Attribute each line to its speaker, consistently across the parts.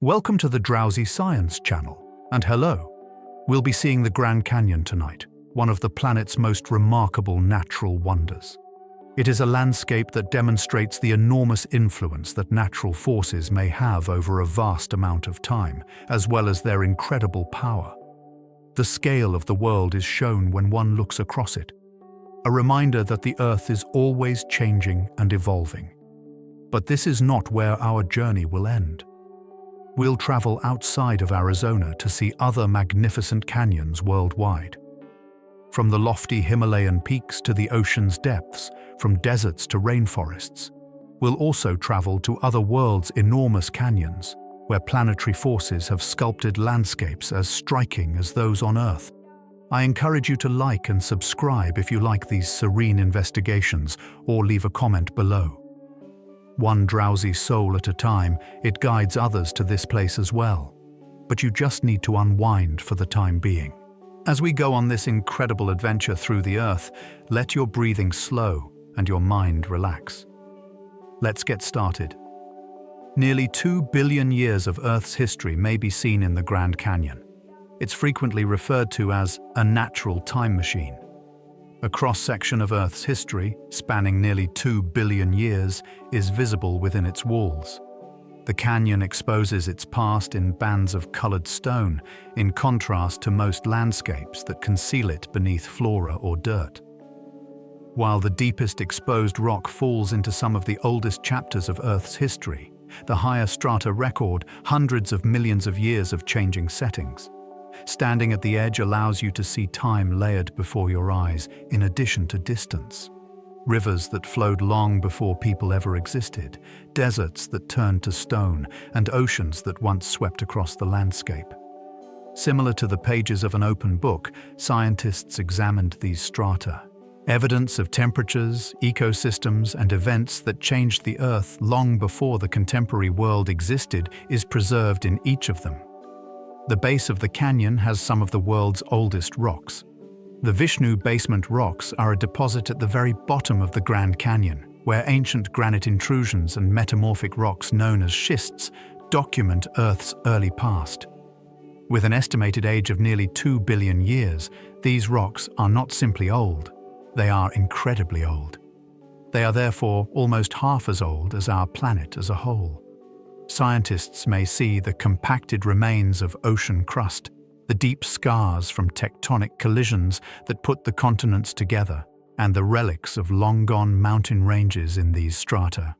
Speaker 1: Welcome to the Drowsy Science channel, and hello. We'll be seeing the Grand Canyon tonight, one of the planet's most remarkable natural wonders. It is a landscape that demonstrates the enormous influence that natural forces may have over a vast amount of time, as well as their incredible power. The scale of the world is shown when one looks across it, a reminder that the Earth is always changing and evolving. But this is not where our journey will end. We'll travel outside of Arizona to see other magnificent canyons worldwide. From the lofty Himalayan peaks to the ocean's depths, from deserts to rainforests, we'll also travel to other worlds' enormous canyons, where planetary forces have sculpted landscapes as striking as those on Earth. I encourage you to like and subscribe if you like these serene investigations, or leave a comment below. One drowsy soul at a time, it guides others to this place as well. But you just need to unwind for the time being. As we go on this incredible adventure through the Earth, let your breathing slow and your mind relax. Let's get started. Nearly 2 billion years of Earth's history may be seen in the Grand Canyon. It's frequently referred to as a natural time machine. A cross-section of Earth's history, spanning nearly 2 billion years, is visible within its walls. The canyon exposes its past in bands of colored stone, in contrast to most landscapes that conceal it beneath flora or dirt. While the deepest exposed rock falls into some of the oldest chapters of Earth's history, the higher strata record hundreds of millions of years of changing settings. Standing at the edge allows you to see time layered before your eyes, in addition to distance. Rivers that flowed long before people ever existed, deserts that turned to stone, and oceans that once swept across the landscape. Similar to the pages of an open book, scientists examined these strata. Evidence of temperatures, ecosystems, and events that changed the Earth long before the contemporary world existed is preserved in each of them. The base of the canyon has some of the world's oldest rocks. The Vishnu Basement Rocks are a deposit at the very bottom of the Grand Canyon, where ancient granite intrusions and metamorphic rocks known as schists document Earth's early past. With an estimated age of nearly 2 billion years, these rocks are not simply old, they are incredibly old. They are therefore almost half as old as our planet as a whole. Scientists may see the compacted remains of ocean crust, the deep scars from tectonic collisions that put the continents together, and the relics of long-gone mountain ranges in these strata.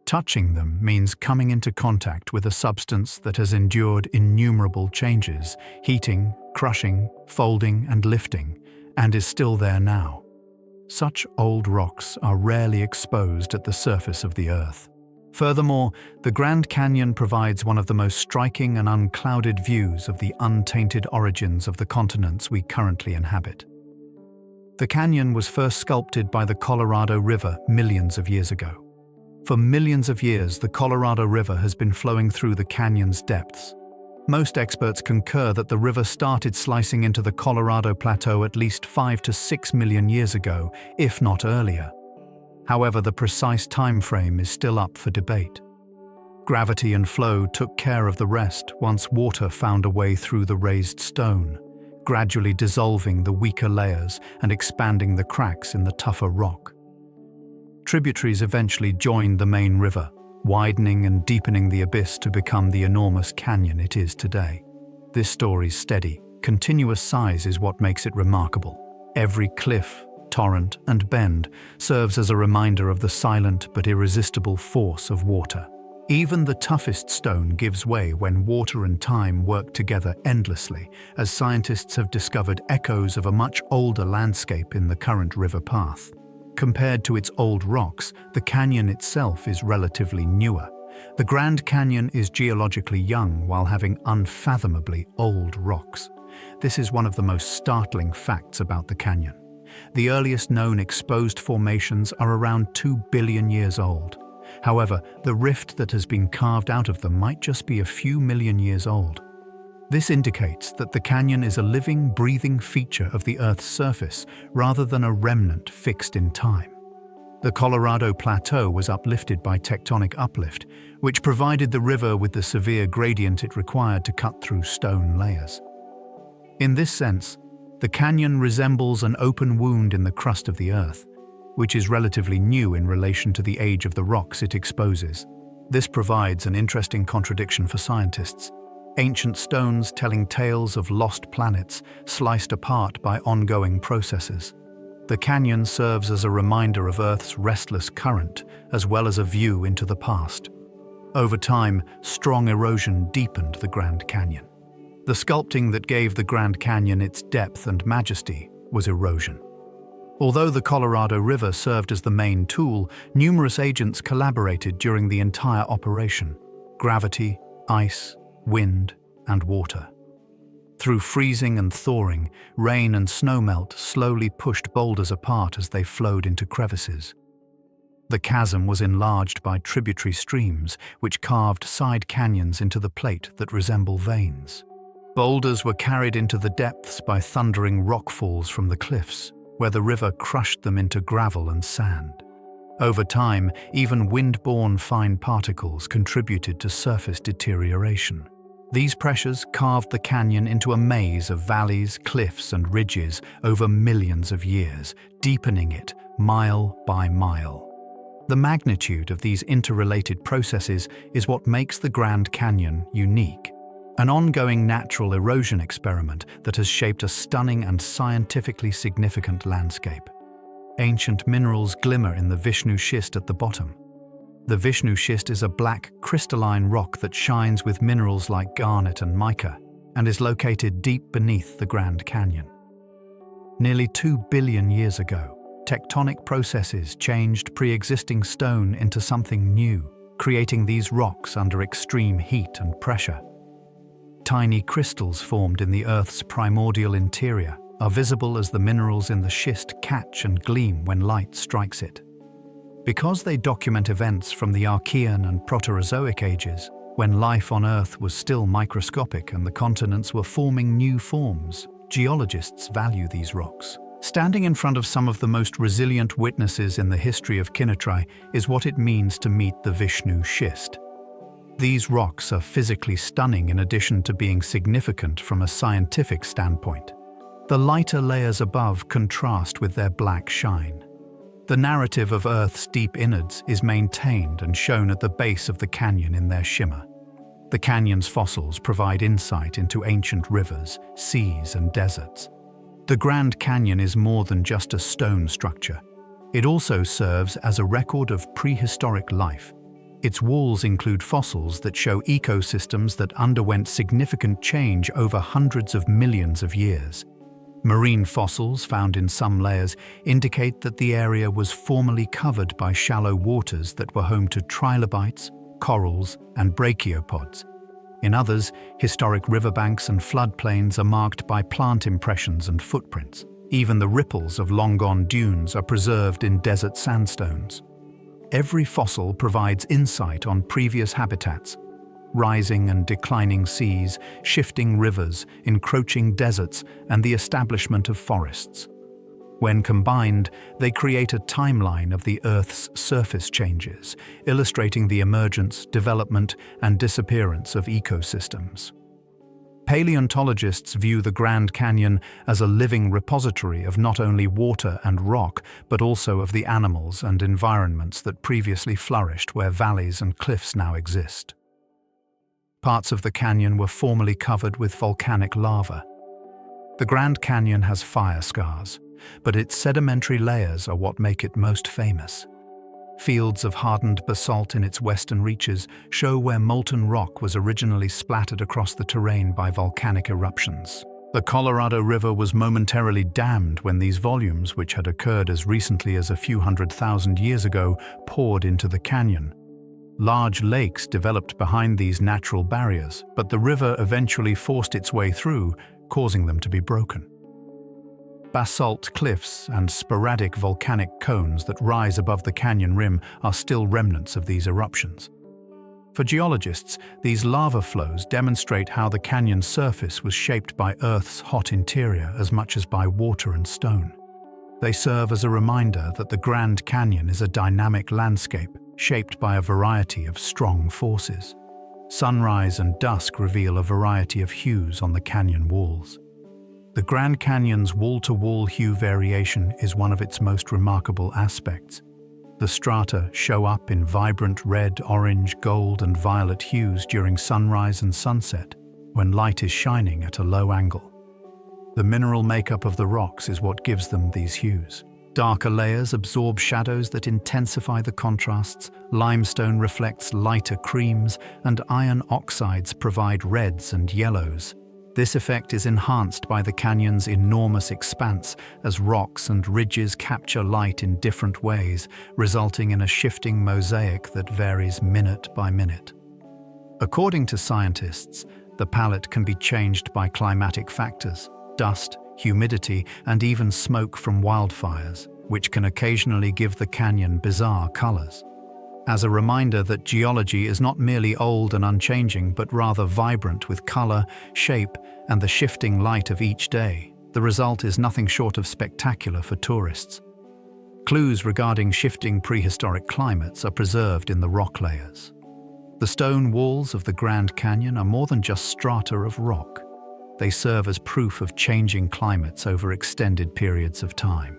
Speaker 1: Touching them means coming into contact with a substance that has endured innumerable changes, heating, crushing, folding, and lifting, and is still there now. Such old rocks are rarely exposed at the surface of the Earth. Furthermore, the Grand Canyon provides one of the most striking and unclouded views of the untainted origins of the continents we currently inhabit. The canyon was first sculpted by the Colorado River millions of years ago. For millions of years, the Colorado River has been flowing through the canyon's depths. Most experts concur that the river started slicing into the Colorado Plateau at least 5 to 6 million years ago, if not earlier. However, the precise time frame is still up for debate. Gravity and flow took care of the rest once water found a way through the raised stone, gradually dissolving the weaker layers and expanding the cracks in the tougher rock. Tributaries eventually joined the main river, widening and deepening the abyss to become the enormous canyon it is today. This story's steady, continuous size is what makes it remarkable. Every cliff, torrent, and bend serves as a reminder of the silent but irresistible force of water. Even the toughest stone gives way when water and time work together endlessly, as scientists have discovered echoes of a much older landscape in the current river path. Compared to its old rocks, the canyon itself is relatively newer. The Grand Canyon is geologically young while having unfathomably old rocks. This is one of the most startling facts about the canyon. The earliest known exposed formations are around 2 billion years old. However, the rift that has been carved out of them might just be a few million years old. This indicates that the canyon is a living, breathing feature of the Earth's surface rather than a remnant fixed in time. The Colorado Plateau was uplifted by tectonic uplift, which provided the river with the severe gradient it required to cut through stone layers. In this sense, the canyon resembles an open wound in the crust of the earth, which is relatively new in relation to the age of the rocks it exposes. This provides an interesting contradiction for scientists. Ancient stones telling tales of lost planets sliced apart by ongoing processes. The canyon serves as a reminder of Earth's restless current, as well as a view into the past. Over time, strong erosion deepened the Grand Canyon. The sculpting that gave the Grand Canyon its depth and majesty was erosion. Although the Colorado River served as the main tool, numerous agents collaborated during the entire operation: gravity, ice, wind, and water. Through freezing and thawing, rain and snowmelt slowly pushed boulders apart as they flowed into crevices. The chasm was enlarged by tributary streams, which carved side canyons into the plate that resemble veins. Boulders were carried into the depths by thundering rockfalls from the cliffs, where the river crushed them into gravel and sand. Over time, even wind-borne fine particles contributed to surface deterioration. These pressures carved the canyon into a maze of valleys, cliffs, and ridges over millions of years, deepening it mile by mile. The magnitude of these interrelated processes is what makes the Grand Canyon unique. An ongoing natural erosion experiment that has shaped a stunning and scientifically significant landscape. Ancient minerals glimmer in the Vishnu schist at the bottom. The Vishnu schist is a black, crystalline rock that shines with minerals like garnet and mica, and is located deep beneath the Grand Canyon. Nearly 2 billion years ago, tectonic processes changed pre-existing stone into something new, creating these rocks under extreme heat and pressure. Tiny crystals formed in the Earth's primordial interior are visible as the minerals in the schist catch and gleam when light strikes it. Because they document events from the Archean and Proterozoic ages, when life on Earth was still microscopic and the continents were forming new forms, geologists value these rocks. Standing in front of some of the most resilient witnesses in the history of Kinetrai is what it means to meet the Vishnu schist. These rocks are physically stunning in addition to being significant from a scientific standpoint. The lighter layers above contrast with their black shine. The narrative of Earth's deep innards is maintained and shown at the base of the canyon in their shimmer. The canyon's fossils provide insight into ancient rivers, seas, and deserts. The Grand Canyon is more than just a stone structure. It also serves as a record of prehistoric life. Its walls include fossils that show ecosystems that underwent significant change over hundreds of millions of years. Marine fossils found in some layers indicate that the area was formerly covered by shallow waters that were home to trilobites, corals, and brachiopods. In others, historic riverbanks and floodplains are marked by plant impressions and footprints. Even the ripples of long-gone dunes are preserved in desert sandstones. Every fossil provides insight on previous habitats: rising and declining seas, shifting rivers, encroaching deserts, and the establishment of forests. When combined, they create a timeline of the Earth's surface changes, illustrating the emergence, development, and disappearance of ecosystems. Paleontologists view the Grand Canyon as a living repository of not only water and rock, but also of the animals and environments that previously flourished where valleys and cliffs now exist. Parts of the canyon were formerly covered with volcanic lava. The Grand Canyon has fire scars, but its sedimentary layers are what make it most famous. Fields of hardened basalt in its western reaches show where molten rock was originally splattered across the terrain by volcanic eruptions. The Colorado River was momentarily dammed when these volumes, which had occurred as recently as a few 100,000 years ago, poured into the canyon. Large lakes developed behind these natural barriers, but the river eventually forced its way through, causing them to be broken. Basalt cliffs and sporadic volcanic cones that rise above the canyon rim are still remnants of these eruptions. For geologists, these lava flows demonstrate how the canyon's surface was shaped by Earth's hot interior as much as by water and stone. They serve as a reminder that the Grand Canyon is a dynamic landscape shaped by a variety of strong forces. Sunrise and dusk reveal a variety of hues on the canyon walls. The Grand Canyon's wall-to-wall hue variation is one of its most remarkable aspects. The strata show up in vibrant red, orange, gold, and violet hues during sunrise and sunset, when light is shining at a low angle. The mineral makeup of the rocks is what gives them these hues. Darker layers absorb shadows that intensify the contrasts, limestone reflects lighter creams, and iron oxides provide reds and yellows. This effect is enhanced by the canyon's enormous expanse as rocks and ridges capture light in different ways, resulting in a shifting mosaic that varies minute by minute. According to scientists, the palette can be changed by climatic factors, dust, humidity, and even smoke from wildfires, which can occasionally give the canyon bizarre colors. As a reminder that geology is not merely old and unchanging, but rather vibrant with color, shape, and the shifting light of each day, the result is nothing short of spectacular for tourists. Clues regarding shifting prehistoric climates are preserved in the rock layers. The stone walls of the Grand Canyon are more than just strata of rock. They serve as proof of changing climates over extended periods of time.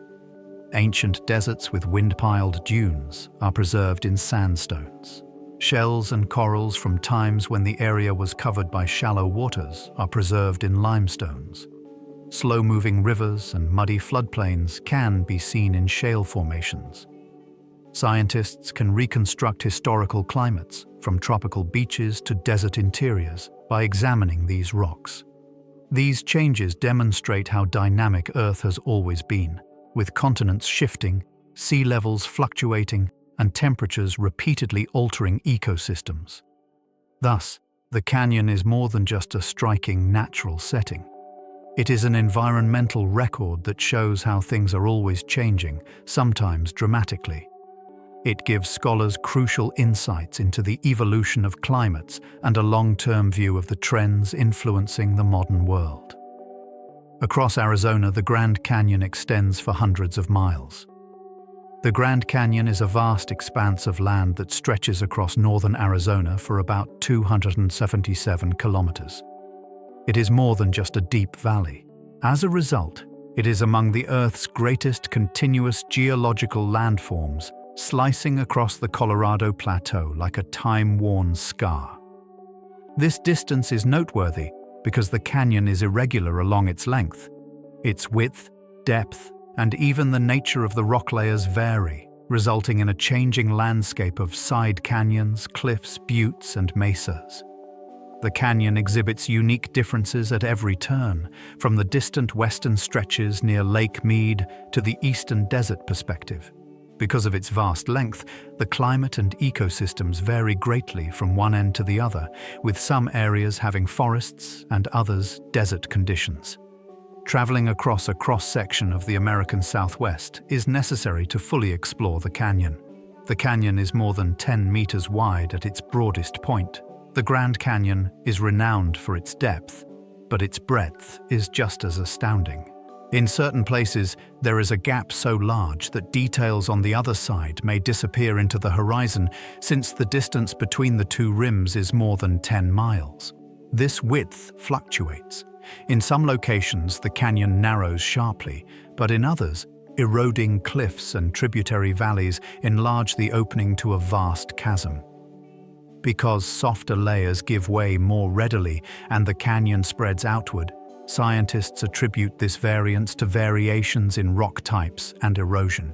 Speaker 1: Ancient deserts with wind-piled dunes are preserved in sandstones. Shells and corals from times when the area was covered by shallow waters are preserved in limestones. Slow-moving rivers and muddy floodplains can be seen in shale formations. Scientists can reconstruct historical climates, from tropical beaches to desert interiors, by examining these rocks. These changes demonstrate how dynamic Earth has always been, with continents shifting, sea levels fluctuating, and temperatures repeatedly altering ecosystems. Thus, the canyon is more than just a striking natural setting. It is an environmental record that shows how things are always changing, sometimes dramatically. It gives scholars crucial insights into the evolution of climates and a long-term view of the trends influencing the modern world. Across Arizona, the Grand Canyon extends for hundreds of miles. The Grand Canyon is a vast expanse of land that stretches across northern Arizona for about 277 kilometers. It is more than just a deep valley. As a result, it is among the Earth's greatest continuous geological landforms, slicing across the Colorado Plateau like a time-worn scar. This distance is noteworthy because the canyon is irregular along its length. Its width, depth, and even the nature of the rock layers vary, resulting in a changing landscape of side canyons, cliffs, buttes, and mesas. The canyon exhibits unique differences at every turn, from the distant western stretches near Lake Mead to the eastern desert perspective. Because of its vast length, the climate and ecosystems vary greatly from one end to the other, with some areas having forests and others desert conditions. Traveling across a cross-section of the American Southwest is necessary to fully explore the canyon. The canyon is more than 10 meters wide at its broadest point. The Grand Canyon is renowned for its depth, but its breadth is just as astounding. In certain places, there is a gap so large that details on the other side may disappear into the horizon, since the distance between the two rims is more than 10 miles. This width fluctuates. In some locations, the canyon narrows sharply, but in others, eroding cliffs and tributary valleys enlarge the opening to a vast chasm. Because softer layers give way more readily and the canyon spreads outward, scientists attribute this variance to variations in rock types and erosion.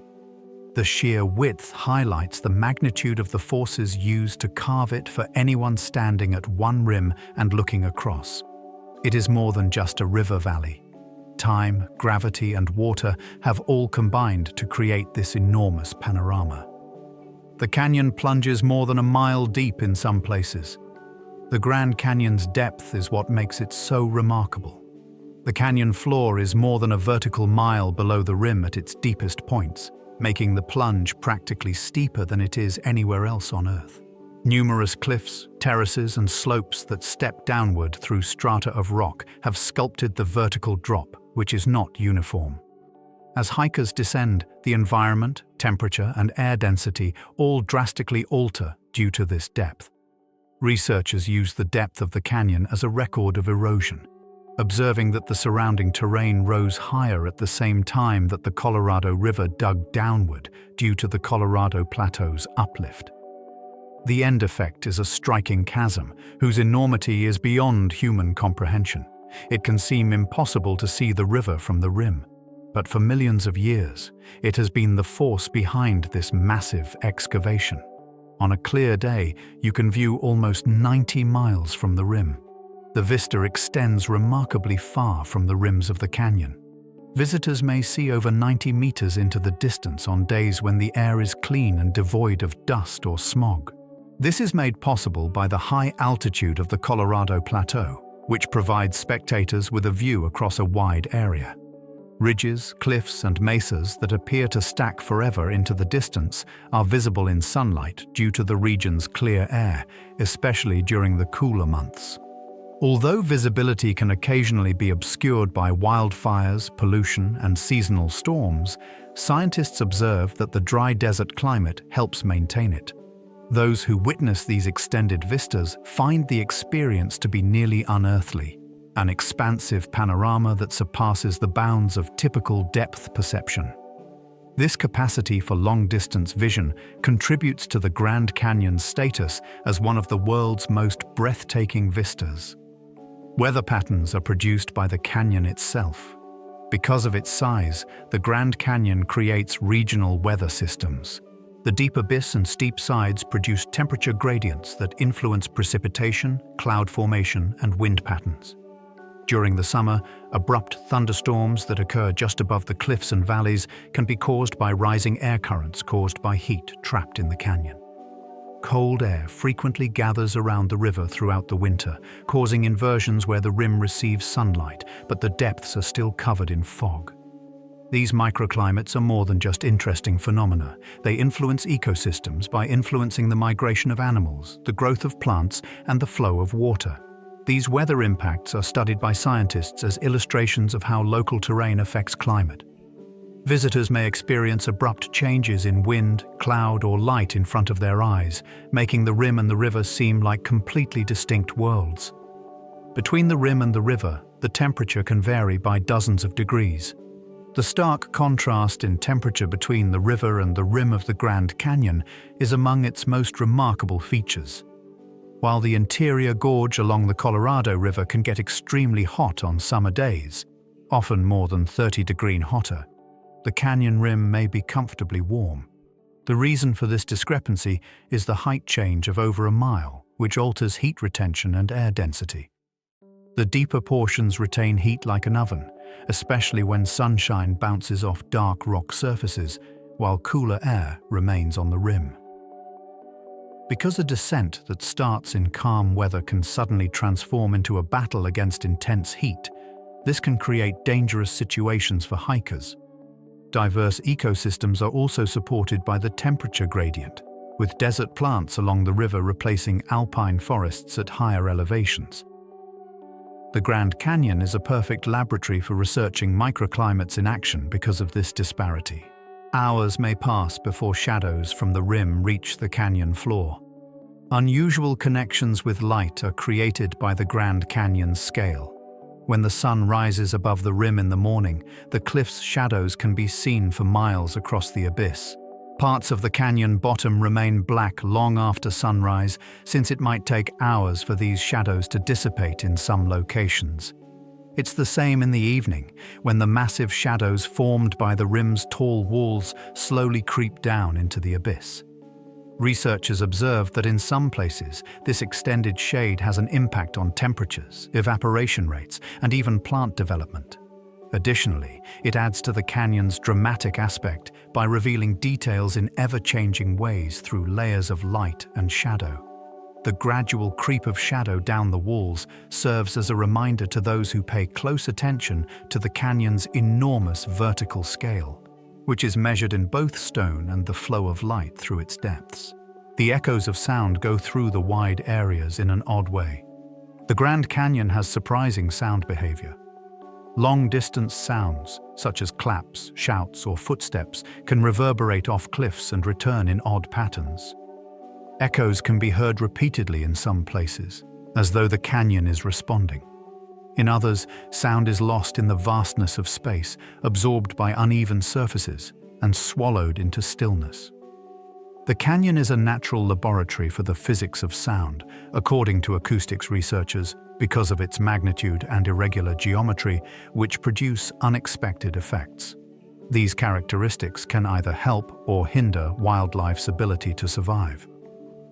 Speaker 1: The sheer width highlights the magnitude of the forces used to carve it for anyone standing at one rim and looking across. It is more than just a river valley. Time, gravity, and water have all combined to create this enormous panorama. The canyon plunges more than a mile deep in some places. The Grand Canyon's depth is what makes it so remarkable. The canyon floor is more than a vertical mile below the rim at its deepest points, making the plunge practically steeper than it is anywhere else on Earth. Numerous cliffs, terraces, and slopes that step downward through strata of rock have sculpted the vertical drop, which is not uniform. As hikers descend, the environment, temperature, and air density all drastically alter due to this depth. Researchers use the depth of the canyon as a record of erosion, observing that the surrounding terrain rose higher at the same time that the Colorado River dug downward due to the Colorado Plateau's uplift. The end effect is a striking chasm whose enormity is beyond human comprehension. It can seem impossible to see the river from the rim, but for millions of years, it has been the force behind this massive excavation. On a clear day, you can view almost 90 miles from the rim. The vista extends remarkably far from the rims of the canyon. Visitors may see over 90 meters into the distance on days when the air is clean and devoid of dust or smog. This is made possible by the high altitude of the Colorado Plateau, which provides spectators with a view across a wide area. Ridges, cliffs, and mesas that appear to stack forever into the distance are visible in sunlight due to the region's clear air, especially during the cooler months. Although visibility can occasionally be obscured by wildfires, pollution, and seasonal storms, scientists observe that the dry desert climate helps maintain it. Those who witness these extended vistas find the experience to be nearly unearthly, an expansive panorama that surpasses the bounds of typical depth perception. This capacity for long-distance vision contributes to the Grand Canyon's status as one of the world's most breathtaking vistas. Weather patterns are produced by the canyon itself. Because of its size, the Grand Canyon creates regional weather systems. The deep abyss and steep sides produce temperature gradients that influence precipitation, cloud formation, and wind patterns. During the summer, abrupt thunderstorms that occur just above the cliffs and valleys can be caused by rising air currents caused by heat trapped in the canyon. Cold air frequently gathers around the river throughout the winter, causing inversions where the rim receives sunlight, but the depths are still covered in fog. These microclimates are more than just interesting phenomena. They influence ecosystems by influencing the migration of animals, the growth of plants, and the flow of water. These weather impacts are studied by scientists as illustrations of how local terrain affects climate. Visitors may experience abrupt changes in wind, cloud, or light in front of their eyes, making the rim and the river seem like completely distinct worlds. Between the rim and the river, the temperature can vary by dozens of degrees. The stark contrast in temperature between the river and the rim of the Grand Canyon is among its most remarkable features. While the interior gorge along the Colorado River can get extremely hot on summer days, often more than 30 degrees hotter, the canyon rim may be comfortably warm. The reason for this discrepancy is the height change of over a mile, which alters heat retention and air density. The deeper portions retain heat like an oven, especially when sunshine bounces off dark rock surfaces, while cooler air remains on the rim. Because a descent that starts in calm weather can suddenly transform into a battle against intense heat, this can create dangerous situations for hikers. Diverse ecosystems are also supported by the temperature gradient, with desert plants along the river replacing alpine forests at higher elevations. The Grand Canyon is a perfect laboratory for researching microclimates in action because of this disparity. Hours may pass before shadows from the rim reach the canyon floor. Unusual connections with light are created by the Grand Canyon's scale. When the sun rises above the rim in the morning, the cliff's shadows can be seen for miles across the abyss. Parts of the canyon bottom remain black long after sunrise, since it might take hours for these shadows to dissipate in some locations. It's the same in the evening, when the massive shadows formed by the rim's tall walls slowly creep down into the abyss. Researchers observed that in some places, this extended shade has an impact on temperatures, evaporation rates, and even plant development. Additionally, it adds to the canyon's dramatic aspect by revealing details in ever-changing ways through layers of light and shadow. The gradual creep of shadow down the walls serves as a reminder to those who pay close attention to the canyon's enormous vertical scale, which is measured in both stone and the flow of light through its depths. The echoes of sound go through the wide areas in an odd way. The Grand Canyon has surprising sound behavior. Long-distance sounds, such as claps, shouts, or footsteps, can reverberate off cliffs and return in odd patterns. Echoes can be heard repeatedly in some places, as though the canyon is responding. In others, sound is lost in the vastness of space, absorbed by uneven surfaces, and swallowed into stillness. The canyon is a natural laboratory for the physics of sound, according to acoustics researchers, because of its magnitude and irregular geometry, which produce unexpected effects. These characteristics can either help or hinder wildlife's ability to survive.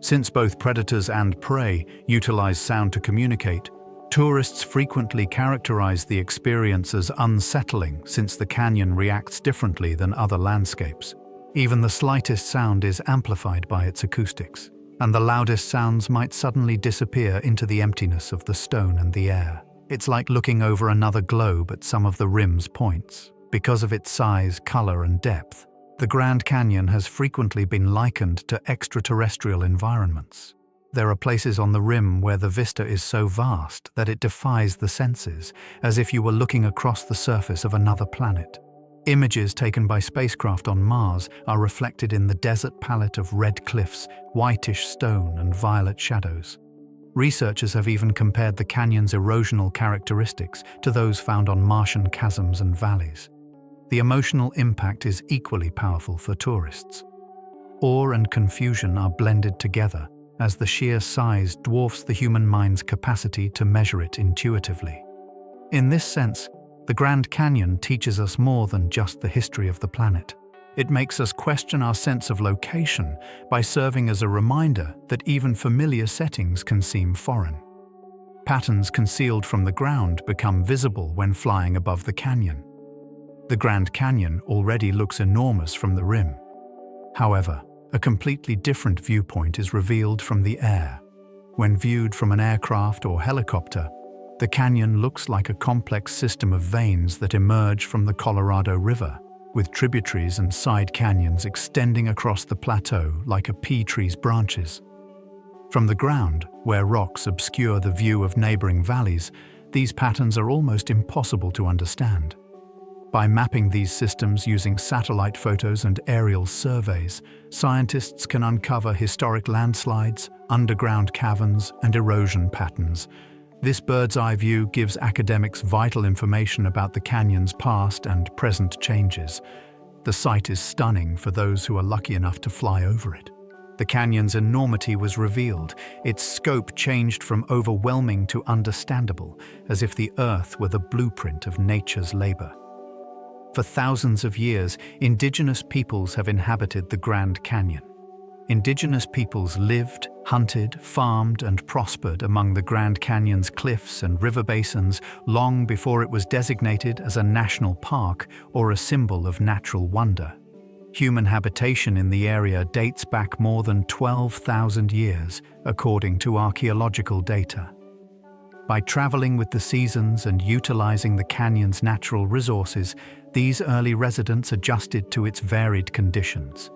Speaker 1: Since both predators and prey utilize sound to communicate, tourists frequently characterize the experience as unsettling since the canyon reacts differently than other landscapes. Even the slightest sound is amplified by its acoustics, and the loudest sounds might suddenly disappear into the emptiness of the stone and the air. It's like looking over another globe at some of the rim's points. Because of its size, color, and depth, the Grand Canyon has frequently been likened to extraterrestrial environments. There are places on the rim where the vista is so vast that it defies the senses, as if you were looking across the surface of another planet. Images taken by spacecraft on Mars are reflected in the desert palette of red cliffs, whitish stone, and violet shadows. Researchers have even compared the canyon's erosional characteristics to those found on Martian chasms and valleys. The emotional impact is equally powerful for tourists. Awe and confusion are blended together, as the sheer size dwarfs the human mind's capacity to measure it intuitively. In this sense, the Grand Canyon teaches us more than just the history of the planet. It makes us question our sense of location by serving as a reminder that even familiar settings can seem foreign. Patterns concealed from the ground become visible when flying above the canyon. The Grand Canyon already looks enormous from the rim. However, a completely different viewpoint is revealed from the air. When viewed from an aircraft or helicopter, the canyon looks like a complex system of veins that emerge from the Colorado River, with tributaries and side canyons extending across the plateau like a pea tree's branches. From the ground, where rocks obscure the view of neighboring valleys, these patterns are almost impossible to understand. By mapping these systems using satellite photos and aerial surveys, scientists can uncover historic landslides, underground caverns, and erosion patterns. This bird's-eye view gives academics vital information about the canyon's past and present changes. The sight is stunning for those who are lucky enough to fly over it. The canyon's enormity was revealed. Its scope changed from overwhelming to understandable, as if the Earth were the blueprint of nature's labor. For thousands of years, indigenous peoples have inhabited the Grand Canyon. Indigenous peoples lived, hunted, farmed, and prospered among the Grand Canyon's cliffs and river basins long before it was designated as a national park or a symbol of natural wonder. Human habitation in the area dates back more than 12,000 years, according to archaeological data. By traveling with the seasons and utilizing the canyon's natural resources, these early residents adjusted to its varied conditions.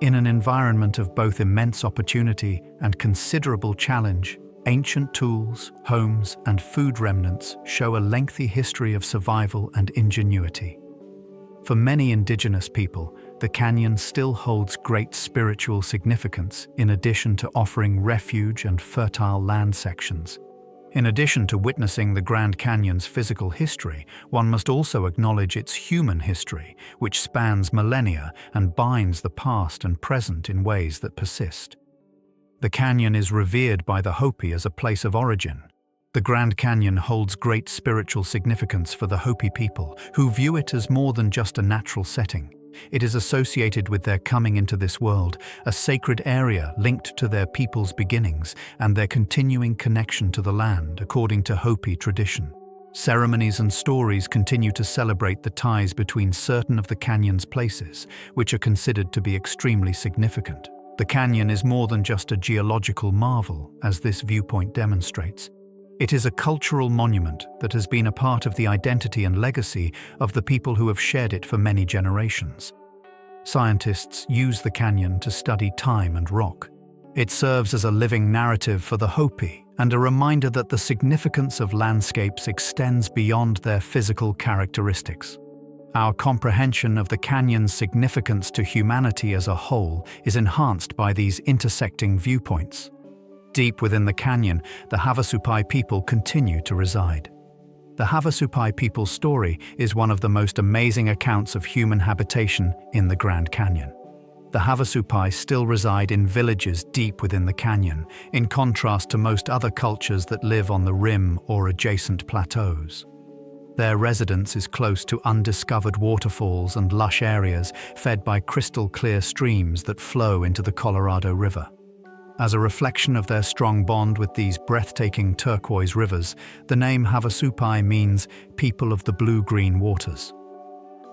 Speaker 1: In an environment of both immense opportunity and considerable challenge, ancient tools, homes, and food remnants show a lengthy history of survival and ingenuity. For many indigenous people, the canyon still holds great spiritual significance in addition to offering refuge and fertile land sections. In addition to witnessing the Grand Canyon's physical history, one must also acknowledge its human history, which spans millennia and binds the past and present in ways that persist. The canyon is revered by the Hopi as a place of origin. The Grand Canyon holds great spiritual significance for the Hopi people, who view it as more than just a natural setting. It is associated with their coming into this world, a sacred area linked to their people's beginnings and their continuing connection to the land, according to Hopi tradition. Ceremonies and stories continue to celebrate the ties between certain of the canyon's places, which are considered to be extremely significant. The canyon is more than just a geological marvel, as this viewpoint demonstrates. It is a cultural monument that has been a part of the identity and legacy of the people who have shared it for many generations. Scientists use the canyon to study time and rock. It serves as a living narrative for the Hopi, and a reminder that the significance of landscapes extends beyond their physical characteristics. Our comprehension of the canyon's significance to humanity as a whole is enhanced by these intersecting viewpoints. Deep within the canyon, the Havasupai people continue to reside. The Havasupai people's story is one of the most amazing accounts of human habitation in the Grand Canyon. The Havasupai still reside in villages deep within the canyon, in contrast to most other cultures that live on the rim or adjacent plateaus. Their residence is close to undiscovered waterfalls and lush areas fed by crystal-clear streams that flow into the Colorado River. As a reflection of their strong bond with these breathtaking turquoise rivers, the name Havasupai means people of the blue-green waters.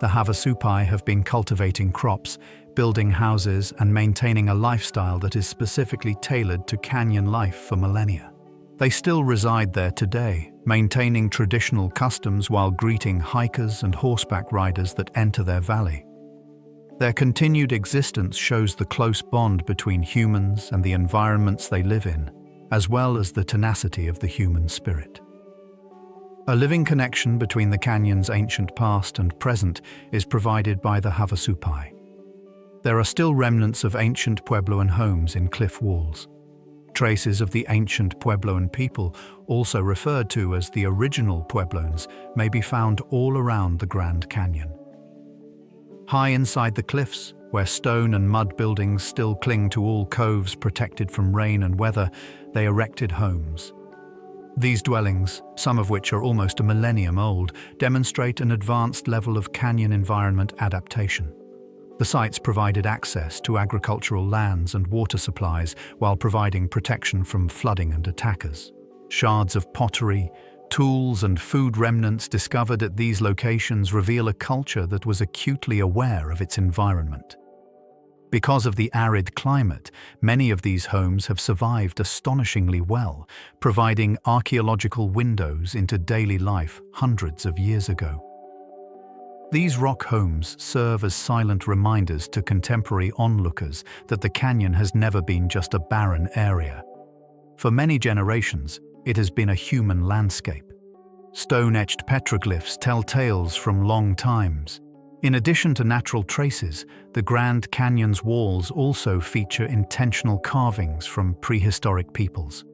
Speaker 1: The Havasupai have been cultivating crops, building houses, and maintaining a lifestyle that is specifically tailored to canyon life for millennia. They still reside there today, maintaining traditional customs while greeting hikers and horseback riders that enter their valley. Their continued existence shows the close bond between humans and the environments they live in, as well as the tenacity of the human spirit. A living connection between the canyon's ancient past and present is provided by the Havasupai. There are still remnants of ancient Puebloan homes in cliff walls. Traces of the ancient Puebloan people, also referred to as the original Puebloans, may be found all around the Grand Canyon. High inside the cliffs, where stone and mud buildings still cling to all coves protected from rain and weather, they erected homes. These dwellings, some of which are almost a millennium old, demonstrate an advanced level of canyon environment adaptation. The sites provided access to agricultural lands and water supplies while providing protection from flooding and attackers. Shards of pottery, tools and food remnants discovered at these locations reveal a culture that was acutely aware of its environment. Because of the arid climate, many of these homes have survived astonishingly well, providing archaeological windows into daily life hundreds of years ago. These rock homes serve as silent reminders to contemporary onlookers that the canyon has never been just a barren area. For many generations, it has been a human landscape. Stone-etched petroglyphs tell tales from long times. In addition to natural traces, the Grand Canyon's walls also feature intentional carvings from prehistoric peoples.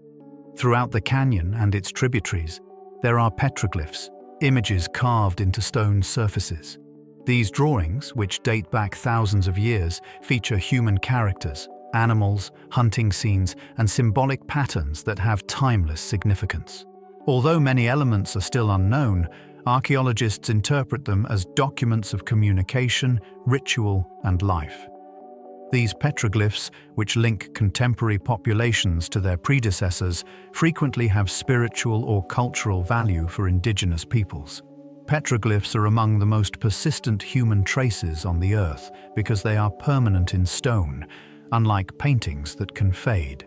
Speaker 1: Throughout the canyon and its tributaries, there are petroglyphs, images carved into stone surfaces. These drawings, which date back thousands of years, feature human characters, animals, hunting scenes, and symbolic patterns that have timeless significance. Although many elements are still unknown, archaeologists interpret them as documents of communication, ritual, and life. These petroglyphs, which link contemporary populations to their predecessors, frequently have spiritual or cultural value for indigenous peoples. Petroglyphs are among the most persistent human traces on the Earth because they are permanent in stone, unlike paintings that can fade.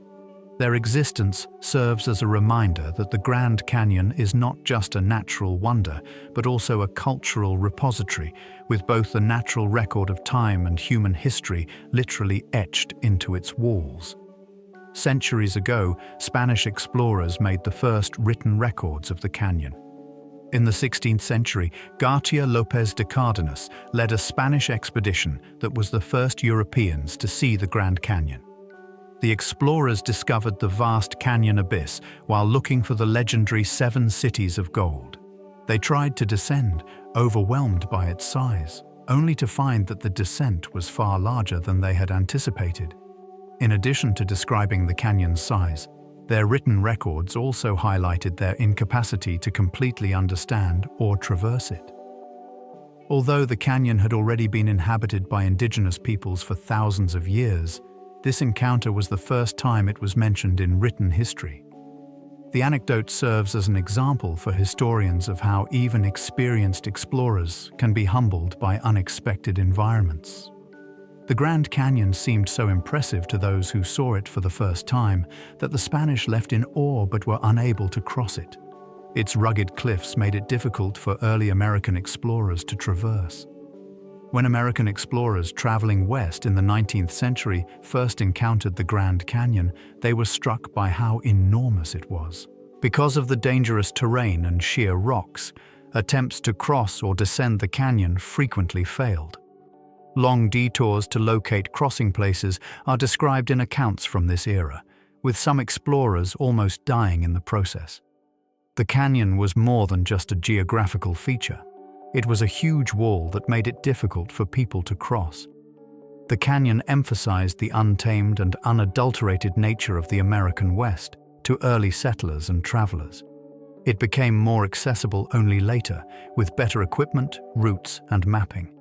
Speaker 1: Their existence serves as a reminder that the Grand Canyon is not just a natural wonder, but also a cultural repository, with both the natural record of time and human history literally etched into its walls. Centuries ago, Spanish explorers made the first written records of the canyon. In the 16th century, Garcia López de Cárdenas led a Spanish expedition that was the first Europeans to see the Grand Canyon. The explorers discovered the vast canyon abyss while looking for the legendary 7 cities of gold. They tried to descend, overwhelmed by its size, only to find that the descent was far larger than they had anticipated. In addition to describing the canyon's size, their written records also highlighted their incapacity to completely understand or traverse it. Although the canyon had already been inhabited by indigenous peoples for thousands of years, this encounter was the first time it was mentioned in written history. The anecdote serves as an example for historians of how even experienced explorers can be humbled by unexpected environments. The Grand Canyon seemed so impressive to those who saw it for the first time that the Spanish left in awe but were unable to cross it. Its rugged cliffs made it difficult for early American explorers to traverse. When American explorers traveling west in the 19th century first encountered the Grand Canyon, they were struck by how enormous it was. Because of the dangerous terrain and sheer rocks, attempts to cross or descend the canyon frequently failed. Long detours to locate crossing places are described in accounts from this era, with some explorers almost dying in the process. The canyon was more than just a geographical feature. It was a huge wall that made it difficult for people to cross. The canyon emphasized the untamed and unadulterated nature of the American West to early settlers and travelers. It became more accessible only later, with better equipment, routes, and mapping.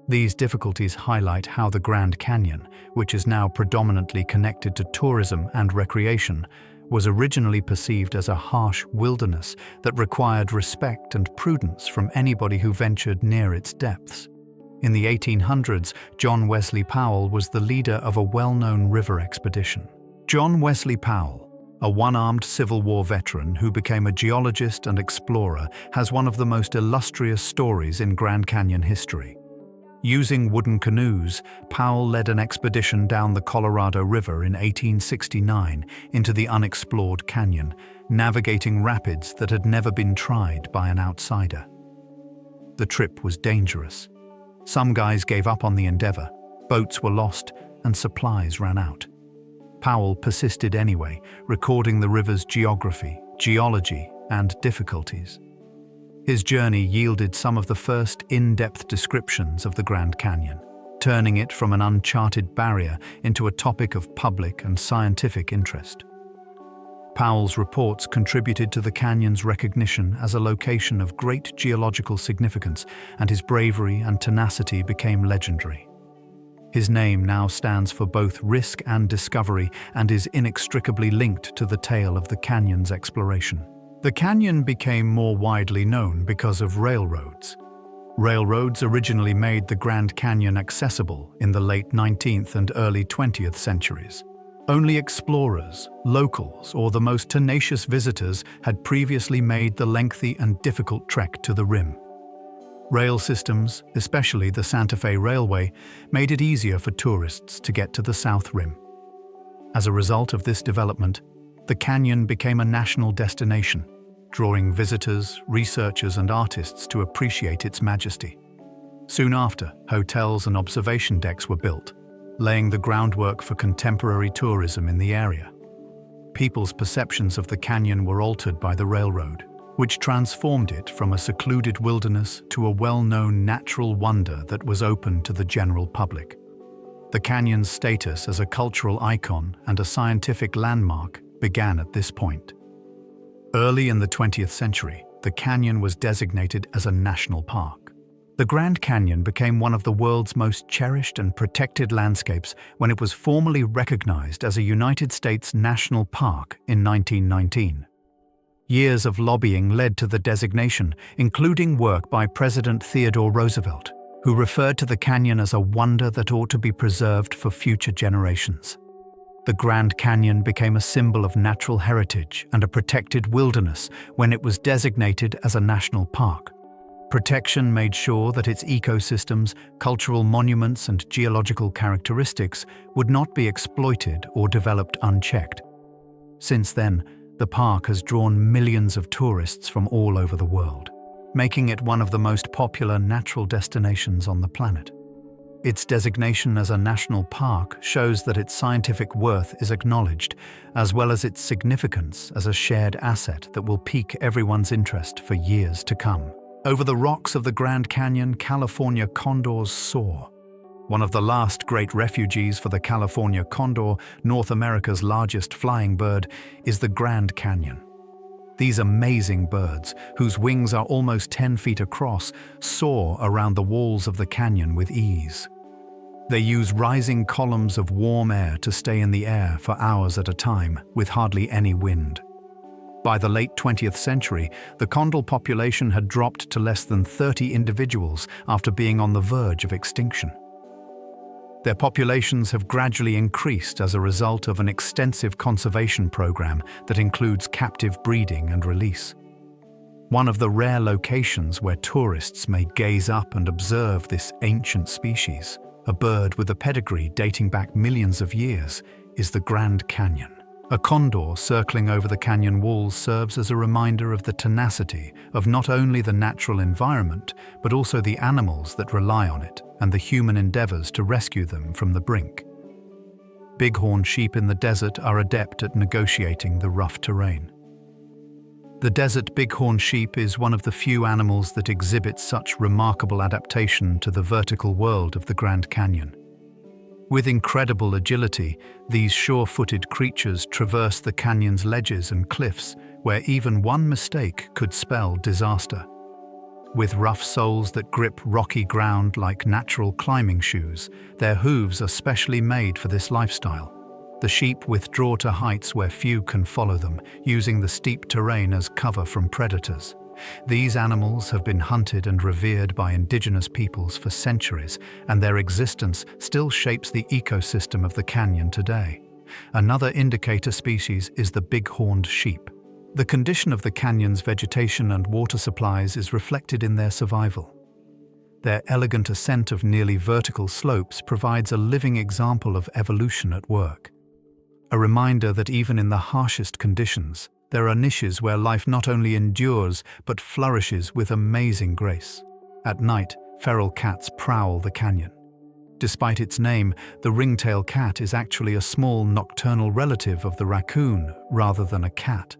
Speaker 1: These difficulties highlight how the Grand Canyon, which is now predominantly connected to tourism and recreation, was originally perceived as a harsh wilderness that required respect and prudence from anybody who ventured near its depths. In the 1800s, John Wesley Powell was the leader of a well-known river expedition. John Wesley Powell, a one-armed Civil War veteran who became a geologist and explorer, has one of the most illustrious stories in Grand Canyon history. Using wooden canoes, Powell led an expedition down the Colorado River in 1869 into the unexplored canyon, navigating rapids that had never been tried by an outsider. The trip was dangerous. Some guys gave up on the endeavor, boats were lost, and supplies ran out. Powell persisted anyway, recording the river's geography, geology, and difficulties. His journey yielded some of the first in-depth descriptions of the Grand Canyon, turning it from an uncharted barrier into a topic of public and scientific interest. Powell's reports contributed to the canyon's recognition as a location of great geological significance, and his bravery and tenacity became legendary. His name now stands for both risk and discovery and is inextricably linked to the tale of the canyon's exploration. The canyon became more widely known because of railroads. Railroads originally made the Grand Canyon accessible in the late 19th and early 20th centuries. Only explorers, locals, or the most tenacious visitors had previously made the lengthy and difficult trek to the rim. Rail systems, especially the Santa Fe Railway, made it easier for tourists to get to the South Rim. As a result of this development, the canyon became a national destination, drawing visitors, researchers, and artists to appreciate its majesty. Soon after, hotels and observation decks were built, laying the groundwork for contemporary tourism in the area. People's perceptions of the canyon were altered by the railroad, which transformed it from a secluded wilderness to a well-known natural wonder that was open to the general public. The canyon's status as a cultural icon and a scientific landmark began at this point. Early in the 20th century, the canyon was designated as a national park. The Grand Canyon became one of the world's most cherished and protected landscapes when it was formally recognized as a United States national park in 1919. Years of lobbying led to the designation, including work by President Theodore Roosevelt, who referred to the canyon as a wonder that ought to be preserved for future generations. The Grand Canyon became a symbol of natural heritage and a protected wilderness when it was designated as a national park. Protection made sure that its ecosystems, cultural monuments, and geological characteristics would not be exploited or developed unchecked. Since then, the park has drawn millions of tourists from all over the world, making it one of the most popular natural destinations on the planet. Its designation as a national park shows that its scientific worth is acknowledged, as well as its significance as a shared asset that will pique everyone's interest for years to come. Over the rocks of the Grand Canyon, California condors soar. One of the last great refuges for the California condor, North America's largest flying bird, is the Grand Canyon. These amazing birds, whose wings are almost 10 feet across, soar around the walls of the canyon with ease. They use rising columns of warm air to stay in the air for hours at a time, with hardly any wind. By the late 20th century, the condor population had dropped to less than 30 individuals after being on the verge of extinction. Their populations have gradually increased as a result of an extensive conservation program that includes captive breeding and release. one of the rare locations where tourists may gaze up and observe this ancient species, a bird with a pedigree dating back millions of years, is the Grand Canyon. A condor circling over the canyon walls serves as a reminder of the tenacity of not only the natural environment, but also the animals that rely on it and the human endeavors to rescue them from the brink. Bighorn sheep in the desert are adept at negotiating the rough terrain. The desert bighorn sheep is one of the few animals that exhibit such remarkable adaptation to the vertical world of the Grand Canyon. With incredible agility, these sure-footed creatures traverse the canyon's ledges and cliffs, where even one mistake could spell disaster. With rough soles that grip rocky ground like natural climbing shoes, their hooves are specially made for this lifestyle. The sheep withdraw to heights where few can follow them, using the steep terrain as cover from predators. These animals have been hunted and revered by indigenous peoples for centuries, and their existence still shapes the ecosystem of the canyon today. Another indicator species is the bighorned sheep. The condition of the canyon's vegetation and water supplies is reflected in their survival. Their elegant ascent of nearly vertical slopes provides a living example of evolution at work. A reminder that even in the harshest conditions, there are niches where life not only endures but flourishes with amazing grace. At night, feral cats prowl the canyon. Despite its name, the ringtail cat is actually a small nocturnal relative of the raccoon rather than a cat.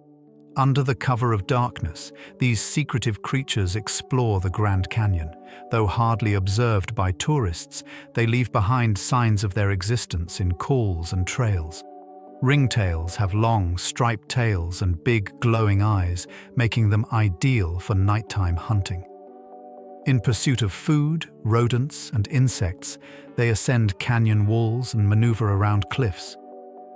Speaker 1: Under the cover of darkness, these secretive creatures explore the Grand Canyon. Though hardly observed by tourists, they leave behind signs of their existence in calls and trails. Ringtails have long, striped tails and big, glowing eyes, making them ideal for nighttime hunting. In pursuit of food, rodents, and insects, they ascend canyon walls and maneuver around cliffs.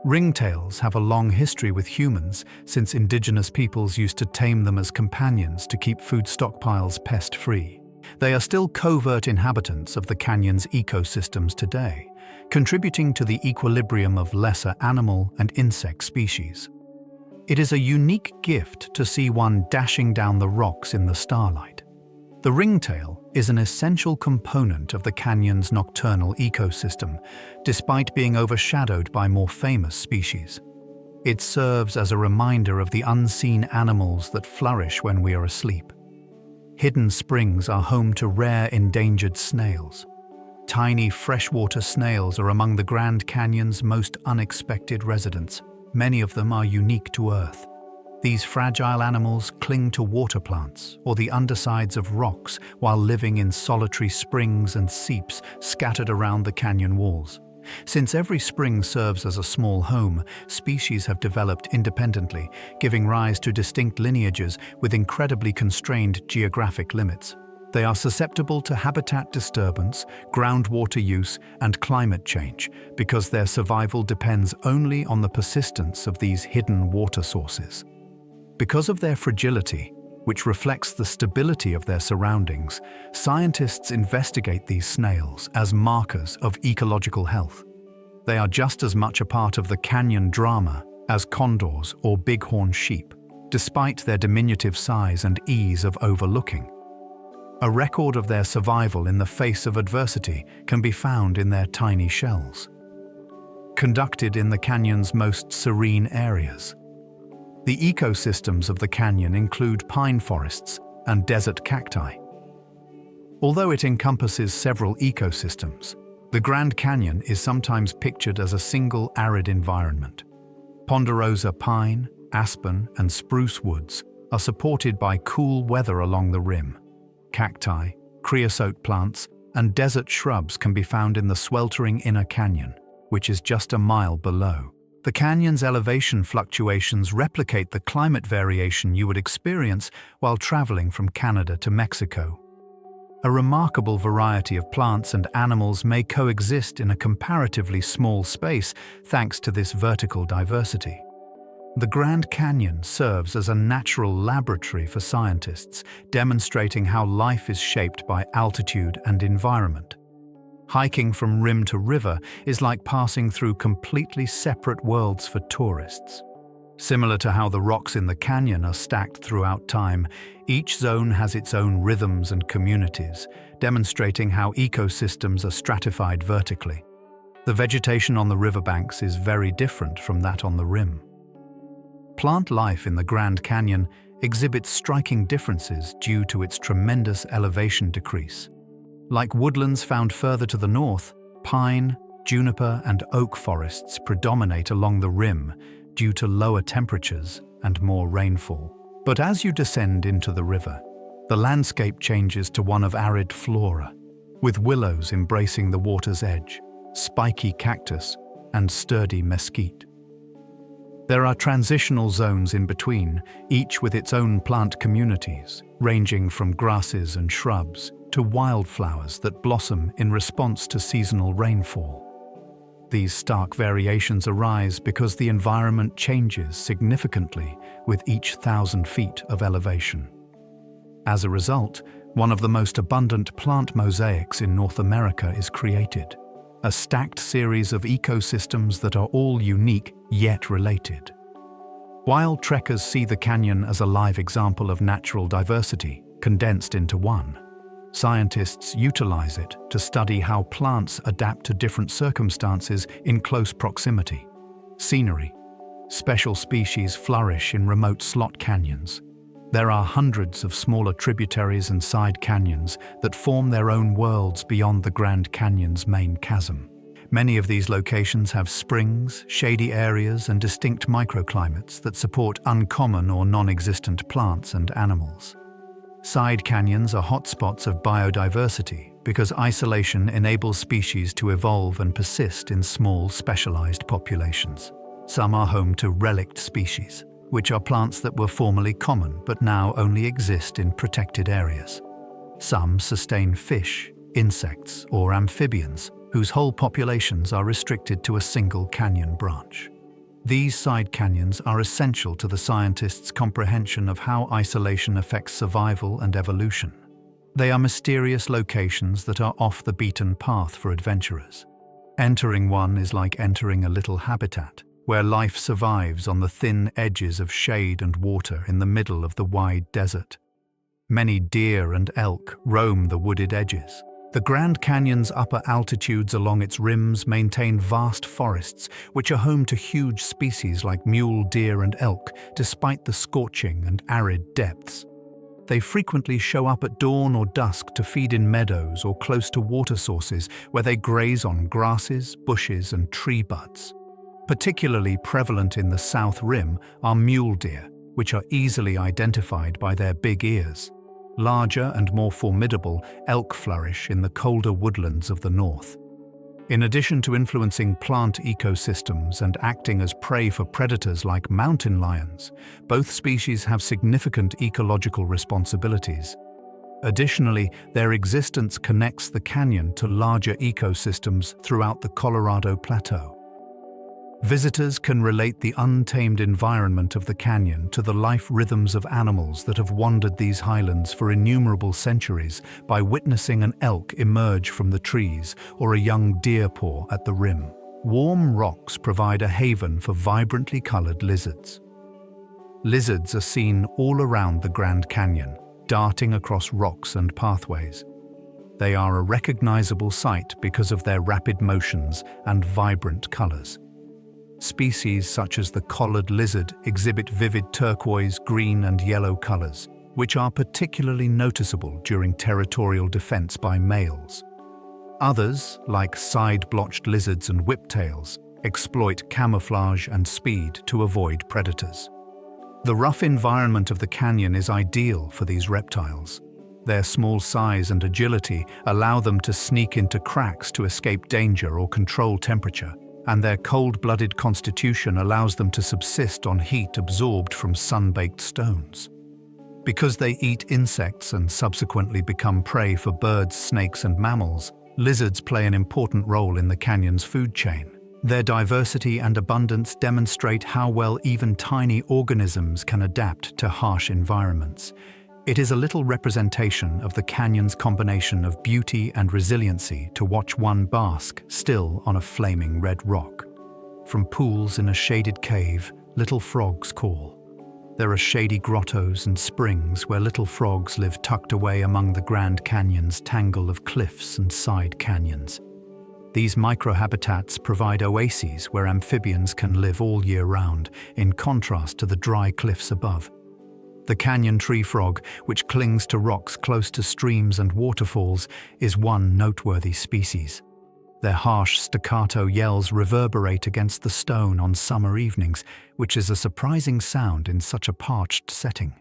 Speaker 1: Ringtails have a long history with humans, since indigenous peoples used to tame them as companions to keep food stockpiles pest-free. They are still covert inhabitants of the canyon's ecosystems today, contributing to the equilibrium of lesser animal and insect species. It is a unique gift to see one dashing down the rocks in the starlight. The ringtail is an essential component of the canyon's nocturnal ecosystem, despite being overshadowed by more famous species. It serves as a reminder of the unseen animals that flourish when we are asleep. Hidden springs are home to rare endangered snails. Tiny freshwater snails are among the Grand Canyon's most unexpected residents. Many of them are unique to Earth. These fragile animals cling to water plants or the undersides of rocks while living in solitary springs and seeps scattered around the canyon walls. Since every spring serves as a small home, species have developed independently, giving rise to distinct lineages with incredibly constrained geographic limits. They are susceptible to habitat disturbance, groundwater use, and climate change because their survival depends only on the persistence of these hidden water sources. Because of their fragility, which reflects the stability of their surroundings, scientists investigate these snails as markers of ecological health. They are just as much a part of the canyon drama as condors or bighorn sheep, despite their diminutive size and ease of overlooking. A record of their survival in the face of adversity can be found in their tiny shells. Conducted in the canyon's most serene areas. The ecosystems of the canyon include pine forests and desert cacti. Although it encompasses several ecosystems, the Grand Canyon is sometimes pictured as a single arid environment. Ponderosa pine, aspen, and spruce woods are supported by cool weather along the rim. Cacti, creosote plants, and desert shrubs can be found in the sweltering inner canyon, which is just a mile below. The canyon's elevation fluctuations replicate the climate variation you would experience while traveling from Canada to Mexico. A remarkable variety of plants and animals may coexist in a comparatively small space thanks to this vertical diversity. The Grand Canyon serves as a natural laboratory for scientists, demonstrating how life is shaped by altitude and environment. Hiking from rim to river is like passing through completely separate worlds for tourists. Similar to how the rocks in the canyon are stacked throughout time, each zone has its own rhythms and communities, demonstrating how ecosystems are stratified vertically. The vegetation on the riverbanks is very different from that on the rim. Plant life in the Grand Canyon exhibits striking differences due to its tremendous elevation decrease. Like woodlands found further to the north, pine, juniper, and oak forests predominate along the rim due to lower temperatures and more rainfall. But as you descend into the river, the landscape changes to one of arid flora, with willows embracing the water's edge, spiky cactus, and sturdy mesquite. There are transitional zones in between, each with its own plant communities, ranging from grasses and shrubs to wildflowers that blossom in response to seasonal rainfall. These stark variations arise because the environment changes significantly with each 1,000 feet of elevation. As a result, one of the most abundant plant mosaics in North America is created, a stacked series of ecosystems that are all unique yet related. While trekkers see the canyon as a live example of natural diversity condensed into one, scientists utilize it to study how plants adapt to different circumstances in close proximity. Scenery. Special species flourish in remote slot canyons. There are hundreds of smaller tributaries and side canyons that form their own worlds beyond the Grand Canyon's main chasm. Many of these locations have springs, shady areas, and distinct microclimates that support uncommon or non-existent plants and animals. Side canyons are hotspots of biodiversity because isolation enables species to evolve and persist in small, specialized populations. Some are home to relict species, which are plants that were formerly common but now only exist in protected areas. Some sustain fish, insects, or amphibians, whose whole populations are restricted to a single canyon branch. These side canyons are essential to the scientists' comprehension of how isolation affects survival and evolution. They are mysterious locations that are off the beaten path for adventurers. Entering one is like entering a little habitat, where life survives on the thin edges of shade and water in the middle of the wide desert. Many deer and elk roam the wooded edges. The Grand Canyon's upper altitudes along its rims maintain vast forests, which are home to huge species like mule deer and elk, despite the scorching and arid depths. They frequently show up at dawn or dusk to feed in meadows or close to water sources, where they graze on grasses, bushes, and tree buds. Particularly prevalent in the south rim are mule deer, which are easily identified by their big ears. Larger and more formidable elk flourish in the colder woodlands of the north. In addition to influencing plant ecosystems and acting as prey for predators like mountain lions, both species have significant ecological responsibilities. Additionally, their existence connects the canyon to larger ecosystems throughout the Colorado Plateau. Visitors can relate the untamed environment of the canyon to the life rhythms of animals that have wandered these highlands for innumerable centuries by witnessing an elk emerge from the trees or a young deer paw at the rim. Warm rocks provide a haven for vibrantly colored lizards. Lizards are seen all around the Grand Canyon, darting across rocks and pathways. They are a recognizable sight because of their rapid motions and vibrant colors. Species such as the collared lizard exhibit vivid turquoise, green, and yellow colors, which are particularly noticeable during territorial defense by males. Others, like side-blotched lizards and whiptails, exploit camouflage and speed to avoid predators. The rough environment of the canyon is ideal for these reptiles. Their small size and agility allow them to sneak into cracks to escape danger or control temperature, and their cold-blooded constitution allows them to subsist on heat absorbed from sun-baked stones. Because they eat insects and subsequently become prey for birds, snakes, and mammals, lizards play an important role in the canyon's food chain. Their diversity and abundance demonstrate how well even tiny organisms can adapt to harsh environments. It is a little representation of the canyon's combination of beauty and resiliency to watch one bask still on a flaming red rock. From pools in a shaded cave little frogs call. There are shady grottos and springs where little frogs live tucked away among the Grand Canyon's tangle of cliffs and side canyons. These microhabitats provide oases where amphibians can live all year round, in contrast to the dry cliffs above. The canyon tree frog, which clings to rocks close to streams and waterfalls, is one noteworthy species. Their harsh staccato yells reverberate against the stone on summer evenings, which is a surprising sound in such a parched setting.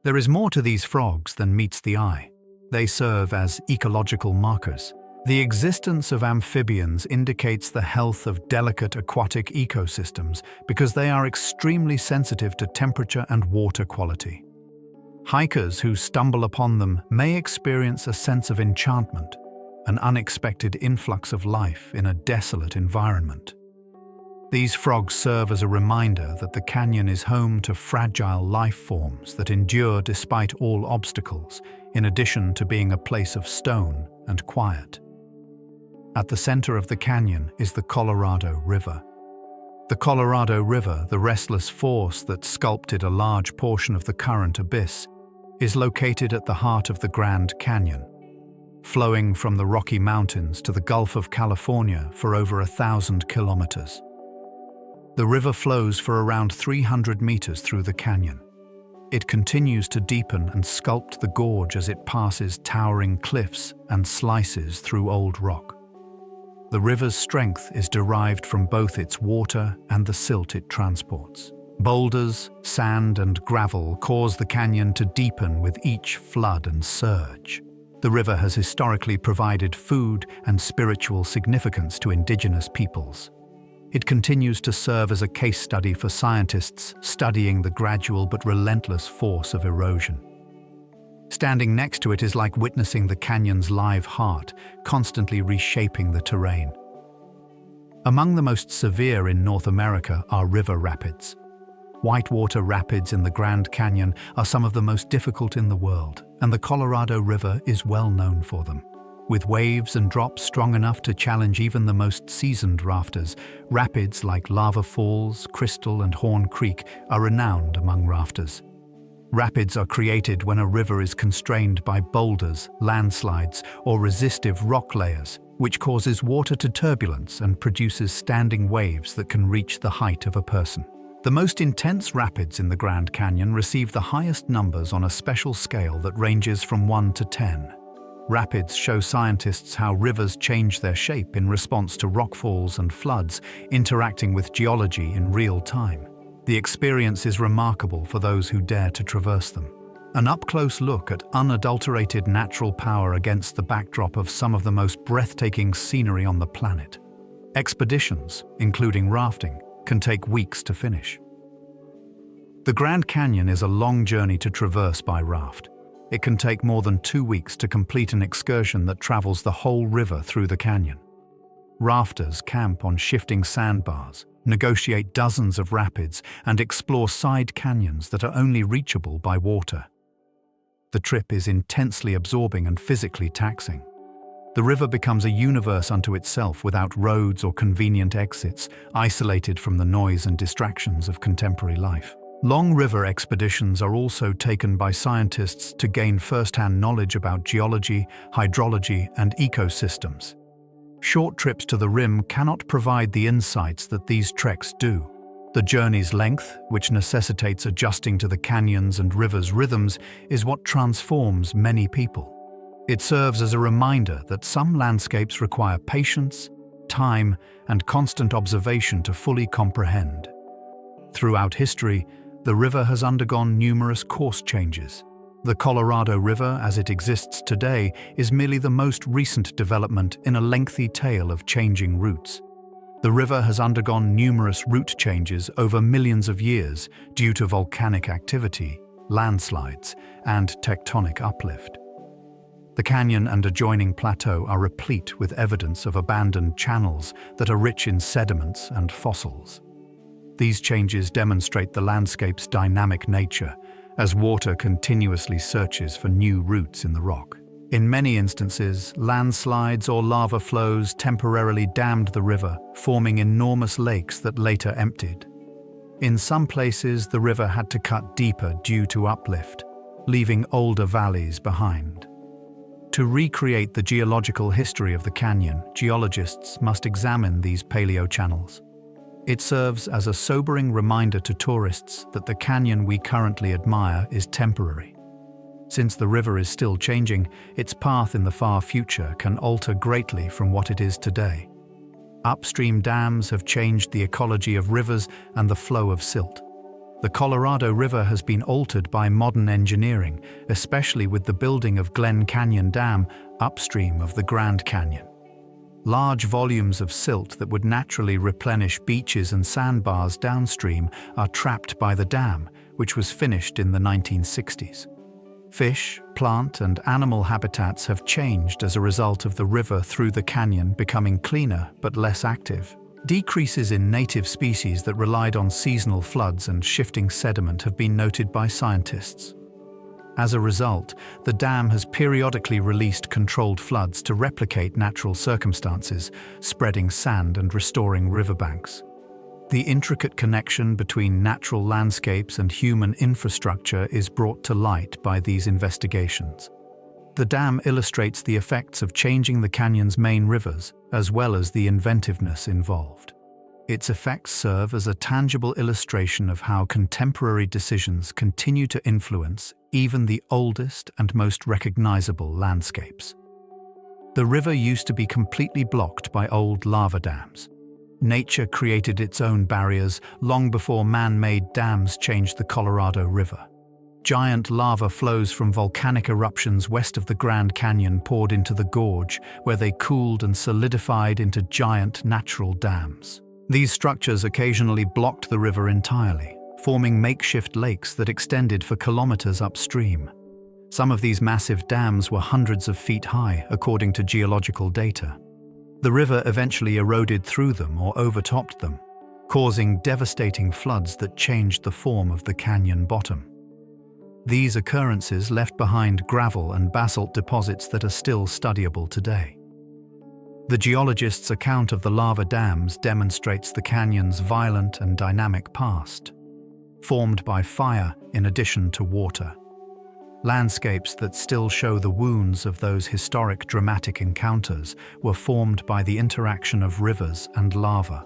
Speaker 1: There is more to these frogs than meets the eye. They serve as ecological markers. The existence of amphibians indicates the health of delicate aquatic ecosystems because they are extremely sensitive to temperature and water quality. Hikers who stumble upon them may experience a sense of enchantment, an unexpected influx of life in a desolate environment. These frogs serve as a reminder that the canyon is home to fragile life forms that endure despite all obstacles, in addition to being a place of stone and quiet. At the center of the canyon is the Colorado River. The Colorado River, the restless force that sculpted a large portion of the current abyss, is located at the heart of the Grand Canyon, flowing from the Rocky Mountains to the Gulf of California for over 1,000 kilometers. The river flows for around 300 meters through the canyon. It continues to deepen and sculpt the gorge as it passes towering cliffs and slices through old rock. The river's strength is derived from both its water and the silt it transports. Boulders, sand, and gravel cause the canyon to deepen with each flood and surge. The river has historically provided food and spiritual significance to indigenous peoples. It continues to serve as a case study for scientists studying the gradual but relentless force of erosion. Standing next to it is like witnessing the canyon's live heart, constantly reshaping the terrain. Among the most severe in North America are river rapids. Whitewater rapids in the Grand Canyon are some of the most difficult in the world, and the Colorado River is well known for them. With waves and drops strong enough to challenge even the most seasoned rafters, rapids like Lava Falls, Crystal, and Horn Creek are renowned among rafters. Rapids are created when a river is constrained by boulders, landslides, or resistive rock layers, which causes water to turbulence and produces standing waves that can reach the height of a person. The most intense rapids in the Grand Canyon receive the highest numbers on a special scale that ranges from 1 to 10. Rapids show scientists how rivers change their shape in response to rockfalls and floods, interacting with geology in real time. The experience is remarkable for those who dare to traverse them. An up-close look at unadulterated natural power against the backdrop of some of the most breathtaking scenery on the planet. Expeditions, including rafting, can take weeks to finish. The Grand Canyon is a long journey to traverse by raft. It can take more than 2 weeks to complete an excursion that travels the whole river through the canyon. Rafters camp on shifting sandbars, negotiate dozens of rapids, and explore side canyons that are only reachable by water. The trip is intensely absorbing and physically taxing. The river becomes a universe unto itself without roads or convenient exits, isolated from the noise and distractions of contemporary life. Long river expeditions are also taken by scientists to gain first-hand knowledge about geology, hydrology, and ecosystems. Short trips to the rim cannot provide the insights that these treks do. The journey's length, which necessitates adjusting to the canyons and rivers' rhythms, is what transforms many people. It serves as a reminder that some landscapes require patience, time, and constant observation to fully comprehend. Throughout history, the river has undergone numerous course changes. The Colorado River, as it exists today, is merely the most recent development in a lengthy tale of changing routes. The river has undergone numerous route changes over millions of years due to volcanic activity, landslides, and tectonic uplift. The canyon and adjoining plateau are replete with evidence of abandoned channels that are rich in sediments and fossils. These changes demonstrate the landscape's dynamic nature, as water continuously searches for new routes in the rock. In many instances, landslides or lava flows temporarily dammed the river, forming enormous lakes that later emptied. In some places, the river had to cut deeper due to uplift, leaving older valleys behind. To recreate the geological history of the canyon, geologists must examine these paleochannels. It serves as a sobering reminder to tourists that the canyon we currently admire is temporary. Since the river is still changing, its path in the far future can alter greatly from what it is today. Upstream dams have changed the ecology of rivers and the flow of silt. The Colorado River has been altered by modern engineering, especially with the building of Glen Canyon Dam upstream of the Grand Canyon. Large volumes of silt that would naturally replenish beaches and sandbars downstream are trapped by the dam, which was finished in the 1960s. Fish, plant, and animal habitats have changed as a result of the river through the canyon becoming cleaner but less active. Decreases in native species that relied on seasonal floods and shifting sediment have been noted by scientists. As a result, the dam has periodically released controlled floods to replicate natural circumstances, spreading sand and restoring riverbanks. The intricate connection between natural landscapes and human infrastructure is brought to light by these investigations. The dam illustrates the effects of changing the canyon's main rivers, as well as the inventiveness involved. Its effects serve as a tangible illustration of how contemporary decisions continue to influence even the oldest and most recognizable landscapes. The river used to be completely blocked by old lava dams. Nature created its own barriers long before man-made dams changed the Colorado River. Giant lava flows from volcanic eruptions west of the Grand Canyon poured into the gorge, where they cooled and solidified into giant natural dams. These structures occasionally blocked the river entirely, forming makeshift lakes that extended for kilometers upstream. Some of these massive dams were hundreds of feet high, according to geological data. The river eventually eroded through them or overtopped them, causing devastating floods that changed the form of the canyon bottom. These occurrences left behind gravel and basalt deposits that are still studyable today. The geologist's account of the lava dams demonstrates the canyon's violent and dynamic past, formed by fire in addition to water. Landscapes that still show the wounds of those historic dramatic encounters were formed by the interaction of rivers and lava.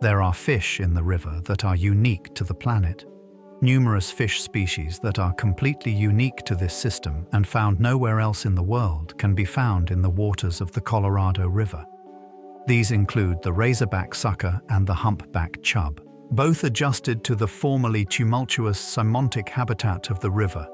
Speaker 1: There are fish in the river that are unique to the planet. Numerous fish species that are completely unique to this system and found nowhere else in the world can be found in the waters of the Colorado River. These include the razorback sucker and the humpback chub, both adjusted to the formerly tumultuous symontic habitat of the river.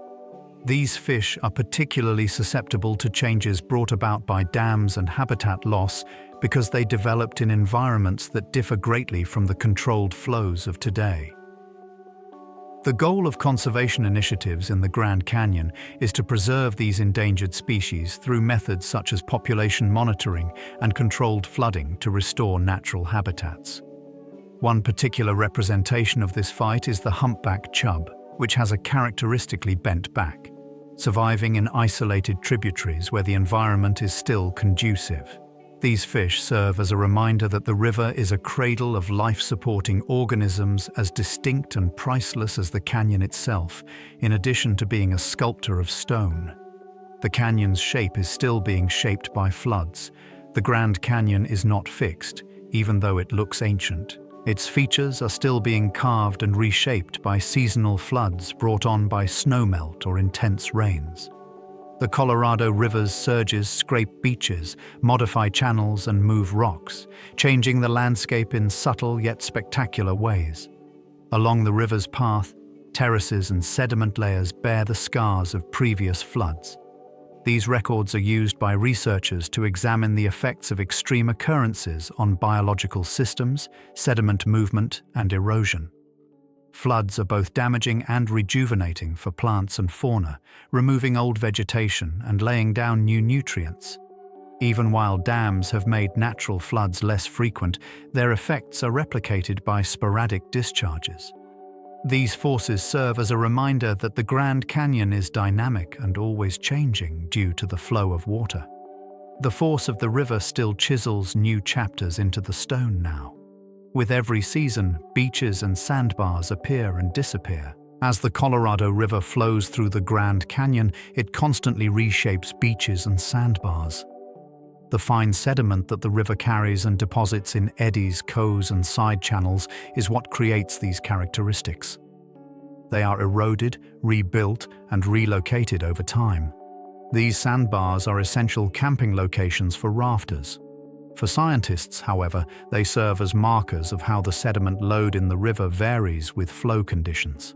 Speaker 1: These fish are particularly susceptible to changes brought about by dams and habitat loss because they developed in environments that differ greatly from the controlled flows of today. The goal of conservation initiatives in the Grand Canyon is to preserve these endangered species through methods such as population monitoring and controlled flooding to restore natural habitats. One particular representation of this fight is the humpback chub, which has a characteristically bent back, surviving in isolated tributaries where the environment is still conducive. These fish serve as a reminder that the river is a cradle of life-supporting organisms as distinct and priceless as the canyon itself, in addition to being a sculptor of stone. The canyon's shape is still being shaped by floods. The Grand Canyon is not fixed, even though it looks ancient. Its features are still being carved and reshaped by seasonal floods brought on by snowmelt or intense rains. The Colorado River's surges scrape beaches, modify channels, and move rocks, changing the landscape in subtle yet spectacular ways. Along the river's path, terraces and sediment layers bear the scars of previous floods. These records are used by researchers to examine the effects of extreme occurrences on biological systems, sediment movement, and erosion. Floods are both damaging and rejuvenating for plants and fauna, removing old vegetation and laying down new nutrients. Even while dams have made natural floods less frequent, their effects are replicated by sporadic discharges. These forces serve as a reminder that the Grand Canyon is dynamic and always changing due to the flow of water. The force of the river still chisels new chapters into the stone now. With every season, beaches and sandbars appear and disappear. As the Colorado River flows through the Grand Canyon, it constantly reshapes beaches and sandbars. The fine sediment that the river carries and deposits in eddies, coves, and side channels is what creates these characteristics. They are eroded, rebuilt, and relocated over time. These sandbars are essential camping locations for rafters. For scientists, however, they serve as markers of how the sediment load in the river varies with flow conditions.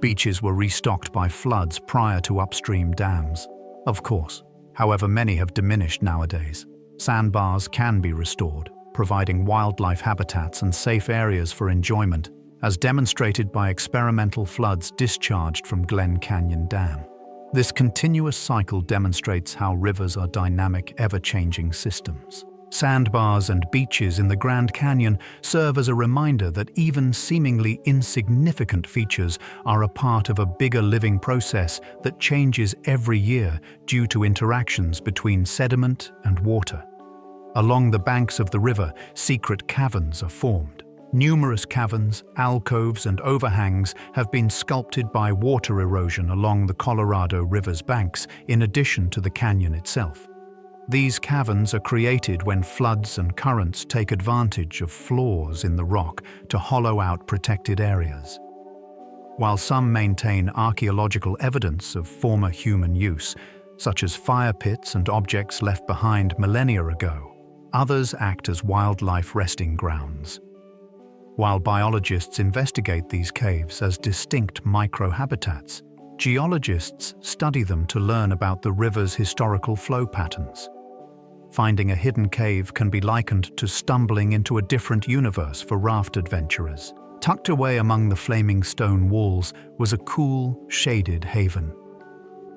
Speaker 1: Beaches were restocked by floods prior to upstream dams. Of course, however, many have diminished nowadays. Sandbars can be restored, providing wildlife habitats and safe areas for enjoyment, as demonstrated by experimental floods discharged from Glen Canyon Dam. This continuous cycle demonstrates how rivers are dynamic, ever-changing systems. Sandbars and beaches in the Grand Canyon serve as a reminder that even seemingly insignificant features are a part of a bigger living process that changes every year due to interactions between sediment and water. Along the banks of the river, secret caverns are formed. Numerous caverns, alcoves, and overhangs have been sculpted by water erosion along the Colorado River's banks, in addition to the canyon itself. These caverns are created when floods and currents take advantage of flaws in the rock to hollow out protected areas. While some maintain archaeological evidence of former human use, such as fire pits and objects left behind millennia ago, others act as wildlife resting grounds. While biologists investigate these caves as distinct microhabitats, geologists study them to learn about the river's historical flow patterns. Finding a hidden cave can be likened to stumbling into a different universe for raft adventurers. Tucked away among the flaming stone walls was a cool, shaded haven.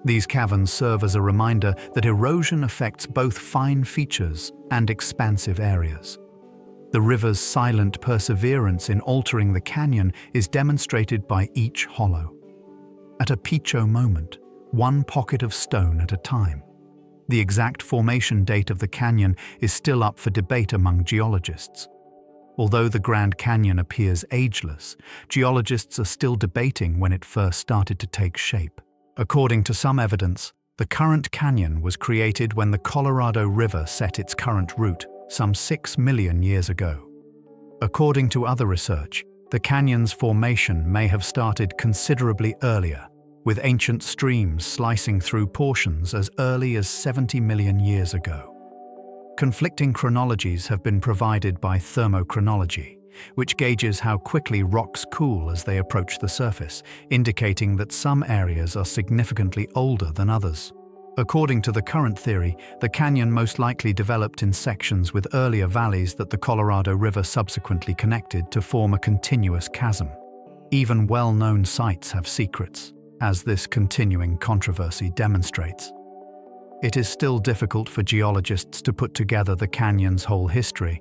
Speaker 1: These caverns serve as a reminder that erosion affects both fine features and expansive areas. The river's silent perseverance in altering the canyon is demonstrated by each hollow. At a Picho moment, one pocket of stone at a time. The exact formation date of the canyon is still up for debate among geologists. Although the Grand Canyon appears ageless, geologists are still debating when it first started to take shape. According to some evidence, the current canyon was created when the Colorado River set its current route, some 6 million years ago. According to other research, the canyon's formation may have started considerably earlier, with ancient streams slicing through portions as early as 70 million years ago. Conflicting chronologies have been provided by thermochronology, which gauges how quickly rocks cool as they approach the surface, indicating that some areas are significantly older than others. According to the current theory, the canyon most likely developed in sections with earlier valleys that the Colorado River subsequently connected to form a continuous chasm. Even well-known sites have secrets, as this continuing controversy demonstrates. It is still difficult for geologists to put together the canyon's whole history,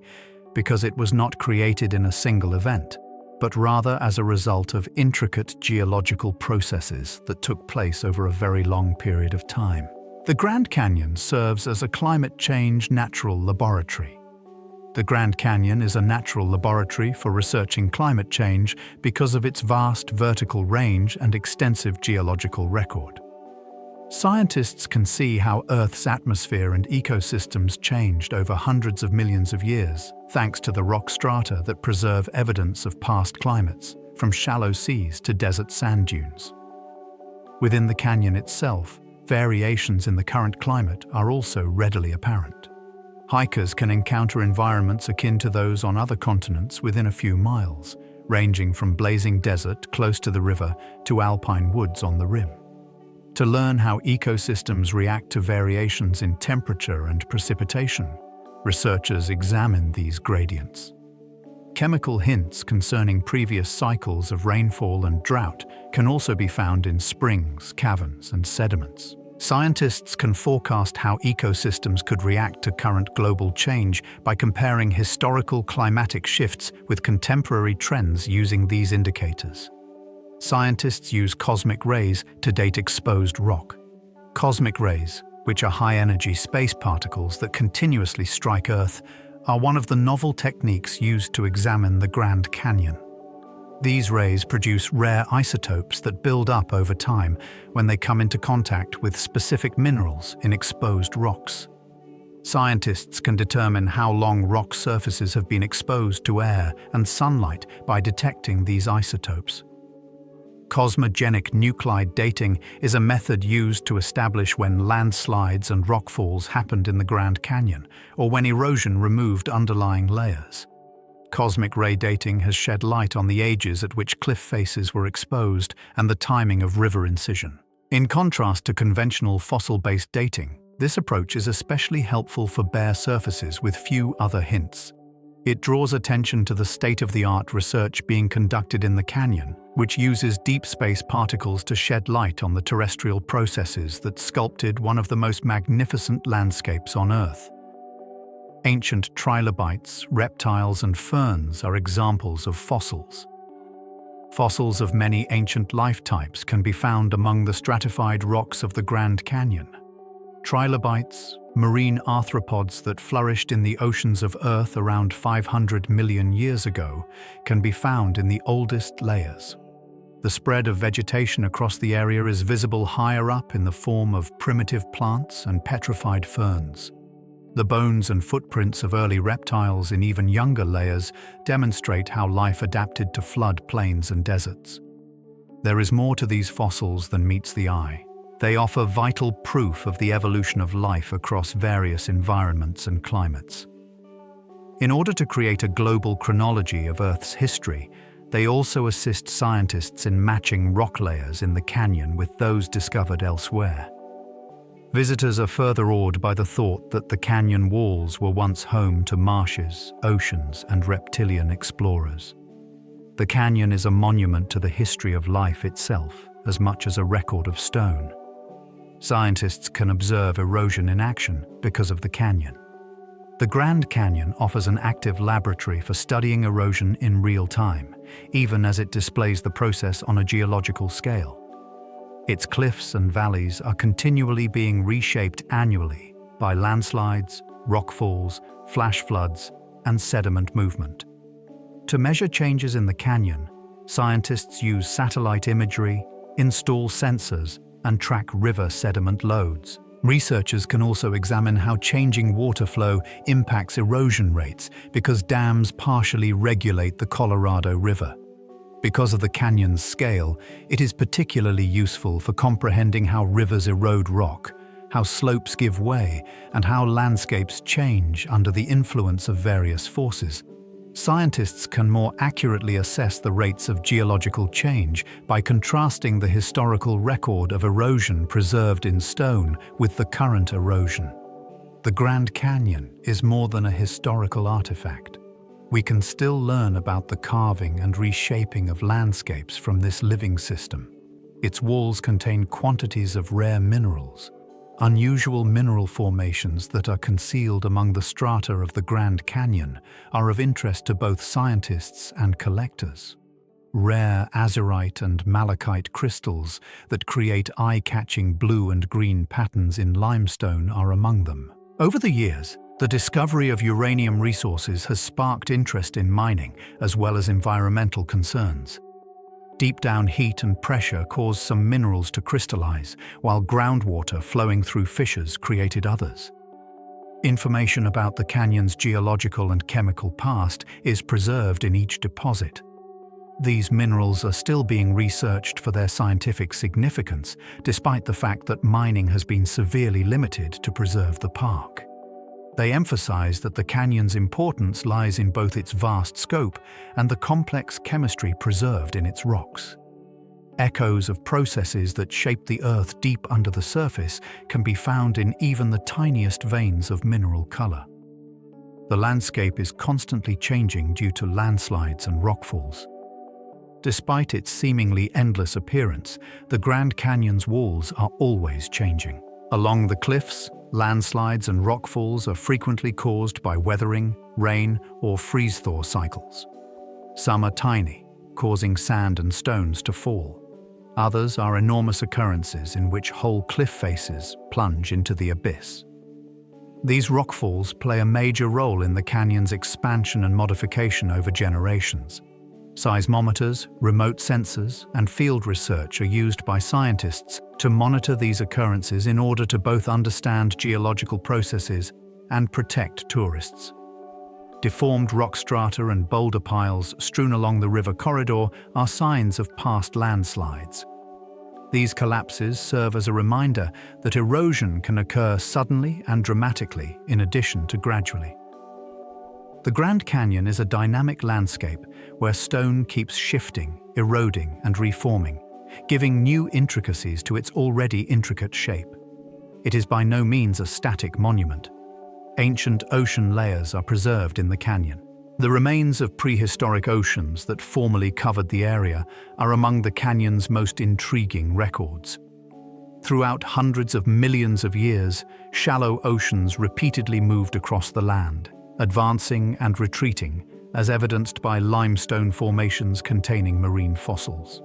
Speaker 1: because it was not created in a single event, but rather as a result of intricate geological processes that took place over a very long period of time. The Grand Canyon serves as a climate change natural laboratory. The Grand Canyon is a natural laboratory for researching climate change because of its vast vertical range and extensive geological record. Scientists can see how Earth's atmosphere and ecosystems changed over hundreds of millions of years, thanks to the rock strata that preserve evidence of past climates, from shallow seas to desert sand dunes. Within the canyon itself, variations in the current climate are also readily apparent. Hikers can encounter environments akin to those on other continents within a few miles, ranging from blazing desert close to the river to alpine woods on the rim. To learn how ecosystems react to variations in temperature and precipitation, researchers examine these gradients. Chemical hints concerning previous cycles of rainfall and drought can also be found in springs, caverns, and sediments. Scientists can forecast how ecosystems could react to current global change by comparing historical climatic shifts with contemporary trends using these indicators. Scientists use cosmic rays to date exposed rock. Cosmic rays, which are high-energy space particles that continuously strike Earth, are one of the novel techniques used to examine the Grand Canyon. These rays produce rare isotopes that build up over time when they come into contact with specific minerals in exposed rocks. Scientists can determine how long rock surfaces have been exposed to air and sunlight by detecting these isotopes. Cosmogenic nuclide dating is a method used to establish when landslides and rockfalls happened in the Grand Canyon, or when erosion removed underlying layers. Cosmic ray dating has shed light on the ages at which cliff faces were exposed and the timing of river incision. In contrast to conventional fossil-based dating, this approach is especially helpful for bare surfaces with few other hints. It draws attention to the state-of-the-art research being conducted in the canyon, which uses deep space particles to shed light on the terrestrial processes that sculpted one of the most magnificent landscapes on Earth. Ancient trilobites, reptiles, and ferns are examples of fossils. Fossils of many ancient life types can be found among the stratified rocks of the Grand Canyon. Trilobites, marine arthropods that flourished in the oceans of Earth around 500 million years ago, can be found in the oldest layers. The spread of vegetation across the area is visible higher up in the form of primitive plants and petrified ferns. The bones and footprints of early reptiles in even younger layers demonstrate how life adapted to flood plains and deserts. There is more to these fossils than meets the eye. They offer vital proof of the evolution of life across various environments and climates. In order to create a global chronology of Earth's history, they also assist scientists in matching rock layers in the canyon with those discovered elsewhere. Visitors are further awed by the thought that the canyon walls were once home to marshes, oceans, and reptilian explorers. The canyon is a monument to the history of life itself, as much as a record of stone. Scientists can observe erosion in action because of the canyon. The Grand Canyon offers an active laboratory for studying erosion in real time, even as it displays the process on a geological scale. Its cliffs and valleys are continually being reshaped annually by landslides, rockfalls, flash floods, and sediment movement. To measure changes in the canyon, scientists use satellite imagery, install sensors, and track river sediment loads. Researchers can also examine how changing water flow impacts erosion rates because dams partially regulate the Colorado River. Because of the canyon's scale, it is particularly useful for comprehending how rivers erode rock, how slopes give way, and how landscapes change under the influence of various forces. Scientists can more accurately assess the rates of geological change by contrasting the historical record of erosion preserved in stone with the current erosion. The Grand Canyon is more than a historical artifact. We can still learn about the carving and reshaping of landscapes from this living system. Its walls contain quantities of rare minerals, unusual mineral formations that are concealed among the strata of the Grand Canyon are of interest to both scientists and collectors. Rare azurite and malachite crystals that create eye-catching blue and green patterns in limestone are among them. Over the years, the discovery of uranium resources has sparked interest in mining as well as environmental concerns. Deep-down heat and pressure caused some minerals to crystallize, while groundwater flowing through fissures created others. Information about the canyon's geological and chemical past is preserved in each deposit. These minerals are still being researched for their scientific significance, despite the fact that mining has been severely limited to preserve the park. They emphasize that the canyon's importance lies in both its vast scope and the complex chemistry preserved in its rocks. Echoes of processes that shape the Earth deep under the surface can be found in even the tiniest veins of mineral color. The landscape is constantly changing due to landslides and rockfalls. Despite its seemingly endless appearance, the Grand Canyon's walls are always changing. Along the cliffs, landslides and rockfalls are frequently caused by weathering, rain, or freeze-thaw cycles. Some are tiny, causing sand and stones to fall. Others are enormous occurrences in which whole cliff faces plunge into the abyss. These rockfalls play a major role in the canyon's expansion and modification over generations. Seismometers, remote sensors, and field research are used by scientists to monitor these occurrences in order to both understand geological processes and protect tourists. Deformed rock strata and boulder piles strewn along the river corridor are signs of past landslides. These collapses serve as a reminder that erosion can occur suddenly and dramatically in addition to gradually. The Grand Canyon is a dynamic landscape where stone keeps shifting, eroding, and reforming, giving new intricacies to its already intricate shape. It is by no means a static monument. Ancient ocean layers are preserved in the canyon. The remains of prehistoric oceans that formerly covered the area are among the canyon's most intriguing records. Throughout hundreds of millions of years, shallow oceans repeatedly moved across the land, advancing and retreating, as evidenced by limestone formations containing marine fossils.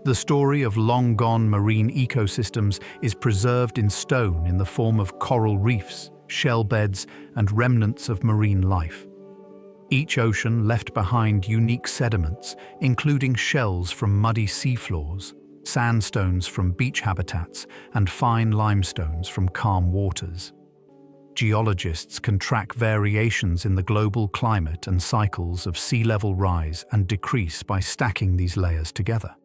Speaker 1: The story of long-gone marine ecosystems is preserved in stone in the form of coral reefs, shell beds, and remnants of marine life. Each ocean left behind unique sediments, including shells from muddy seafloors, sandstones from beach habitats, and fine limestones from calm waters. Geologists can track variations in the global climate and cycles of sea level rise and decrease by stacking these layers together.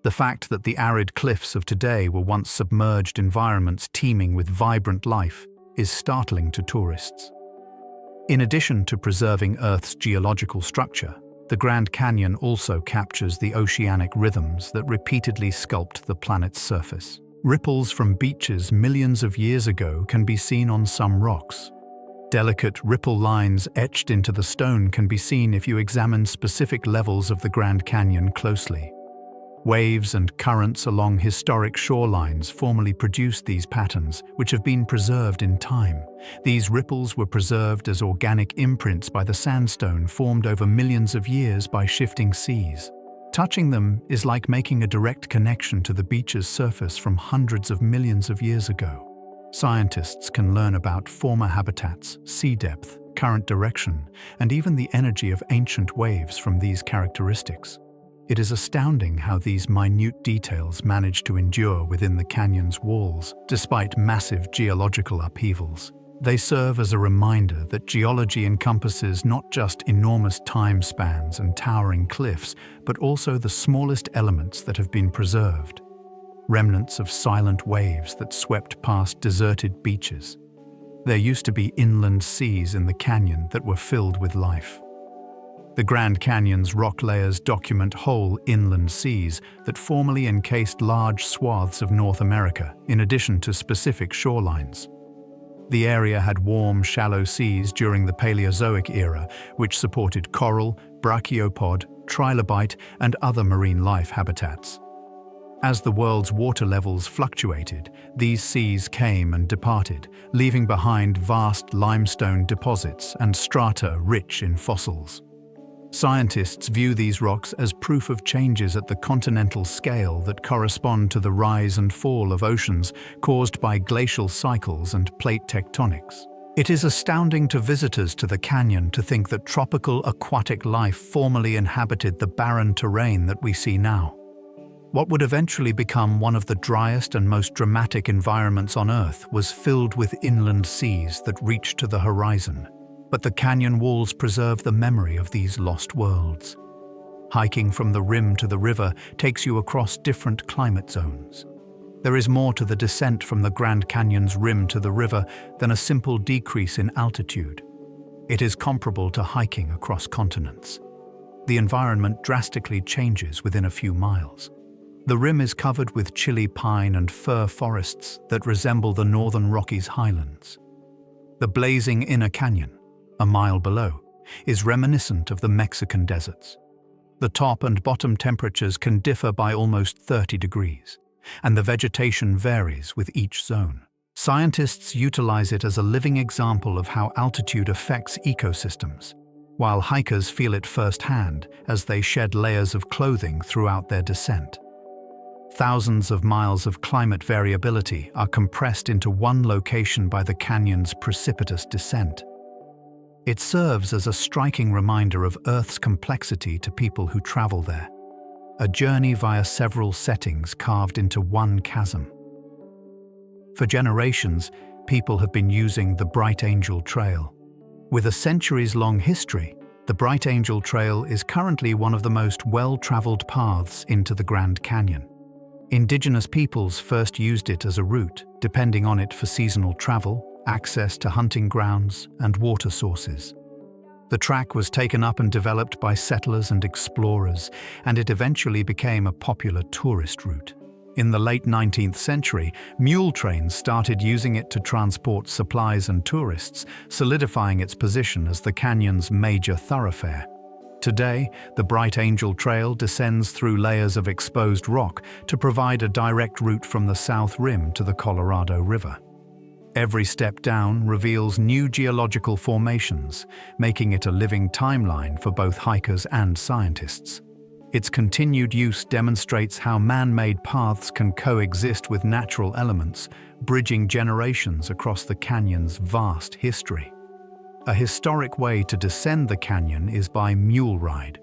Speaker 1: The fact that the arid cliffs of today were once submerged environments teeming with vibrant life is startling to tourists. In addition to preserving Earth's geological structure, the Grand Canyon also captures the oceanic rhythms that repeatedly sculpt the planet's surface. Ripples from beaches millions of years ago can be seen on some rocks. Delicate ripple lines etched into the stone can be seen if you examine specific levels of the Grand Canyon closely. Waves and currents along historic shorelines formerly produced these patterns, which have been preserved in time. These ripples were preserved as organic imprints by the sandstone formed over millions of years by shifting seas. Touching them is like making a direct connection to the beach's surface from hundreds of millions of years ago. Scientists can learn about former habitats, sea depth, current direction, and even the energy of ancient waves from these characteristics. It is astounding how these minute details manage to endure within the canyon's walls, despite massive geological upheavals. They serve as a reminder that geology encompasses not just enormous time spans and towering cliffs, but also the smallest elements that have been preserved. Remnants of silent waves that swept past deserted beaches. There used to be inland seas in the canyon that were filled with life. The Grand Canyon's rock layers document whole inland seas that formerly encased large swaths of North America, in addition to specific shorelines. The area had warm, shallow seas during the Paleozoic era, which supported coral, brachiopod, trilobite, and other marine life habitats. As the world's water levels fluctuated, these seas came and departed, leaving behind vast limestone deposits and strata rich in fossils. Scientists view these rocks as proof of changes at the continental scale that correspond to the rise and fall of oceans caused by glacial cycles and plate tectonics. It is astounding to visitors to the canyon to think that tropical aquatic life formerly inhabited the barren terrain that we see now. What would eventually become one of the driest and most dramatic environments on Earth was filled with inland seas that reached to the horizon. But the canyon walls preserve the memory of these lost worlds. Hiking from the rim to the river takes you across different climate zones. There is more to the descent from the Grand Canyon's rim to the river than a simple decrease in altitude. It is comparable to hiking across continents. The environment drastically changes within a few miles. The rim is covered with chilly pine and fir forests that resemble the northern Rockies highlands. The blazing inner canyon, a mile below, is reminiscent of the Mexican deserts. The top and bottom temperatures can differ by almost 30 degrees, and the vegetation varies with each zone. Scientists utilize it as a living example of how altitude affects ecosystems, while hikers feel it firsthand as they shed layers of clothing throughout their descent. Thousands of miles of climate variability are compressed into one location by the canyon's precipitous descent. It serves as a striking reminder of Earth's complexity to people who travel there, a journey via several settings carved into one chasm. For generations, people have been using the Bright Angel Trail. With a centuries-long history, the Bright Angel Trail is currently one of the most well-traveled paths into the Grand Canyon. Indigenous peoples first used it as a route, depending on it for seasonal travel, access to hunting grounds, and water sources. The track was taken up and developed by settlers and explorers, and it eventually became a popular tourist route. In the late 19th century, mule trains started using it to transport supplies and tourists, solidifying its position as the canyon's major thoroughfare. Today, the Bright Angel Trail descends through layers of exposed rock to provide a direct route from the South Rim to the Colorado River. Every step down reveals new geological formations, making it a living timeline for both hikers and scientists. Its continued use demonstrates how man-made paths can coexist with natural elements, bridging generations across the canyon's vast history. A historic way to descend the canyon is by mule ride.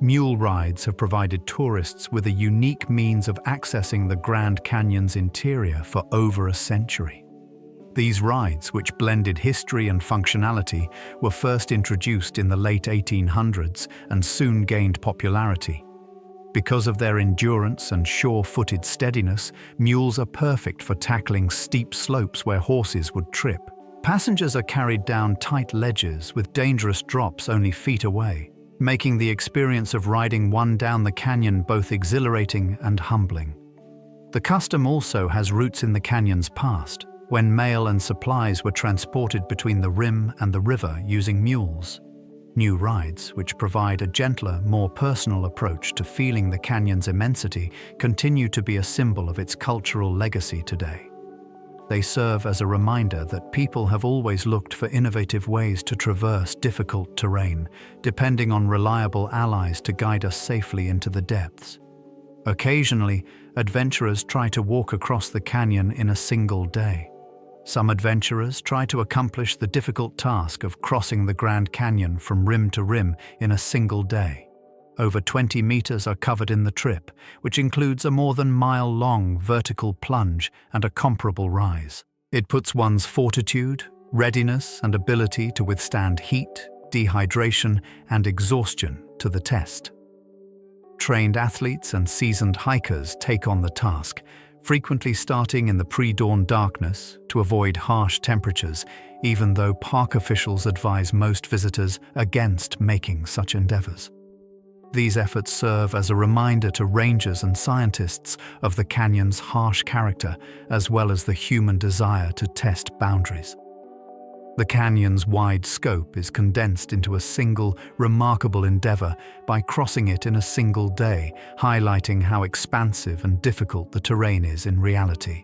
Speaker 1: Mule rides have provided tourists with a unique means of accessing the Grand Canyon's interior for over a century. These rides, which blended history and functionality, were first introduced in the late 1800s and soon gained popularity. Because of their endurance and sure-footed steadiness, mules are perfect for tackling steep slopes where horses would trip. Passengers are carried down tight ledges with dangerous drops only feet away, making the experience of riding one down the canyon both exhilarating and humbling. The custom also has roots in the canyon's past, when mail and supplies were transported between the rim and the river using mules. New rides, which provide a gentler, more personal approach to feeling the canyon's immensity, continue to be a symbol of its cultural legacy today. They serve as a reminder that people have always looked for innovative ways to traverse difficult terrain, depending on reliable allies to guide us safely into the depths. Occasionally, adventurers try to walk across the canyon in a single day. Some adventurers try to accomplish the difficult task of crossing the Grand Canyon from rim to rim in a single day. Over 20 meters are covered in the trip, which includes a more than mile-long vertical plunge and a comparable rise. It puts one's fortitude, readiness, and ability to withstand heat, dehydration, and exhaustion to the test. Trained athletes and seasoned hikers take on the task, frequently starting in the pre-dawn darkness to avoid harsh temperatures, even though park officials advise most visitors against making such endeavors. These efforts serve as a reminder to rangers and scientists of the canyon's harsh character, as well as the human desire to test boundaries. The canyon's wide scope is condensed into a single, remarkable endeavor by crossing it in a single day, highlighting how expansive and difficult the terrain is in reality.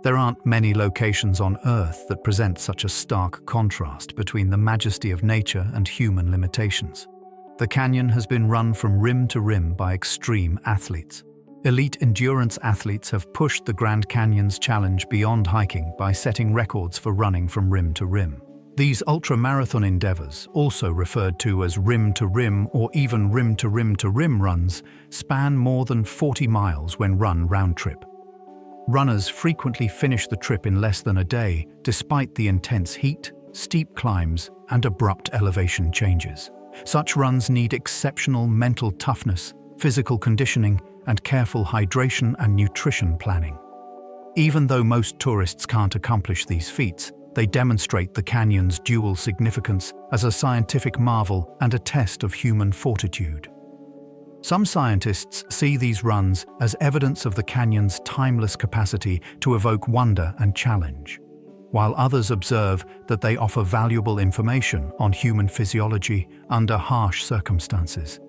Speaker 1: There aren't many locations on Earth that present such a stark contrast between the majesty of nature and human limitations. The canyon has been run from rim to rim by extreme athletes. Elite endurance athletes have pushed the Grand Canyon's challenge beyond hiking by setting records for running from rim to rim. These ultramarathon endeavors, also referred to as rim-to-rim or even rim-to-rim-to-rim runs, span more than 40 miles when run round-trip. Runners frequently finish the trip in less than a day, despite the intense heat, steep climbs, and abrupt elevation changes. Such runs need exceptional mental toughness, physical conditioning, and careful hydration and nutrition planning. Even though most tourists can't accomplish these feats, they demonstrate the canyon's dual significance as a scientific marvel and a test of human fortitude. Some scientists see these runs as evidence of the canyon's timeless capacity to evoke wonder and challenge, while others observe that they offer valuable information on human physiology under harsh circumstances.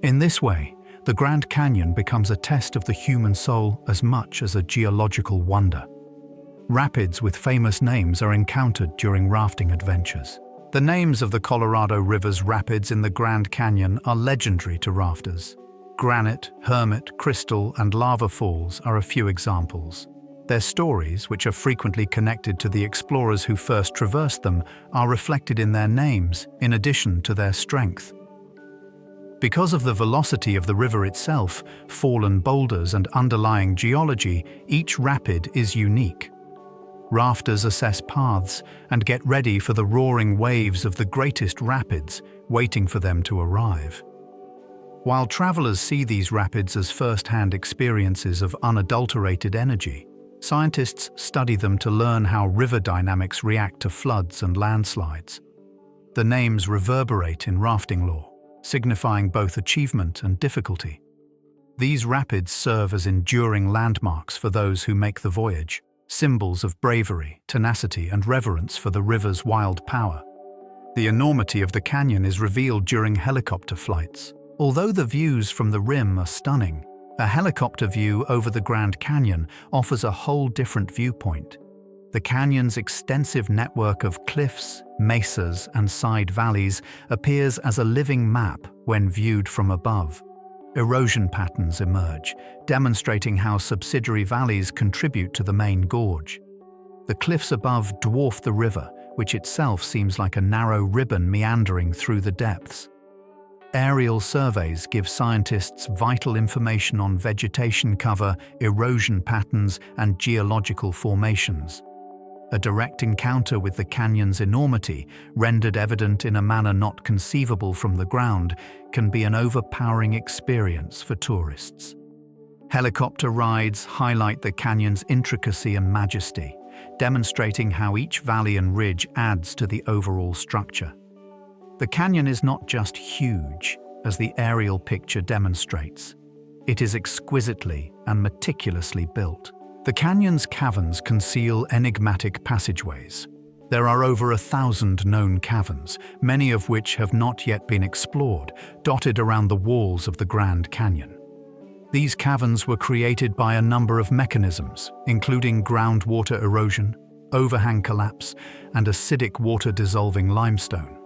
Speaker 1: In this way, the Grand Canyon becomes a test of the human soul as much as a geological wonder. Rapids with famous names are encountered during rafting adventures. The names of the Colorado River's rapids in the Grand Canyon are legendary to rafters. Granite, hermit, crystal, and lava falls are a few examples. Their stories, which are frequently connected to the explorers who first traversed them, are reflected in their names, in addition to their strength. Because of the velocity of the river itself, fallen boulders, and underlying geology, each rapid is unique. Rafters assess paths and get ready for the roaring waves of the greatest rapids, waiting for them to arrive. While travelers see these rapids as first-hand experiences of unadulterated energy, scientists study them to learn how river dynamics react to floods and landslides. The names reverberate in rafting lore, signifying both achievement and difficulty. These rapids serve as enduring landmarks for those who make the voyage, symbols of bravery, tenacity, and reverence for the river's wild power. The enormity of the canyon is revealed during helicopter flights. Although the views from the rim are stunning, a helicopter view over the Grand Canyon offers a whole different viewpoint. The canyon's extensive network of cliffs, mesas, and side valleys appears as a living map when viewed from above. Erosion patterns emerge, demonstrating how subsidiary valleys contribute to the main gorge. The cliffs above dwarf the river, which itself seems like a narrow ribbon meandering through the depths. Aerial surveys give scientists vital information on vegetation cover, erosion patterns, and geological formations. A direct encounter with the canyon's enormity, rendered evident in a manner not conceivable from the ground, can be an overpowering experience for tourists. Helicopter rides highlight the canyon's intricacy and majesty, demonstrating how each valley and ridge adds to the overall structure. The canyon is not just huge, as the aerial picture demonstrates. It is exquisitely and meticulously built. The canyon's caverns conceal enigmatic passageways. There are over 1,000 known caverns, many of which have not yet been explored, dotted around the walls of the Grand Canyon. These caverns were created by a number of mechanisms, including groundwater erosion, overhang collapse, and acidic water-dissolving limestone.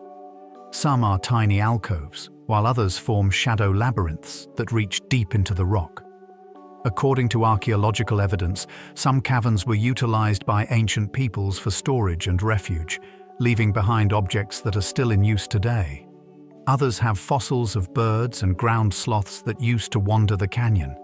Speaker 1: Some are tiny alcoves, while others form shadow labyrinths that reach deep into the rock. According to archaeological evidence, some caverns were utilized by ancient peoples for storage and refuge, leaving behind objects that are still in use today. Others have fossils of birds and ground sloths that used to wander the canyon.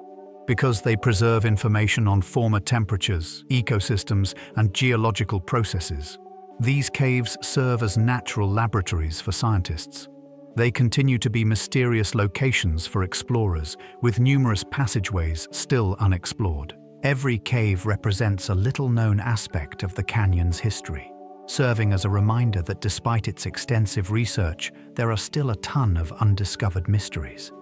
Speaker 1: Because they preserve information on former temperatures, ecosystems, and geological processes, these caves serve as natural laboratories for scientists. They continue to be mysterious locations for explorers, with numerous passageways still unexplored. Every cave represents a little-known aspect of the canyon's history, serving as a reminder that despite its extensive research, there are still a ton of undiscovered mysteries.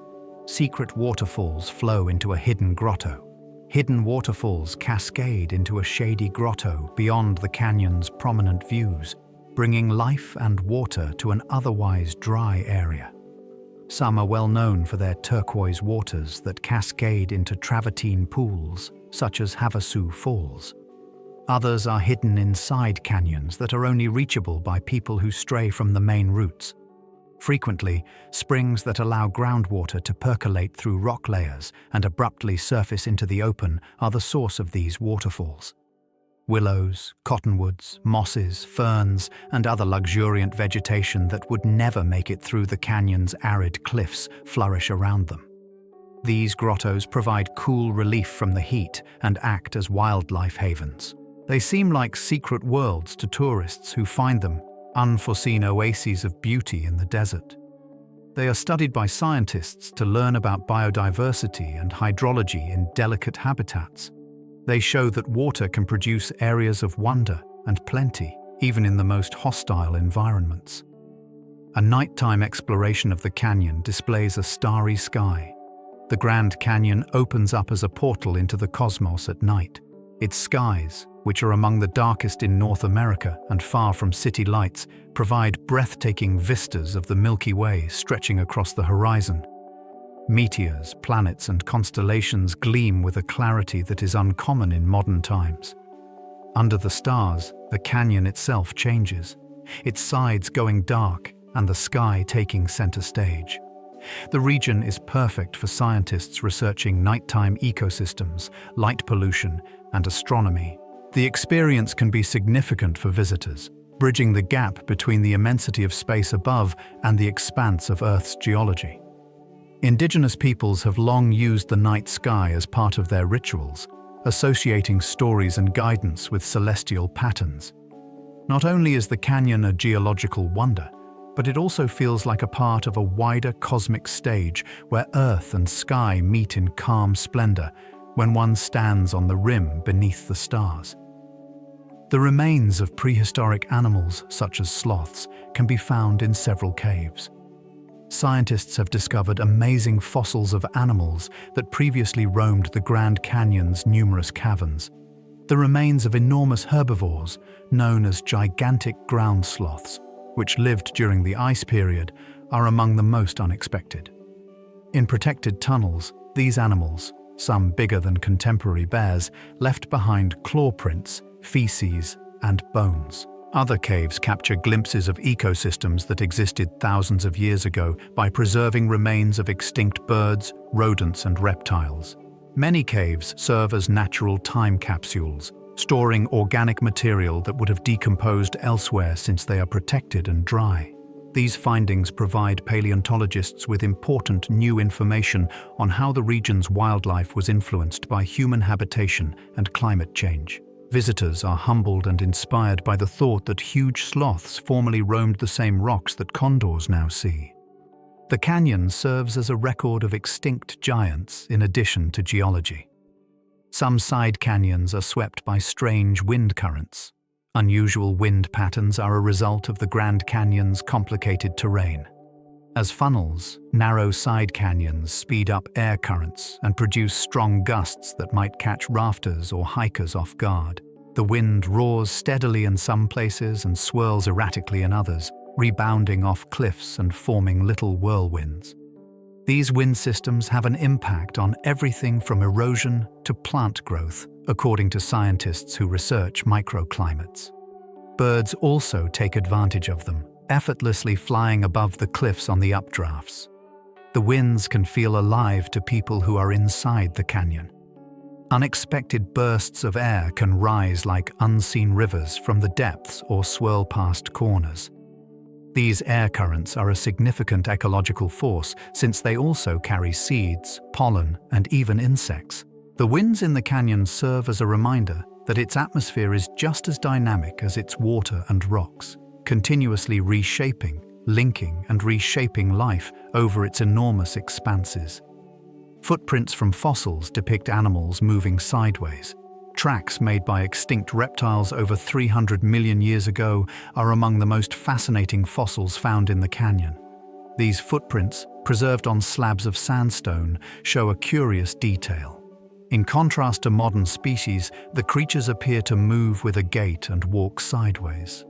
Speaker 1: Secret waterfalls flow into a hidden grotto. Hidden waterfalls cascade into a shady grotto beyond the canyon's prominent views, bringing life and water to an otherwise dry area. Some are well known for their turquoise waters that cascade into travertine pools, such as Havasu Falls. Others are hidden in side canyons that are only reachable by people who stray from the main routes. Frequently, springs that allow groundwater to percolate through rock layers and abruptly surface into the open are the source of these waterfalls. Willows, cottonwoods, mosses, ferns, and other luxuriant vegetation that would never make it through the canyon's arid cliffs flourish around them. These grottos provide cool relief from the heat and act as wildlife havens. They seem like secret worlds to tourists who find them, unforeseen oases of beauty in the desert. They are studied by scientists to learn about biodiversity and hydrology in delicate habitats. They show that water can produce areas of wonder and plenty, even in the most hostile environments. A nighttime exploration of the canyon displays a starry sky. The Grand Canyon opens up as a portal into the cosmos at night. Its skies, which are among the darkest in North America and far from city lights, provide breathtaking vistas of the Milky Way stretching across the horizon. Meteors, planets, and constellations gleam with a clarity that is uncommon in modern times. Under the stars, the canyon itself changes, its sides going dark and the sky taking center stage. The region is perfect for scientists researching nighttime ecosystems, light pollution, and astronomy. The experience can be significant for visitors, bridging the gap between the immensity of space above and the expanse of Earth's geology. Indigenous peoples have long used the night sky as part of their rituals, associating stories and guidance with celestial patterns. Not only is the canyon a geological wonder, but it also feels like a part of a wider cosmic stage where Earth and sky meet in calm splendor when one stands on the rim beneath the stars. The remains of prehistoric animals, such as sloths, can be found in several caves. Scientists have discovered amazing fossils of animals that previously roamed the Grand Canyon's numerous caverns. The remains of enormous herbivores, known as gigantic ground sloths, which lived during the ice period, are among the most unexpected. In protected tunnels, these animals, some bigger than contemporary bears, left behind claw prints, feces, and bones. Other caves capture glimpses of ecosystems that existed thousands of years ago by preserving remains of extinct birds, rodents, and reptiles. Many caves serve as natural time capsules, storing organic material that would have decomposed elsewhere since they are protected and dry. These findings provide paleontologists with important new information on how the region's wildlife was influenced by human habitation and climate change. Visitors are humbled and inspired by the thought that huge sloths formerly roamed the same rocks that condors now see. The canyon serves as a record of extinct giants in addition to geology. Some side canyons are swept by strange wind currents. Unusual wind patterns are a result of the Grand Canyon's complicated terrain. As funnels, narrow side canyons speed up air currents and produce strong gusts that might catch rafters or hikers off guard. The wind roars steadily in some places and swirls erratically in others, rebounding off cliffs and forming little whirlwinds. These wind systems have an impact on everything from erosion to plant growth, according to scientists who research microclimates. Birds also take advantage of them, effortlessly flying above the cliffs on the updrafts. The winds can feel alive to people who are inside the canyon. Unexpected bursts of air can rise like unseen rivers from the depths or swirl past corners. These air currents are a significant ecological force since they also carry seeds, pollen, and even insects. The winds in the canyon serve as a reminder that its atmosphere is just as dynamic as its water and rocks, continuously reshaping, linking, and reshaping life over its enormous expanses. Footprints from fossils depict animals moving sideways. Tracks made by extinct reptiles over 300 million years ago are among the most fascinating fossils found in the canyon. These footprints, preserved on slabs of sandstone, show a curious detail. In contrast to modern species, the creatures appear to move with a gait and walk sideways.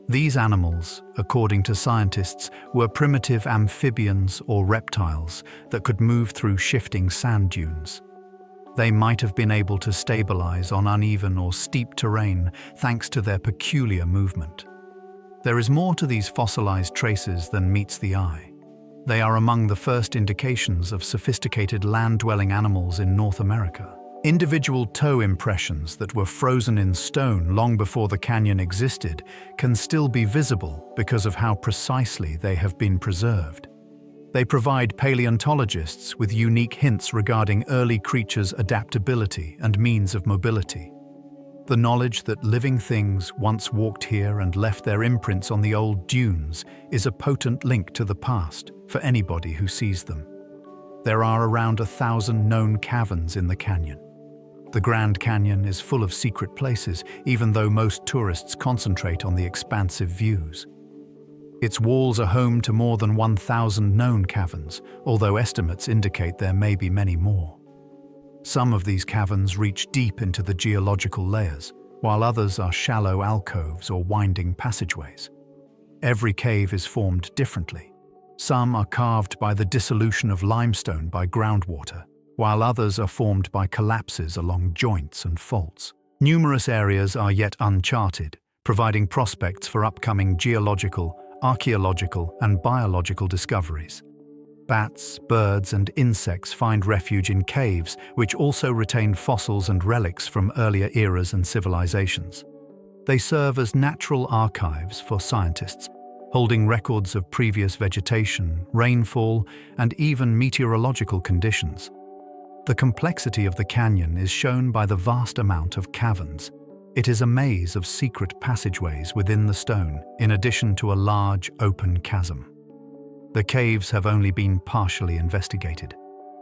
Speaker 1: These animals, according to scientists, were primitive amphibians or reptiles that could move through shifting sand dunes. They might have been able to stabilize on uneven or steep terrain thanks to their peculiar movement. There is more to these fossilized traces than meets the eye. They are among the first indications of sophisticated land-dwelling animals in North America. Individual toe impressions that were frozen in stone long before the canyon existed can still be visible because of how precisely they have been preserved. They provide paleontologists with unique hints regarding early creatures' adaptability and means of mobility. The knowledge that living things once walked here and left their imprints on the old dunes is a potent link to the past for anybody who sees them. There are around 1,000 known caverns in the canyon. The Grand Canyon is full of secret places, even though most tourists concentrate on the expansive views. Its walls are home to more than 1,000 known caverns, although estimates indicate there may be many more. Some of these caverns reach deep into the geological layers, while others are shallow alcoves or winding passageways. Every cave is formed differently. Some are carved by the dissolution of limestone by groundwater, while others are formed by collapses along joints and faults. Numerous areas are yet uncharted, providing prospects for upcoming geological, archaeological, and biological discoveries. Bats, birds, and insects find refuge in caves, which also retain fossils and relics from earlier eras and civilizations. They serve as natural archives for scientists, holding records of previous vegetation, rainfall, and even meteorological conditions. The complexity of the canyon is shown by the vast amount of caverns. It is a maze of secret passageways within the stone, in addition to a large, open chasm. The caves have only been partially investigated.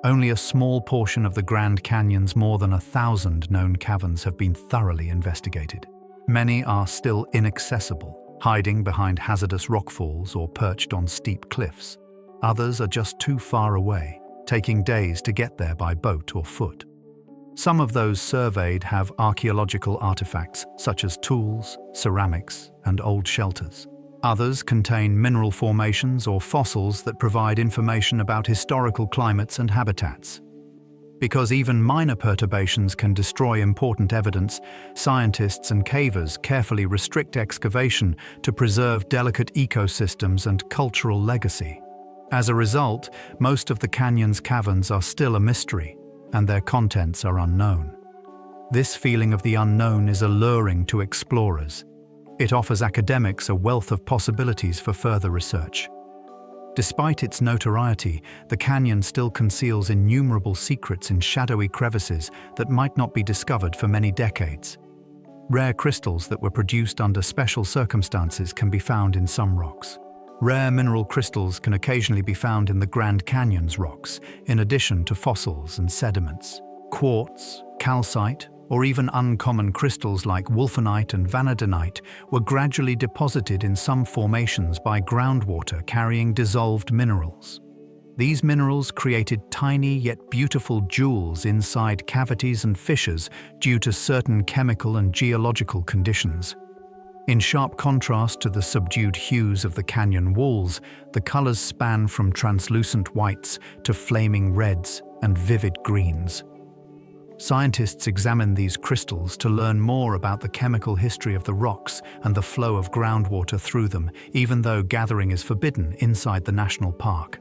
Speaker 1: Only a small portion of the Grand Canyon's more than 1,000 known caverns have been thoroughly investigated. Many are still inaccessible, hiding behind hazardous rockfalls or perched on steep cliffs. Others are just too far away, taking days to get there by boat or foot. Some of those surveyed have archaeological artifacts such as tools, ceramics, and old shelters. Others contain mineral formations or fossils that provide information about historical climates and habitats. Because even minor perturbations can destroy important evidence, scientists and cavers carefully restrict excavation to preserve delicate ecosystems and cultural legacy. As a result, most of the canyon's caverns are still a mystery, and their contents are unknown. This feeling of the unknown is alluring to explorers. It offers academics a wealth of possibilities for further research. Despite its notoriety, the canyon still conceals innumerable secrets in shadowy crevices that might not be discovered for many decades. Rare crystals that were produced under special circumstances can be found in some rocks. Rare mineral crystals can occasionally be found in the Grand Canyon's rocks, in addition to fossils and sediments. Quartz, calcite, or even uncommon crystals like wolfenite and vanadinite were gradually deposited in some formations by groundwater carrying dissolved minerals. These minerals created tiny yet beautiful jewels inside cavities and fissures due to certain chemical and geological conditions. In sharp contrast to the subdued hues of the canyon walls, the colors span from translucent whites to flaming reds and vivid greens. Scientists examine these crystals to learn more about the chemical history of the rocks and the flow of groundwater through them, even though gathering is forbidden inside the national park.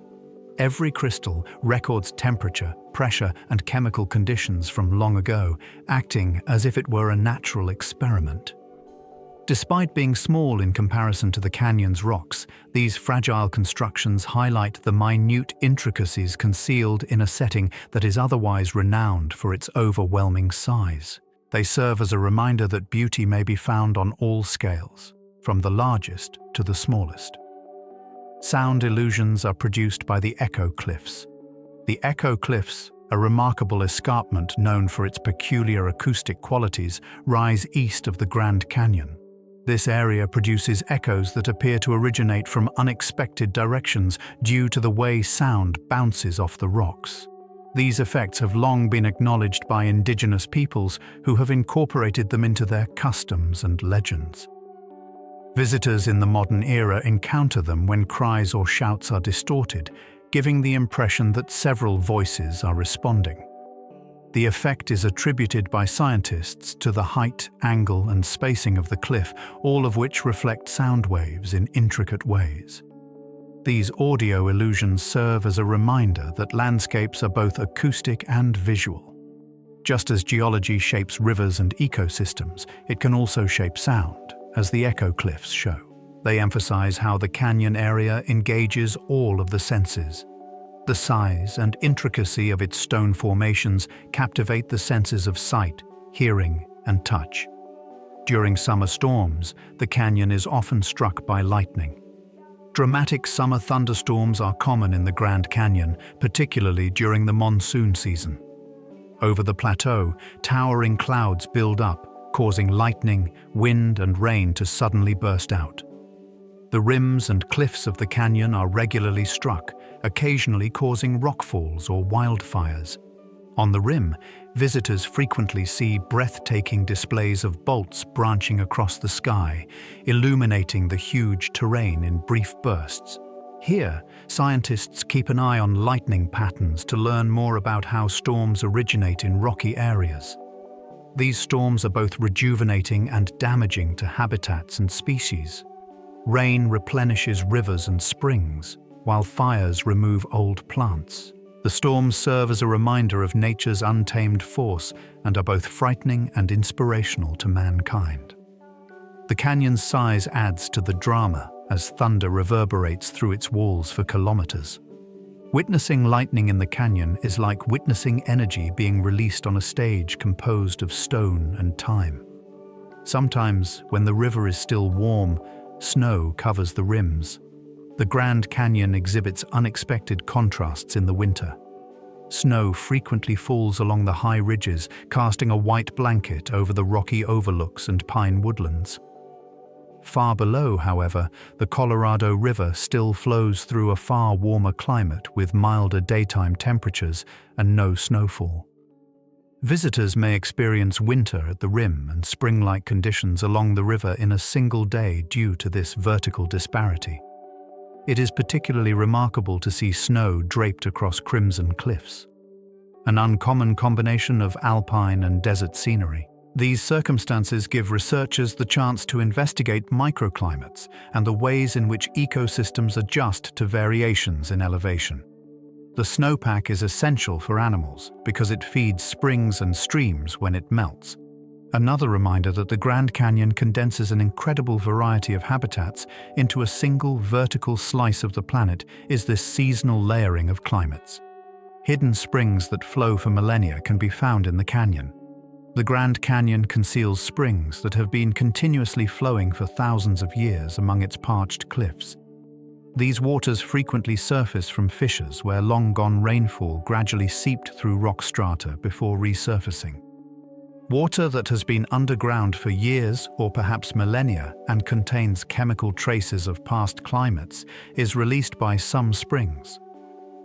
Speaker 1: Every crystal records temperature, pressure, and chemical conditions from long ago, acting as if it were a natural experiment. Despite being small in comparison to the canyon's rocks, these fragile constructions highlight the minute intricacies concealed in a setting that is otherwise renowned for its overwhelming size. They serve as a reminder that beauty may be found on all scales, from the largest to the smallest. Sound illusions are produced by the echo cliffs. The echo cliffs, a remarkable escarpment known for its peculiar acoustic qualities, rise east of the Grand Canyon. This area produces echoes that appear to originate from unexpected directions due to the way sound bounces off the rocks. These effects have long been acknowledged by indigenous peoples who have incorporated them into their customs and legends. Visitors in the modern era encounter them when cries or shouts are distorted, giving the impression that several voices are responding. The effect is attributed by scientists to the height, angle, and spacing of the cliff, all of which reflect sound waves in intricate ways. These audio illusions serve as a reminder that landscapes are both acoustic and visual. Just as geology shapes rivers and ecosystems, it can also shape sound, as the echo cliffs show. They emphasize how the canyon area engages all of the senses. The size and intricacy of its stone formations captivate the senses of sight, hearing, and touch. During summer storms, the canyon is often struck by lightning. Dramatic summer thunderstorms are common in the Grand Canyon, particularly during the monsoon season. Over the plateau, towering clouds build up, causing lightning, wind, and rain to suddenly burst out. The rims and cliffs of the canyon are regularly struck, occasionally causing rockfalls or wildfires. On the rim, visitors frequently see breathtaking displays of bolts branching across the sky, illuminating the huge terrain in brief bursts. Here, scientists keep an eye on lightning patterns to learn more about how storms originate in rocky areas. These storms are both rejuvenating and damaging to habitats and species. Rain replenishes rivers and springs, while fires remove old plants. The storms serve as a reminder of nature's untamed force and are both frightening and inspirational to mankind. The canyon's size adds to the drama as thunder reverberates through its walls for kilometers. Witnessing lightning in the canyon is like witnessing energy being released on a stage composed of stone and time. Sometimes, when the river is still warm, snow covers the rims. The Grand Canyon exhibits unexpected contrasts in the winter. Snow frequently falls along the high ridges, casting a white blanket over the rocky overlooks and pine woodlands. Far below, however, the Colorado River still flows through a far warmer climate with milder daytime temperatures and no snowfall. Visitors may experience winter at the rim and spring-like conditions along the river in a single day due to this vertical disparity. It is particularly remarkable to see snow draped across crimson cliffs, an uncommon combination of alpine and desert scenery. These circumstances give researchers the chance to investigate microclimates and the ways in which ecosystems adjust to variations in elevation. The snowpack is essential for animals because it feeds springs and streams when it melts. Another reminder that the Grand Canyon condenses an incredible variety of habitats into a single vertical slice of the planet is this seasonal layering of climates. Hidden springs that flow for millennia can be found in the canyon. The Grand Canyon conceals springs that have been continuously flowing for thousands of years among its parched cliffs. These waters frequently surface from fissures where long-gone rainfall gradually seeped through rock strata before resurfacing. Water that has been underground for years or perhaps millennia and contains chemical traces of past climates is released by some springs.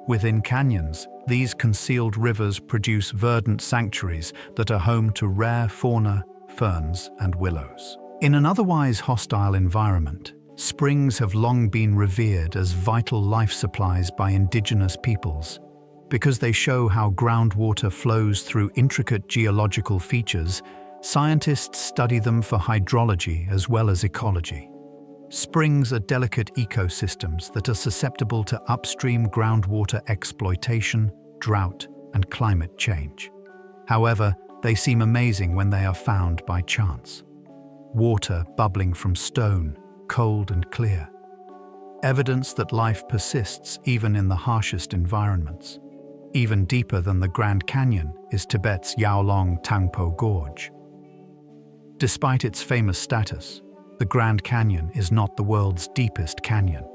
Speaker 1: Within canyons, these concealed rivers produce verdant sanctuaries that are home to rare fauna, ferns, and willows. In an otherwise hostile environment, springs have long been revered as vital life supplies by indigenous peoples. Because they show how groundwater flows through intricate geological features, scientists study them for hydrology as well as ecology. Springs are delicate ecosystems that are susceptible to upstream groundwater exploitation, drought, and climate change. However, they seem amazing when they are found by chance. Water bubbling from stone, cold and clear. Evidence that life persists even in the harshest environments. Even deeper than the Grand Canyon is Tibet's Yaolong Tangpo Gorge. Despite its famous status, the Grand Canyon is not the world's deepest canyon.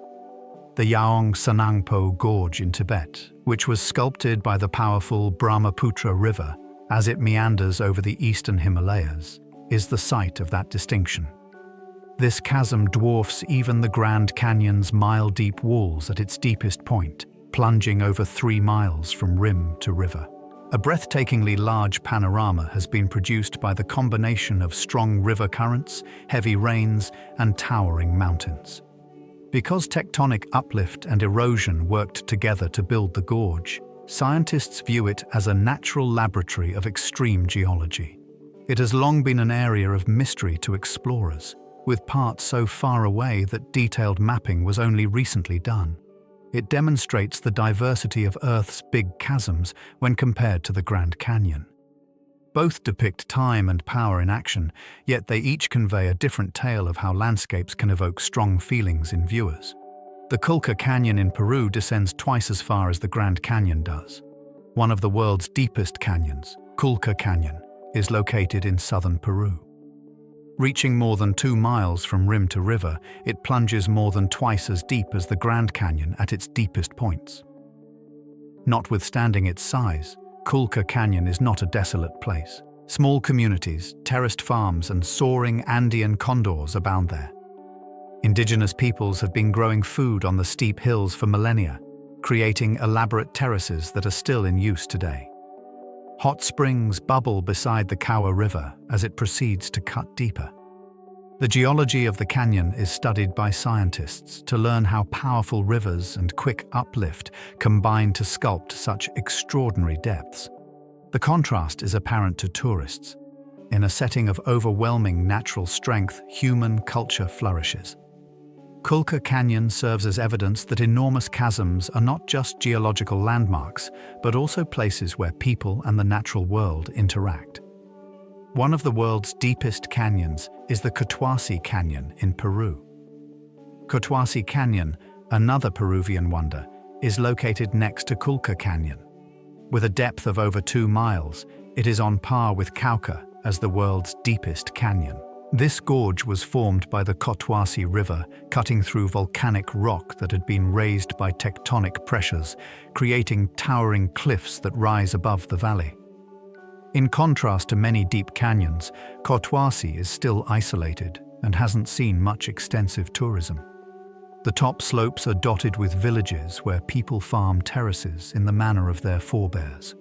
Speaker 1: The Yaong Sanangpo Gorge in Tibet, which was sculpted by the powerful Brahmaputra River as it meanders over the eastern Himalayas, is the site of that distinction. This chasm dwarfs even the Grand Canyon's mile-deep walls at its deepest point, plunging over 3 miles from rim to river. A breathtakingly large panorama has been produced by the combination of strong river currents, heavy rains, and towering mountains. Because tectonic uplift and erosion worked together to build the gorge, scientists view it as a natural laboratory of extreme geology. It has long been an area of mystery to explorers, with parts so far away that detailed mapping was only recently done. It demonstrates the diversity of Earth's big chasms when compared to the Grand Canyon. Both depict time and power in action, yet they each convey a different tale of how landscapes can evoke strong feelings in viewers. The Culca Canyon in Peru descends twice as far as the Grand Canyon does. One of the world's deepest canyons, Culca Canyon, is located in southern Peru. Reaching more than 2 miles from rim to river, it plunges more than twice as deep as the Grand Canyon at its deepest points. Notwithstanding its size, Culca Canyon is not a desolate place. Small communities, terraced farms, and soaring Andean condors abound there. Indigenous peoples have been growing food on the steep hills for millennia, creating elaborate terraces that are still in use today. Hot springs bubble beside the Kawa River as it proceeds to cut deeper. The geology of the canyon is studied by scientists to learn how powerful rivers and quick uplift combine to sculpt such extraordinary depths. The contrast is apparent to tourists. In a setting of overwhelming natural strength, human culture flourishes. Kulka Canyon serves as evidence that enormous chasms are not just geological landmarks, but also places where people and the natural world interact. One of the world's deepest canyons is the Cotahuasi Canyon in Peru. Cotahuasi Canyon, another Peruvian wonder, is located next to Kulka Canyon. With a depth of over 2 miles, it is on par with Cauca as the world's deepest canyon. This gorge was formed by the Cotahuasi River cutting through volcanic rock that had been raised by tectonic pressures, creating towering cliffs that rise above the valley. In contrast to many deep canyons, Cotahuasi is still isolated and hasn't seen much extensive tourism. The top slopes are dotted with villages where people farm terraces in the manner of their forebears.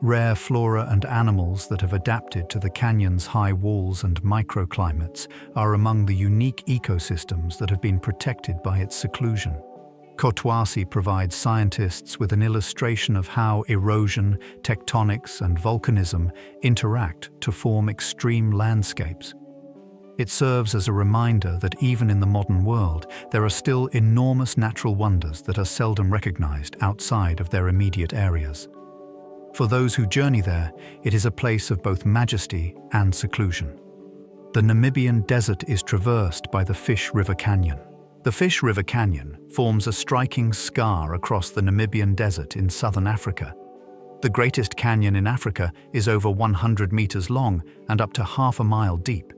Speaker 1: Rare flora and animals that have adapted to the canyon's high walls and microclimates are among the unique ecosystems that have been protected by its seclusion. Cotahuasi provides scientists with an illustration of how erosion, tectonics, and volcanism interact to form extreme landscapes. It serves as a reminder that even in the modern world, there are still enormous natural wonders that are seldom recognized outside of their immediate areas. For those who journey there, it is a place of both majesty and seclusion. The Namibian desert is traversed by the Fish River Canyon. The Fish River Canyon forms a striking scar across the Namibian desert in southern Africa. The greatest canyon in Africa is over 100 meters long and up to half a mile deep.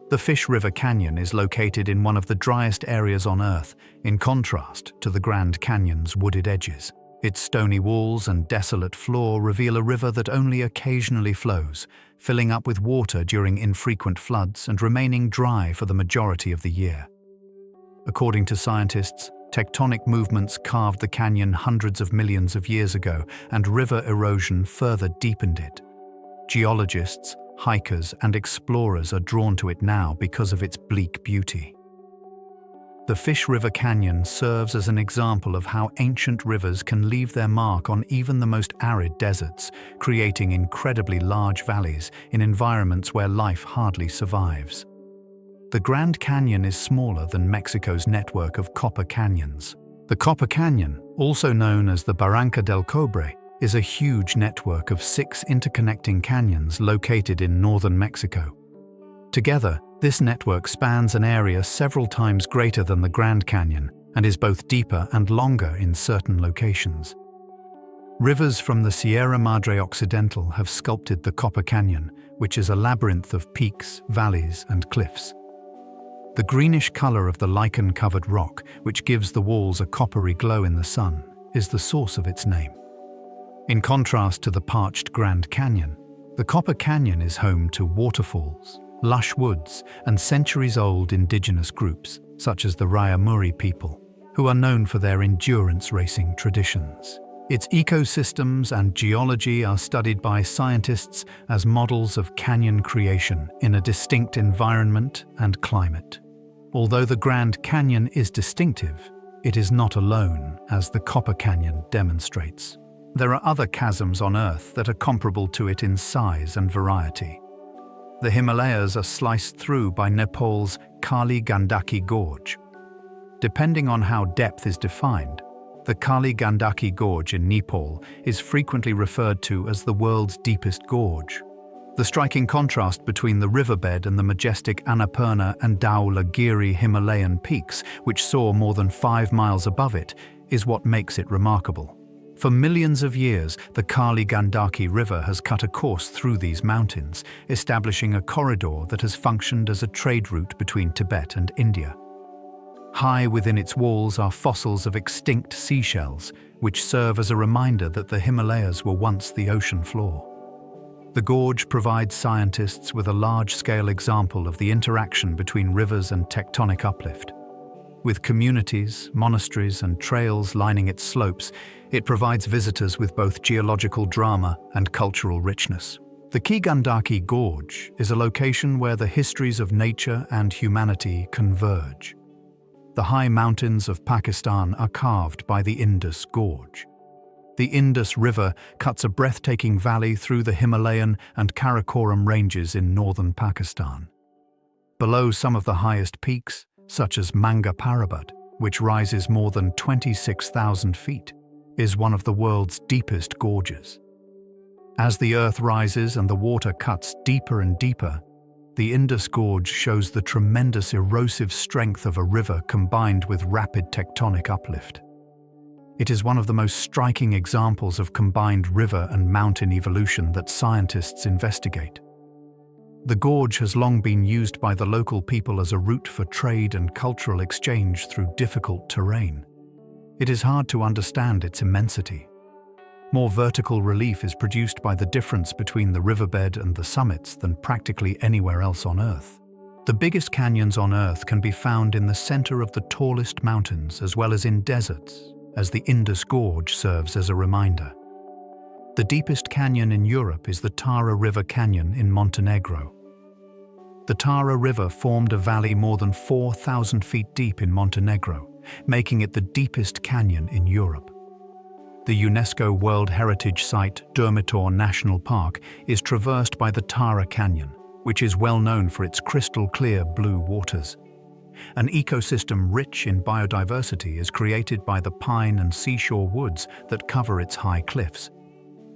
Speaker 1: The Fish River Canyon is located in one of the driest areas on Earth, in contrast to the Grand Canyon's wooded edges. Its stony walls and desolate floor reveal a river that only occasionally flows, filling up with water during infrequent floods and remaining dry for the majority of the year. According to scientists, tectonic movements carved the canyon hundreds of millions of years ago, and river erosion further deepened it. Geologists, hikers, and explorers are drawn to it now because of its bleak beauty. The Fish River Canyon serves as an example of how ancient rivers can leave their mark on even the most arid deserts, creating incredibly large valleys in environments where life hardly survives. The Grand Canyon is smaller than Mexico's network of copper canyons. The Copper Canyon, also known as the Barranca del Cobre, is a huge network of 6 interconnecting canyons located in northern Mexico. Together, this network spans an area several times greater than the Grand Canyon and is both deeper and longer in certain locations. Rivers from the Sierra Madre Occidental have sculpted the Copper Canyon, which is a labyrinth of peaks, valleys, and cliffs. The greenish color of the lichen-covered rock, which gives the walls a coppery glow in the sun, is the source of its name. In contrast to the parched Grand Canyon, the Copper Canyon is home to waterfalls, lush woods, and centuries-old indigenous groups, such as the Raiyamuri people, who are known for their endurance racing traditions. Its ecosystems and geology are studied by scientists as models of canyon creation in a distinct environment and climate. Although the Grand Canyon is distinctive, it is not alone, as the Copper Canyon demonstrates. There are other chasms on Earth that are comparable to it in size and variety. The Himalayas are sliced through by Nepal's Kali Gandaki Gorge. Depending on how depth is defined, the Kali Gandaki Gorge in Nepal is frequently referred to as the world's deepest gorge. The striking contrast between the riverbed and the majestic Annapurna and Dhaulagiri Himalayan peaks, which soar more than 5 miles above it, is what makes it remarkable. For millions of years, the Kali Gandaki River has cut a course through these mountains, establishing a corridor that has functioned as a trade route between Tibet and India. High within its walls are fossils of extinct seashells, which serve as a reminder that the Himalayas were once the ocean floor. The gorge provides scientists with a large-scale example of the interaction between rivers and tectonic uplift. With communities, monasteries, and trails lining its slopes, it provides visitors with both geological drama and cultural richness. The Gandaki Gorge is a location where the histories of nature and humanity converge. The high mountains of Pakistan are carved by the Indus Gorge. The Indus River cuts a breathtaking valley through the Himalayan and Karakoram ranges in northern Pakistan. Below some of the highest peaks, such as Manga Parbat, which rises more than 26,000 feet, is one of the world's deepest gorges. As the earth rises and the water cuts deeper and deeper, the Indus Gorge shows the tremendous erosive strength of a river combined with rapid tectonic uplift. It is one of the most striking examples of combined river and mountain evolution that scientists investigate. The gorge has long been used by the local people as a route for trade and cultural exchange through difficult terrain. It is hard to understand its immensity. More vertical relief is produced by the difference between the riverbed and the summits than practically anywhere else on Earth. The biggest canyons on Earth can be found in the center of the tallest mountains as well as in deserts, as the Indus Gorge serves as a reminder. The deepest canyon in Europe is the Tara River Canyon in Montenegro. The Tara River formed a valley more than 4,000 feet deep in Montenegro, making it the deepest canyon in Europe. The UNESCO World Heritage Site Durmitor National Park is traversed by the Tara Canyon, which is well known for its crystal-clear blue waters. An ecosystem rich in biodiversity is created by the pine and seashore woods that cover its high cliffs.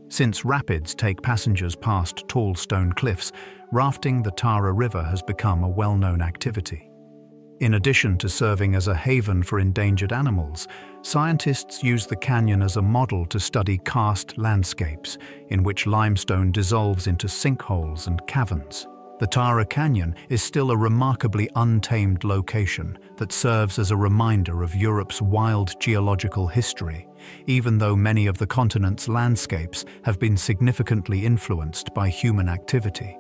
Speaker 1: Since rapids take passengers past tall stone cliffs, rafting the Tara River has become a well-known activity. In addition to serving as a haven for endangered animals, scientists use the canyon as a model to study karst landscapes, in which limestone dissolves into sinkholes and caverns. The Tara Canyon is still a remarkably untamed location that serves as a reminder of Europe's wild geological history, even though many of the continent's landscapes have been significantly influenced by human activity.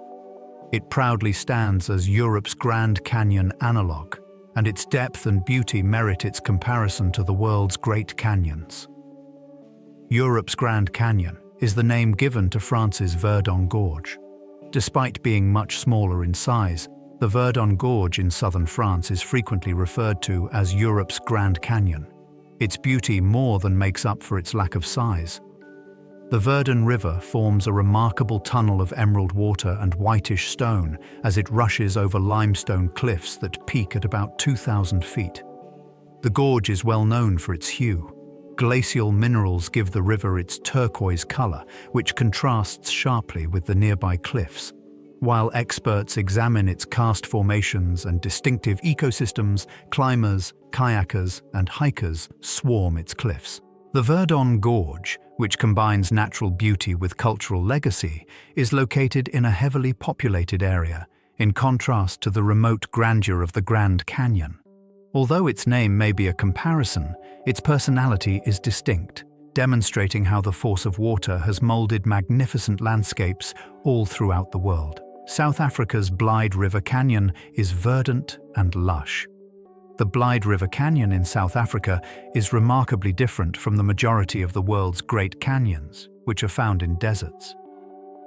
Speaker 1: It proudly stands as Europe's Grand Canyon analogue, and its depth and beauty merit its comparison to the world's Great Canyons. Europe's Grand Canyon is the name given to France's Verdon Gorge. Despite being much smaller in size, the Verdon Gorge in southern France is frequently referred to as Europe's Grand Canyon. Its beauty more than makes up for its lack of size. The Verdon River forms a remarkable tunnel of emerald water and whitish stone as it rushes over limestone cliffs that peak at about 2,000 feet. The gorge is well known for its hue. Glacial minerals give the river its turquoise color, which contrasts sharply with the nearby cliffs. While experts examine its karst formations and distinctive ecosystems, climbers, kayakers, and hikers swarm its cliffs. The Verdon Gorge, which combines natural beauty with cultural legacy, is located in a heavily populated area, in contrast to the remote grandeur of the Grand Canyon. Although its name may be a comparison, its personality is distinct, demonstrating how the force of water has molded magnificent landscapes all throughout the world. South Africa's Blyde River Canyon is verdant and lush. The Blyde River Canyon in South Africa is remarkably different from the majority of the world's Great Canyons, which are found in deserts.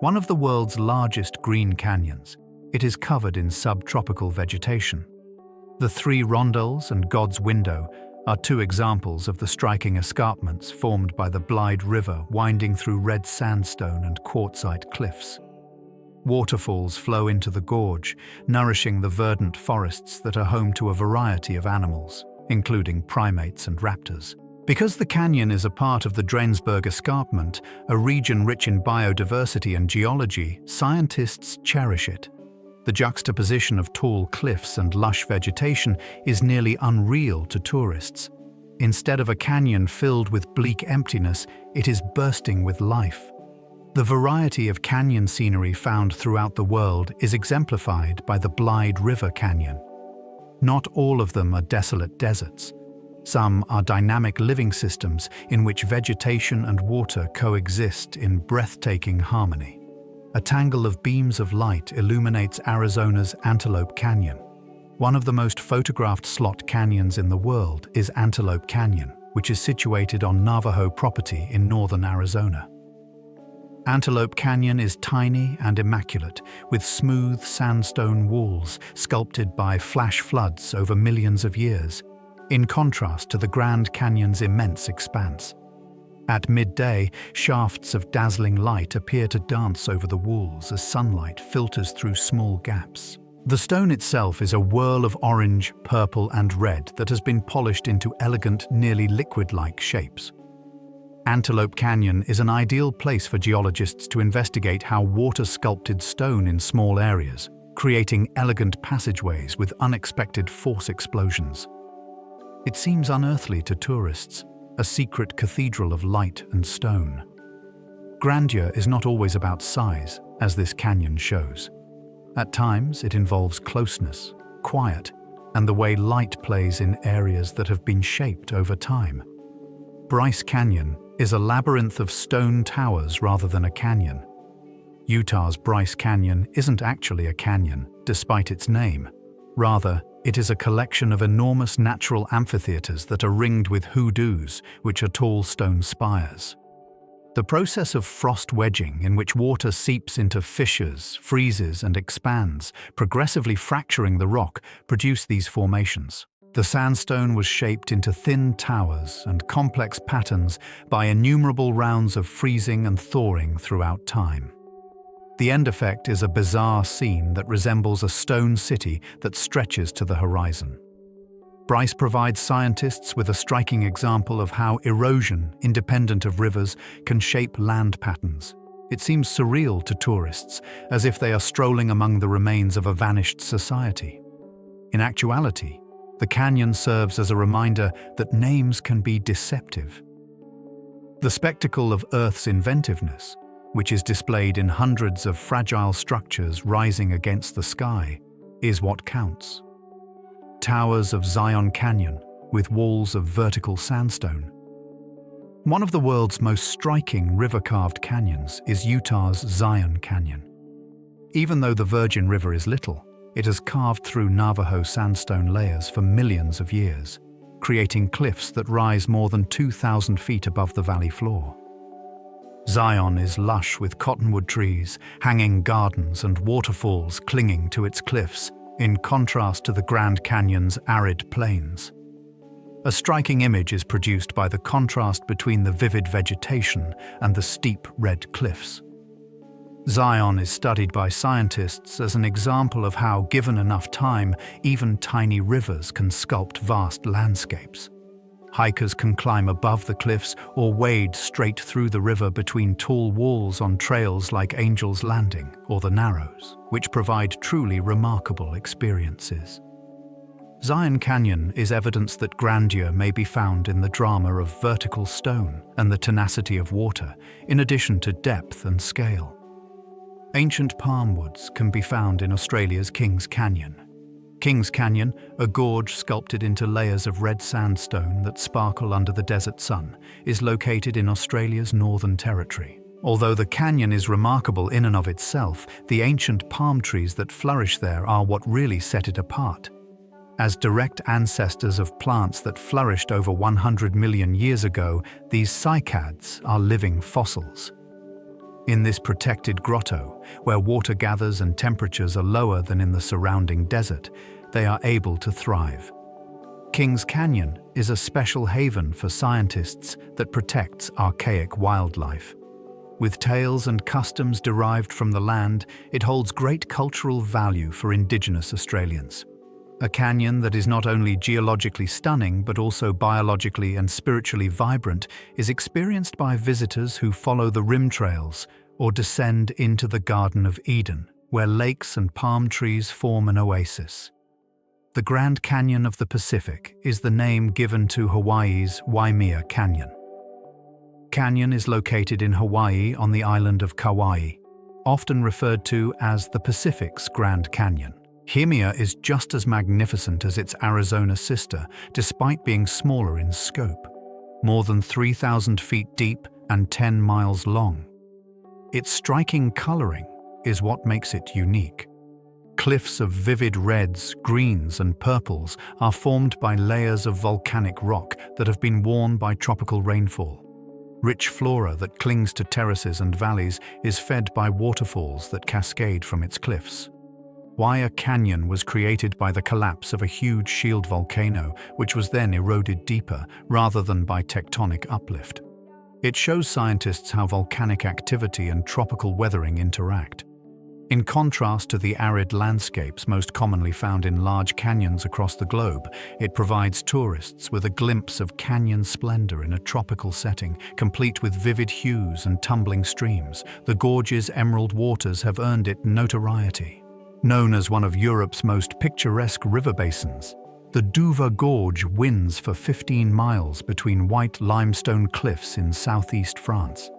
Speaker 1: One of the world's largest green canyons, it is covered in subtropical vegetation. The Three Rondells and God's Window are two examples of the striking escarpments formed by the Blyde River winding through red sandstone and quartzite cliffs. Waterfalls flow into the gorge, nourishing the verdant forests that are home to a variety of animals, including primates and raptors. Because the canyon is a part of the Drakensberg Escarpment, a region rich in biodiversity and geology, scientists cherish it. The juxtaposition of tall cliffs and lush vegetation is nearly unreal to tourists. Instead of a canyon filled with bleak emptiness, it is bursting with life. The variety of canyon scenery found throughout the world is exemplified by the Blyde River Canyon. Not all of them are desolate deserts. Some are dynamic living systems in which vegetation and water coexist in breathtaking harmony. A tangle of beams of light illuminates Arizona's Antelope Canyon. One of the most photographed slot canyons in the world is Antelope Canyon, which is situated on Navajo property in northern Arizona. Antelope Canyon is tiny and immaculate, with smooth sandstone walls sculpted by flash floods over millions of years, in contrast to the Grand Canyon's immense expanse. At midday, shafts of dazzling light appear to dance over the walls as sunlight filters through small gaps. The stone itself is a whirl of orange, purple, and red that has been polished into elegant, nearly liquid-like shapes. Antelope Canyon is an ideal place for geologists to investigate how water sculpted stone in small areas, creating elegant passageways with unexpected force explosions. It seems unearthly to tourists, a secret cathedral of light and stone. Grandeur is not always about size, as this canyon shows. At times, it involves closeness, quiet, and the way light plays in areas that have been shaped over time. Bryce Canyon is a labyrinth of stone towers rather than a canyon. Utah's Bryce Canyon isn't actually a canyon, despite its name. Rather, it is a collection of enormous natural amphitheaters that are ringed with hoodoos, which are tall stone spires. The process of frost wedging, in which water seeps into fissures, freezes, and expands, progressively fracturing the rock, produced these formations. The sandstone was shaped into thin towers and complex patterns by innumerable rounds of freezing and thawing throughout time. The end effect is a bizarre scene that resembles a stone city that stretches to the horizon. Bryce provides scientists with a striking example of how erosion, independent of rivers, can shape land patterns. It seems surreal to tourists, as if they are strolling among the remains of a vanished society. In actuality, the canyon serves as a reminder that names can be deceptive. The spectacle of Earth's inventiveness, which is displayed in hundreds of fragile structures rising against the sky, is what counts. Towers of Zion Canyon, with walls of vertical sandstone. One of the world's most striking river-carved canyons is Utah's Zion Canyon. Even though the Virgin River is little, it has carved through Navajo sandstone layers for millions of years, creating cliffs that rise more than 2,000 feet above the valley floor. Zion is lush with cottonwood trees, hanging gardens, and waterfalls clinging to its cliffs, in contrast to the Grand Canyon's arid plains. A striking image is produced by the contrast between the vivid vegetation and the steep red cliffs. Zion is studied by scientists as an example of how, given enough time, even tiny rivers can sculpt vast landscapes. Hikers can climb above the cliffs or wade straight through the river between tall walls on trails like Angel's Landing or the Narrows, which provide truly remarkable experiences. Zion Canyon is evidence that grandeur may be found in the drama of vertical stone and the tenacity of water, in addition to depth and scale. Ancient palm woods can be found in Australia's Kings Canyon. Kings Canyon, a gorge sculpted into layers of red sandstone that sparkle under the desert sun, is located in Australia's Northern Territory. Although the canyon is remarkable in and of itself, the ancient palm trees that flourish there are what really set it apart. As direct ancestors of plants that flourished over 100 million years ago, these cycads are living fossils. In this protected grotto, where water gathers and temperatures are lower than in the surrounding desert, they are able to thrive. Kings Canyon is a special haven for scientists that protects archaic wildlife. With tales and customs derived from the land, it holds great cultural value for Indigenous Australians. A canyon that is not only geologically stunning but also biologically and spiritually vibrant is experienced by visitors who follow the rim trails or descend into the Garden of Eden, where lakes and palm trees form an oasis. The Grand Canyon of the Pacific is the name given to Hawaii's Waimea Canyon. Canyon is located in Hawaii on the island of Kauai, often referred to as the Pacific's Grand Canyon. Waimea is just as magnificent as its Arizona sister, despite being smaller in scope, more than 3,000 feet deep and 10 miles long. Its striking coloring is what makes it unique. Cliffs of vivid reds, greens, and purples are formed by layers of volcanic rock that have been worn by tropical rainfall. Rich flora that clings to terraces and valleys is fed by waterfalls that cascade from its cliffs. Waimea Canyon was created by the collapse of a huge shield volcano, which was then eroded deeper, rather than by tectonic uplift. It shows scientists how volcanic activity and tropical weathering interact. In contrast to the arid landscapes most commonly found in large canyons across the globe, it provides tourists with a glimpse of canyon splendor in a tropical setting, complete with vivid hues and tumbling streams. The gorge's emerald waters have earned it notoriety. Known as one of Europe's most picturesque river basins, the Douva Gorge winds for 15 miles between white limestone cliffs in southeast France.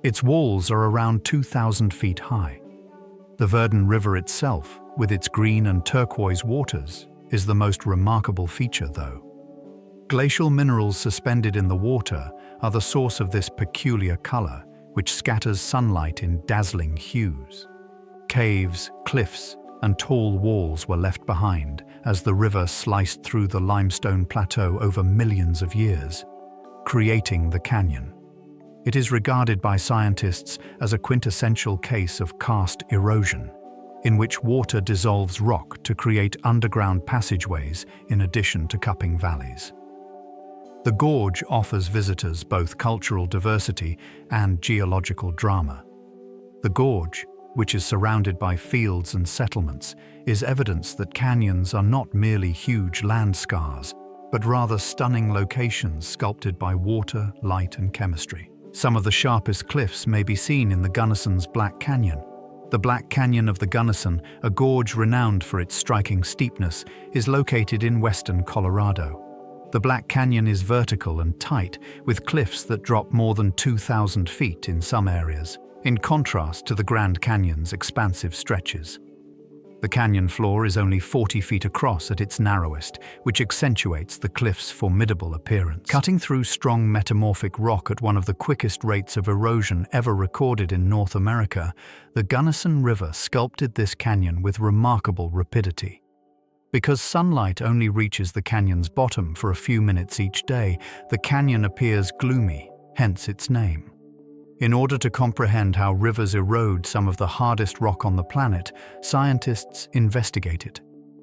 Speaker 1: Its walls are around 2,000 feet high. The Verdun River itself, with its green and turquoise waters, is the most remarkable feature, though. Glacial minerals suspended in the water are the source of this peculiar color, which scatters sunlight in dazzling hues. Caves, cliffs, and tall walls were left behind as the river sliced through the limestone plateau over millions of years, creating the canyon. It is regarded by scientists as a quintessential case of karst erosion, in which water dissolves rock to create underground passageways in addition to cupping valleys. The gorge offers visitors both cultural diversity and geological drama. The gorge, which is surrounded by fields and settlements, is evidence that canyons are not merely huge land scars, but rather stunning locations sculpted by water, light, and chemistry. Some of the sharpest cliffs may be seen in the Gunnison's Black Canyon. The Black Canyon of the Gunnison, a gorge renowned for its striking steepness, is located in western Colorado. The Black Canyon is vertical and tight, with cliffs that drop more than 2,000 feet in some areas, in contrast to the Grand Canyon's expansive stretches. The canyon floor is only 40 feet across at its narrowest, which accentuates the cliff's formidable appearance. Cutting through strong metamorphic rock at one of the quickest rates of erosion ever recorded in North America, the Gunnison River sculpted this canyon with remarkable rapidity. Because sunlight only reaches the canyon's bottom for a few minutes each day, the canyon appears gloomy, hence its name. In order to comprehend how rivers erode some of the hardest rock on the planet, scientists investigate it.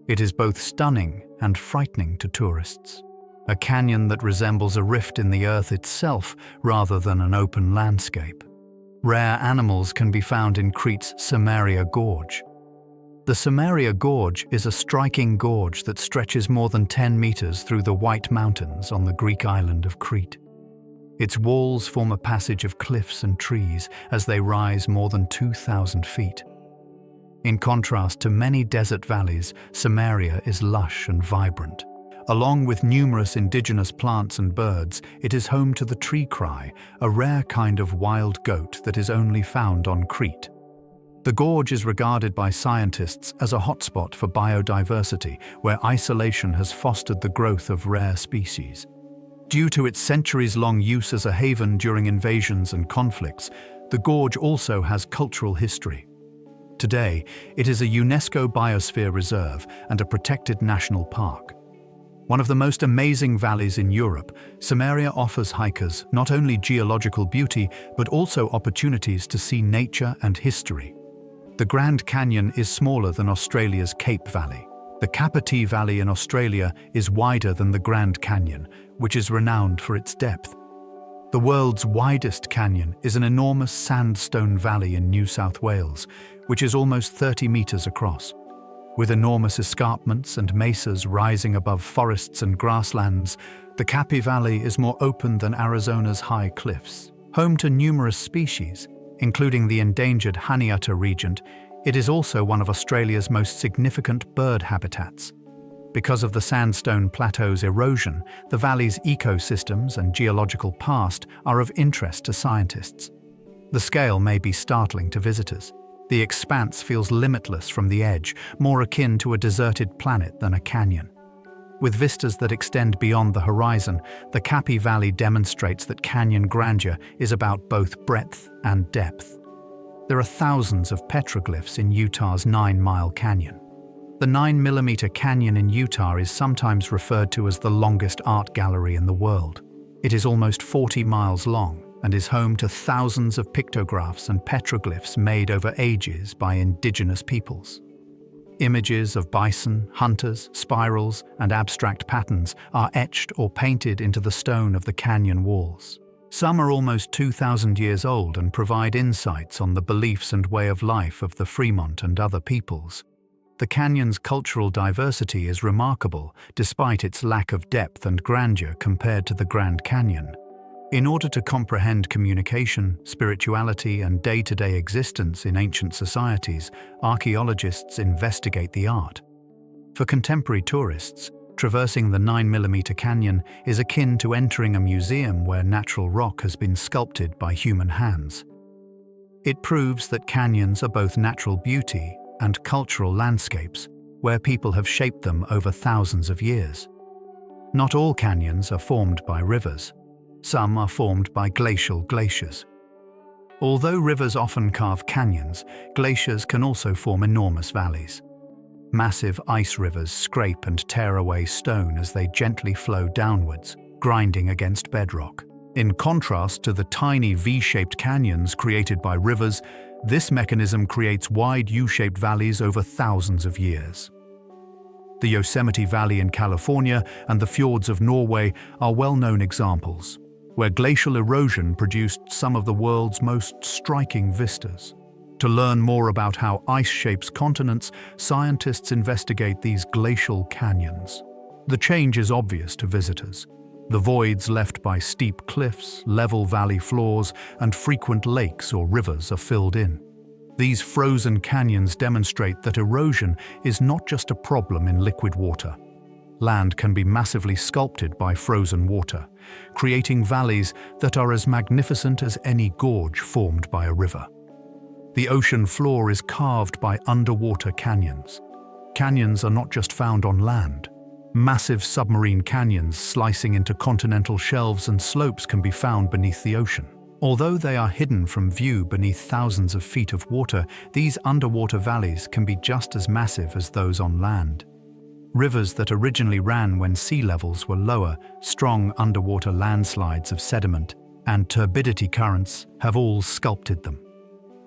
Speaker 1: It is both stunning and frightening to tourists. A canyon that resembles a rift in the earth itself rather than an open landscape. Rare animals can be found in Crete's Samaria Gorge. The Samaria Gorge is a striking gorge that stretches more than 10 meters through the White Mountains on the Greek island of Crete. Its walls form a passage of cliffs and trees as they rise more than 2,000 feet. In contrast to many desert valleys, Samaria is lush and vibrant. Along with numerous indigenous plants and birds, it is home to the tree cry, a rare kind of wild goat that is only found on Crete. The gorge is regarded by scientists as a hotspot for biodiversity, where isolation has fostered the growth of rare species. Due to its centuries-long use as a haven during invasions and conflicts, the gorge also has cultural history. Today, it is a UNESCO Biosphere Reserve and a protected national park. One of the most amazing valleys in Europe, Samaria offers hikers not only geological beauty, but also opportunities to see nature and history. The Grand Canyon is smaller than Australia's Cape Valley. The Kapiti Valley in Australia is wider than the Grand Canyon, which is renowned for its depth. The world's widest canyon is an enormous sandstone valley in New South Wales, which is almost 30 meters across. With enormous escarpments and mesas rising above forests and grasslands, the Kapi Valley is more open than Arizona's high cliffs. Home to numerous species, including the endangered Haniata regent, it is also one of Australia's most significant bird habitats. Because of the sandstone plateau's erosion, the valley's ecosystems and geological past are of interest to scientists. The scale may be startling to visitors. The expanse feels limitless from the edge, more akin to a deserted planet than a canyon. With vistas that extend beyond the horizon, the Kapi Valley demonstrates that canyon grandeur is about both breadth and depth. There are thousands of petroglyphs in Utah's 9-mile canyon. The 9-millimeter canyon in Utah is sometimes referred to as the longest art gallery in the world. It is almost 40 miles long and is home to thousands of pictographs and petroglyphs made over ages by indigenous peoples. Images of bison, hunters, spirals, and abstract patterns are etched or painted into the stone of the canyon walls. Some are almost 2,000 years old and provide insights on the beliefs and way of life of the Fremont and other peoples. The canyon's cultural diversity is remarkable, despite its lack of depth and grandeur compared to the Grand Canyon. In order to comprehend communication, spirituality, and day-to-day existence in ancient societies, archaeologists investigate the art. For contemporary tourists, traversing the 9mm canyon is akin to entering a museum where natural rock has been sculpted by human hands. It proves that canyons are both natural beauty and cultural landscapes, where people have shaped them over thousands of years. Not all canyons are formed by rivers. Some are formed by glaciers. Although rivers often carve canyons, glaciers can also form enormous valleys. Massive ice rivers scrape and tear away stone as they gently flow downwards, grinding against bedrock. In contrast to the tiny V-shaped canyons created by rivers, this mechanism creates wide U-shaped valleys over thousands of years. The Yosemite Valley in California and the fjords of Norway are well-known examples, where glacial erosion produced some of the world's most striking vistas. To learn more about how ice shapes continents, scientists investigate these glacial canyons. The change is obvious to visitors. The voids left by steep cliffs, level valley floors, and frequent lakes or rivers are filled in. These frozen canyons demonstrate that erosion is not just a problem in liquid water. Land can be massively sculpted by frozen water, creating valleys that are as magnificent as any gorge formed by a river. The ocean floor is carved by underwater canyons. Canyons are not just found on land. Massive submarine canyons slicing into continental shelves and slopes can be found beneath the ocean. Although they are hidden from view beneath thousands of feet of water, these underwater valleys can be just as massive as those on land. Rivers that originally ran when sea levels were lower, strong underwater landslides of sediment, and turbidity currents have all sculpted them.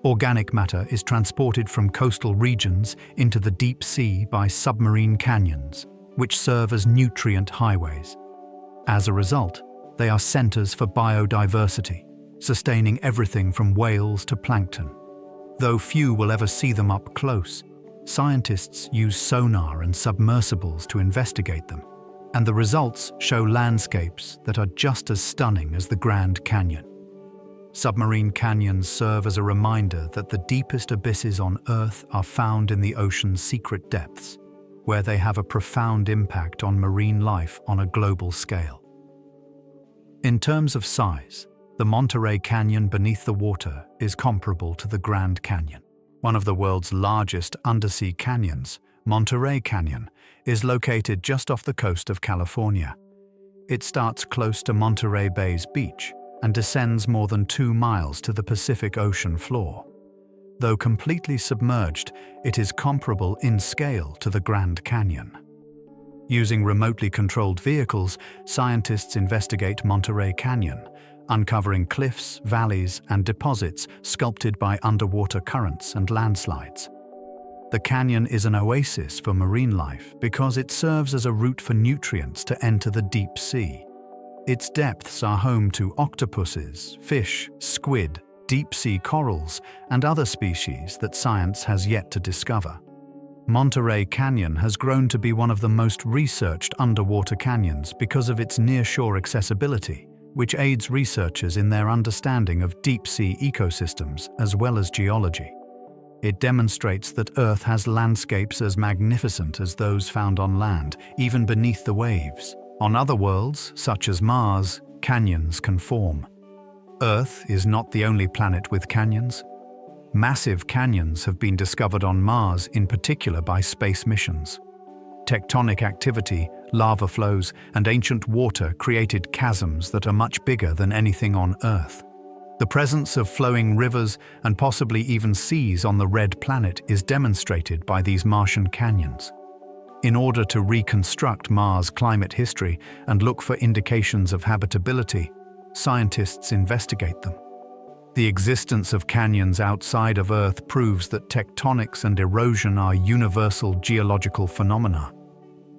Speaker 1: Organic matter is transported from coastal regions into the deep sea by submarine canyons, which serve as nutrient highways. As a result, they are centers for biodiversity, sustaining everything from whales to plankton. Though few will ever see them up close, scientists use sonar and submersibles to investigate them, and the results show landscapes that are just as stunning as the Grand Canyon. Submarine canyons serve as a reminder that the deepest abysses on Earth are found in the ocean's secret depths, where they have a profound impact on marine life on a global scale. In terms of size, the Monterey Canyon beneath the water is comparable to the Grand Canyon. One of the world's largest undersea canyons, Monterey Canyon, is located just off the coast of California. It starts close to Monterey Bay's beach and descends more than 2 miles to the Pacific Ocean floor. Though completely submerged, it is comparable in scale to the Grand Canyon. Using remotely controlled vehicles, scientists investigate Monterey Canyon, uncovering cliffs, valleys, and deposits sculpted by underwater currents and landslides. The canyon is an oasis for marine life because it serves as a route for nutrients to enter the deep sea. Its depths are home to octopuses, fish, squid, deep-sea corals, and other species that science has yet to discover. Monterey Canyon has grown to be one of the most researched underwater canyons because of its nearshore accessibility, which aids researchers in their understanding of deep-sea ecosystems as well as geology. It demonstrates that Earth has landscapes as magnificent as those found on land, even beneath the waves. On other worlds, such as Mars, canyons can form. Earth is not the only planet with canyons. Massive canyons have been discovered on Mars, in particular by space missions. Tectonic activity, lava flows, and ancient water created chasms that are much bigger than anything on Earth. The presence of flowing rivers and possibly even seas on the red planet is demonstrated by these Martian canyons. In order to reconstruct Mars' climate history and look for indications of habitability, scientists investigate them. The existence of canyons outside of Earth proves that tectonics and erosion are universal geological phenomena.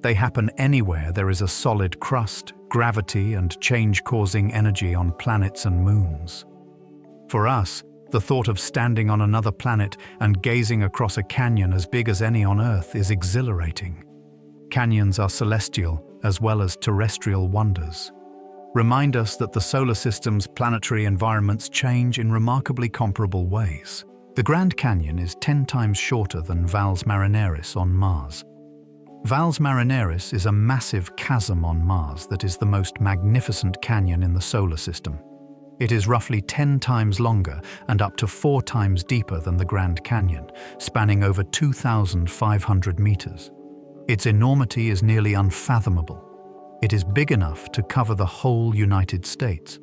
Speaker 1: They happen anywhere there is a solid crust, gravity, and change-causing energy on planets and moons. For us, the thought of standing on another planet and gazing across a canyon as big as any on Earth is exhilarating. Canyons are celestial as well as terrestrial wonders. Remind us that the solar system's planetary environments change in remarkably comparable ways. The Grand Canyon is 10 times shorter than Valles Marineris on Mars. Valles Marineris is a massive chasm on Mars that is the most magnificent canyon in the solar system. It is roughly 10 times longer and up to 4 times deeper than the Grand Canyon, spanning over 2,500 meters. Its enormity is nearly unfathomable. It is big enough to cover the whole United States.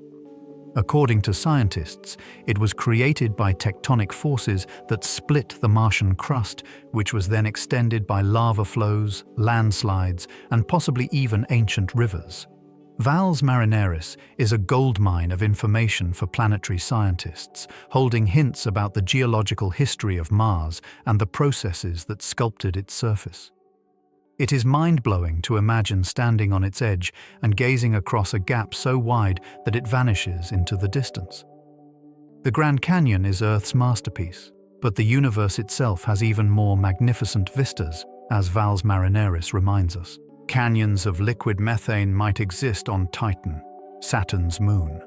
Speaker 1: According to scientists, it was created by tectonic forces that split the Martian crust, which was then extended by lava flows, landslides, and possibly even ancient rivers. Valles Marineris is a goldmine of information for planetary scientists, holding hints about the geological history of Mars and the processes that sculpted its surface. It is mind-blowing to imagine standing on its edge and gazing across a gap so wide that it vanishes into the distance. The Grand Canyon is Earth's masterpiece, but the universe itself has even more magnificent vistas, as Valles Marineris reminds us. Canyons of liquid methane might exist on Titan, Saturn's moon.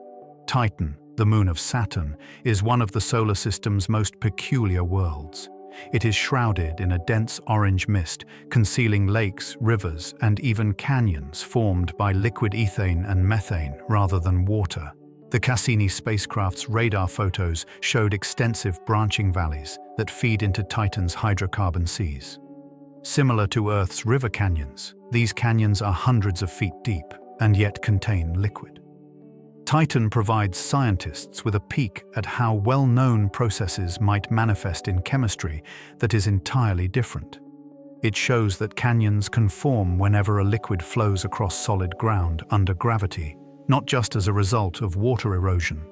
Speaker 1: Titan, the moon of Saturn, is one of the solar system's most peculiar worlds. It is shrouded in a dense orange mist, concealing lakes, rivers, and even canyons formed by liquid ethane and methane rather than water. The Cassini spacecraft's radar photos showed extensive branching valleys that feed into Titan's hydrocarbon seas. Similar to Earth's river canyons, these canyons are hundreds of feet deep and yet contain liquid. Titan provides scientists with a peek at how well-known processes might manifest in chemistry that is entirely different. It shows that canyons can form whenever a liquid flows across solid ground under gravity, not just as a result of water erosion.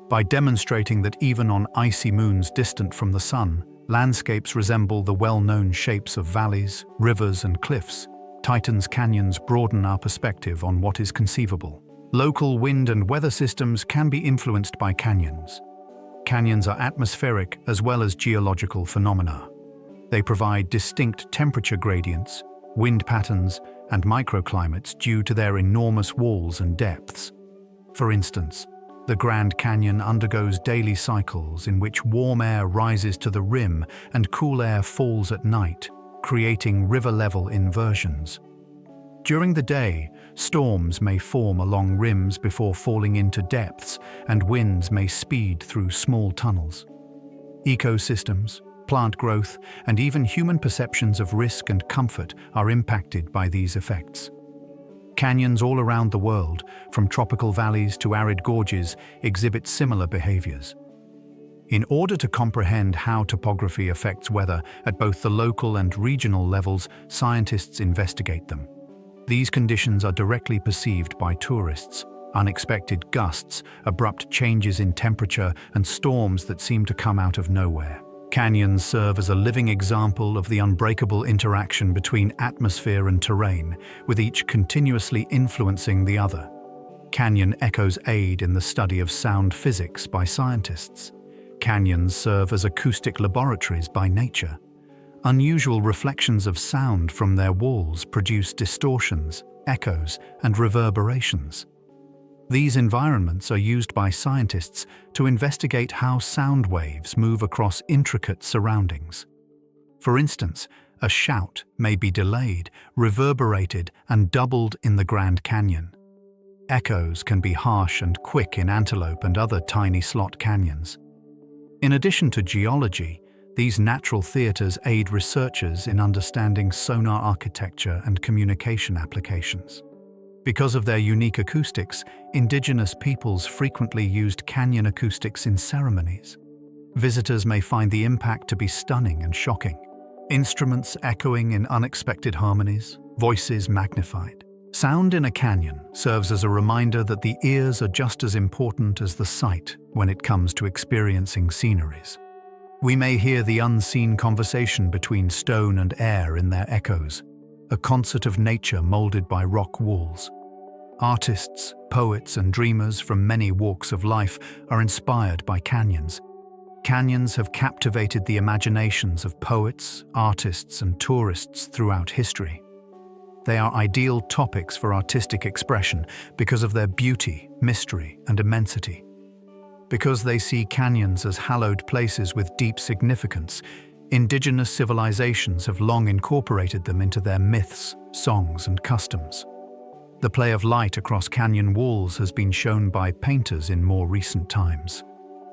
Speaker 1: By demonstrating that even on icy moons distant from the sun, landscapes resemble the well-known shapes of valleys, rivers, and cliffs, Titan's canyons broaden our perspective on what is conceivable. Local wind and weather systems can be influenced by canyons. Canyons are atmospheric as well as geological phenomena. They provide distinct temperature gradients, wind patterns, and microclimates due to their enormous walls and depths. For instance, the Grand Canyon undergoes daily cycles in which warm air rises to the rim and cool air falls at night, creating river-level inversions. During the day, storms may form along rims before falling into depths, and winds may speed through small tunnels. Ecosystems, plant growth, and even human perceptions of risk and comfort are impacted by these effects. Canyons all around the world, from tropical valleys to arid gorges, exhibit similar behaviors. In order to comprehend how topography affects weather at both the local and regional levels, scientists investigate them. These conditions are directly perceived by tourists: unexpected gusts, abrupt changes in temperature, and storms that seem to come out of nowhere. Canyons serve as a living example of the unbreakable interaction between atmosphere and terrain, with each continuously influencing the other. Canyon echoes aid in the study of sound physics by scientists. Canyons serve as acoustic laboratories by nature. Unusual reflections of sound from their walls produce distortions, echoes, and reverberations. These environments are used by scientists to investigate how sound waves move across intricate surroundings. For instance, a shout may be delayed, reverberated, and doubled in the Grand Canyon. Echoes can be harsh and quick in Antelope and other tiny slot canyons. In addition to geology, these natural theaters aid researchers in understanding sonar architecture and communication applications. Because of their unique acoustics, indigenous peoples frequently used canyon acoustics in ceremonies. Visitors may find the impact to be stunning and shocking. Instruments echoing in unexpected harmonies, voices magnified. Sound in a canyon serves as a reminder that the ears are just as important as the sight when it comes to experiencing sceneries. We may hear the unseen conversation between stone and air in their echoes, a concert of nature molded by rock walls. Artists, poets, and dreamers from many walks of life are inspired by canyons. Canyons have captivated the imaginations of poets, artists, and tourists throughout history. They are ideal topics for artistic expression because of their beauty, mystery, and immensity. Because they see canyons as hallowed places with deep significance, indigenous civilizations have long incorporated them into their myths, songs, and customs. The play of light across canyon walls has been shown by painters in more recent times.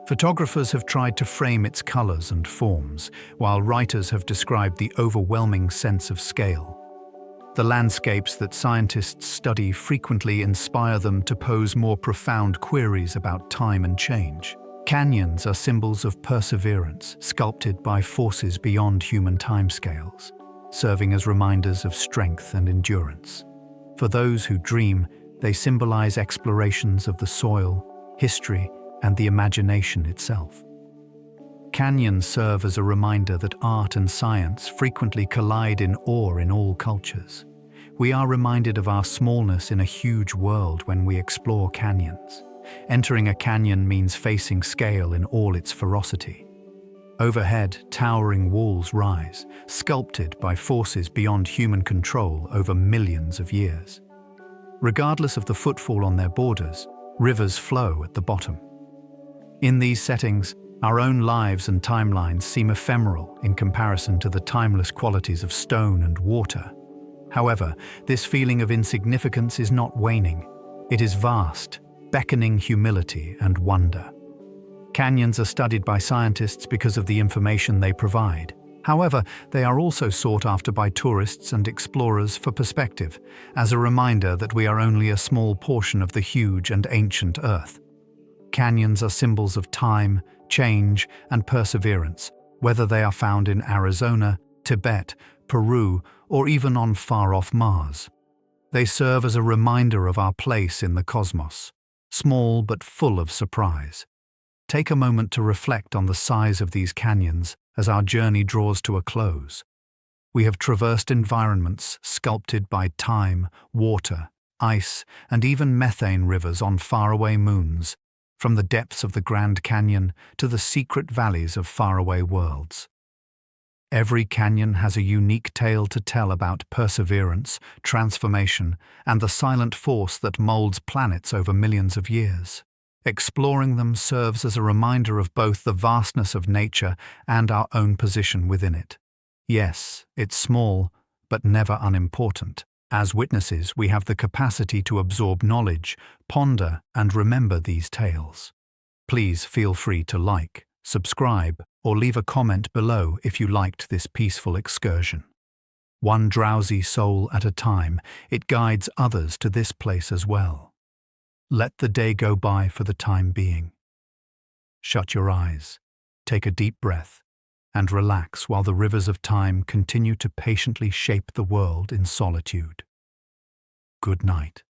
Speaker 1: Photographers have tried to frame its colors and forms, while writers have described the overwhelming sense of scale. The landscapes that scientists study frequently inspire them to pose more profound queries about time and change. Canyons are symbols of perseverance, sculpted by forces beyond human timescales, serving as reminders of strength and endurance. For those who dream, they symbolize explorations of the soil, history, and the imagination itself. Canyons serve as a reminder that art and science frequently collide in awe in all cultures. We are reminded of our smallness in a huge world when we explore canyons. Entering a canyon means facing scale in all its ferocity. Overhead, towering walls rise, sculpted by forces beyond human control over millions of years. Regardless of the footfall on their borders, rivers flow at the bottom. In these settings, our own lives and timelines seem ephemeral in comparison to the timeless qualities of stone and water. However, this feeling of insignificance is not waning. It is vast, beckoning humility and wonder. Canyons are studied by scientists because of the information they provide. However, they are also sought after by tourists and explorers for perspective, as a reminder that we are only a small portion of the huge and ancient Earth. Canyons are symbols of time, change, and perseverance, whether they are found in Arizona, Tibet, Peru, or even on far-off Mars. They serve as a reminder of our place in the cosmos, small but full of surprise. Take a moment to reflect on the size of these canyons as our journey draws to a close. We have traversed environments sculpted by time, water, ice, and even methane rivers on faraway moons, from the depths of the Grand Canyon to the secret valleys of faraway worlds. Every canyon has a unique tale to tell about perseverance, transformation, and the silent force that molds planets over millions of years. Exploring them serves as a reminder of both the vastness of nature and our own position within it. Yes, it's small, but never unimportant. As witnesses, we have the capacity to absorb knowledge, ponder, and remember these tales. Please feel free to like, subscribe, or leave a comment below if you liked this peaceful excursion. One drowsy soul at a time, it guides others to this place as well. Let the day go by for the time being. Shut your eyes, take a deep breath, and relax while the rivers of time continue to patiently shape the world in solitude. Good night.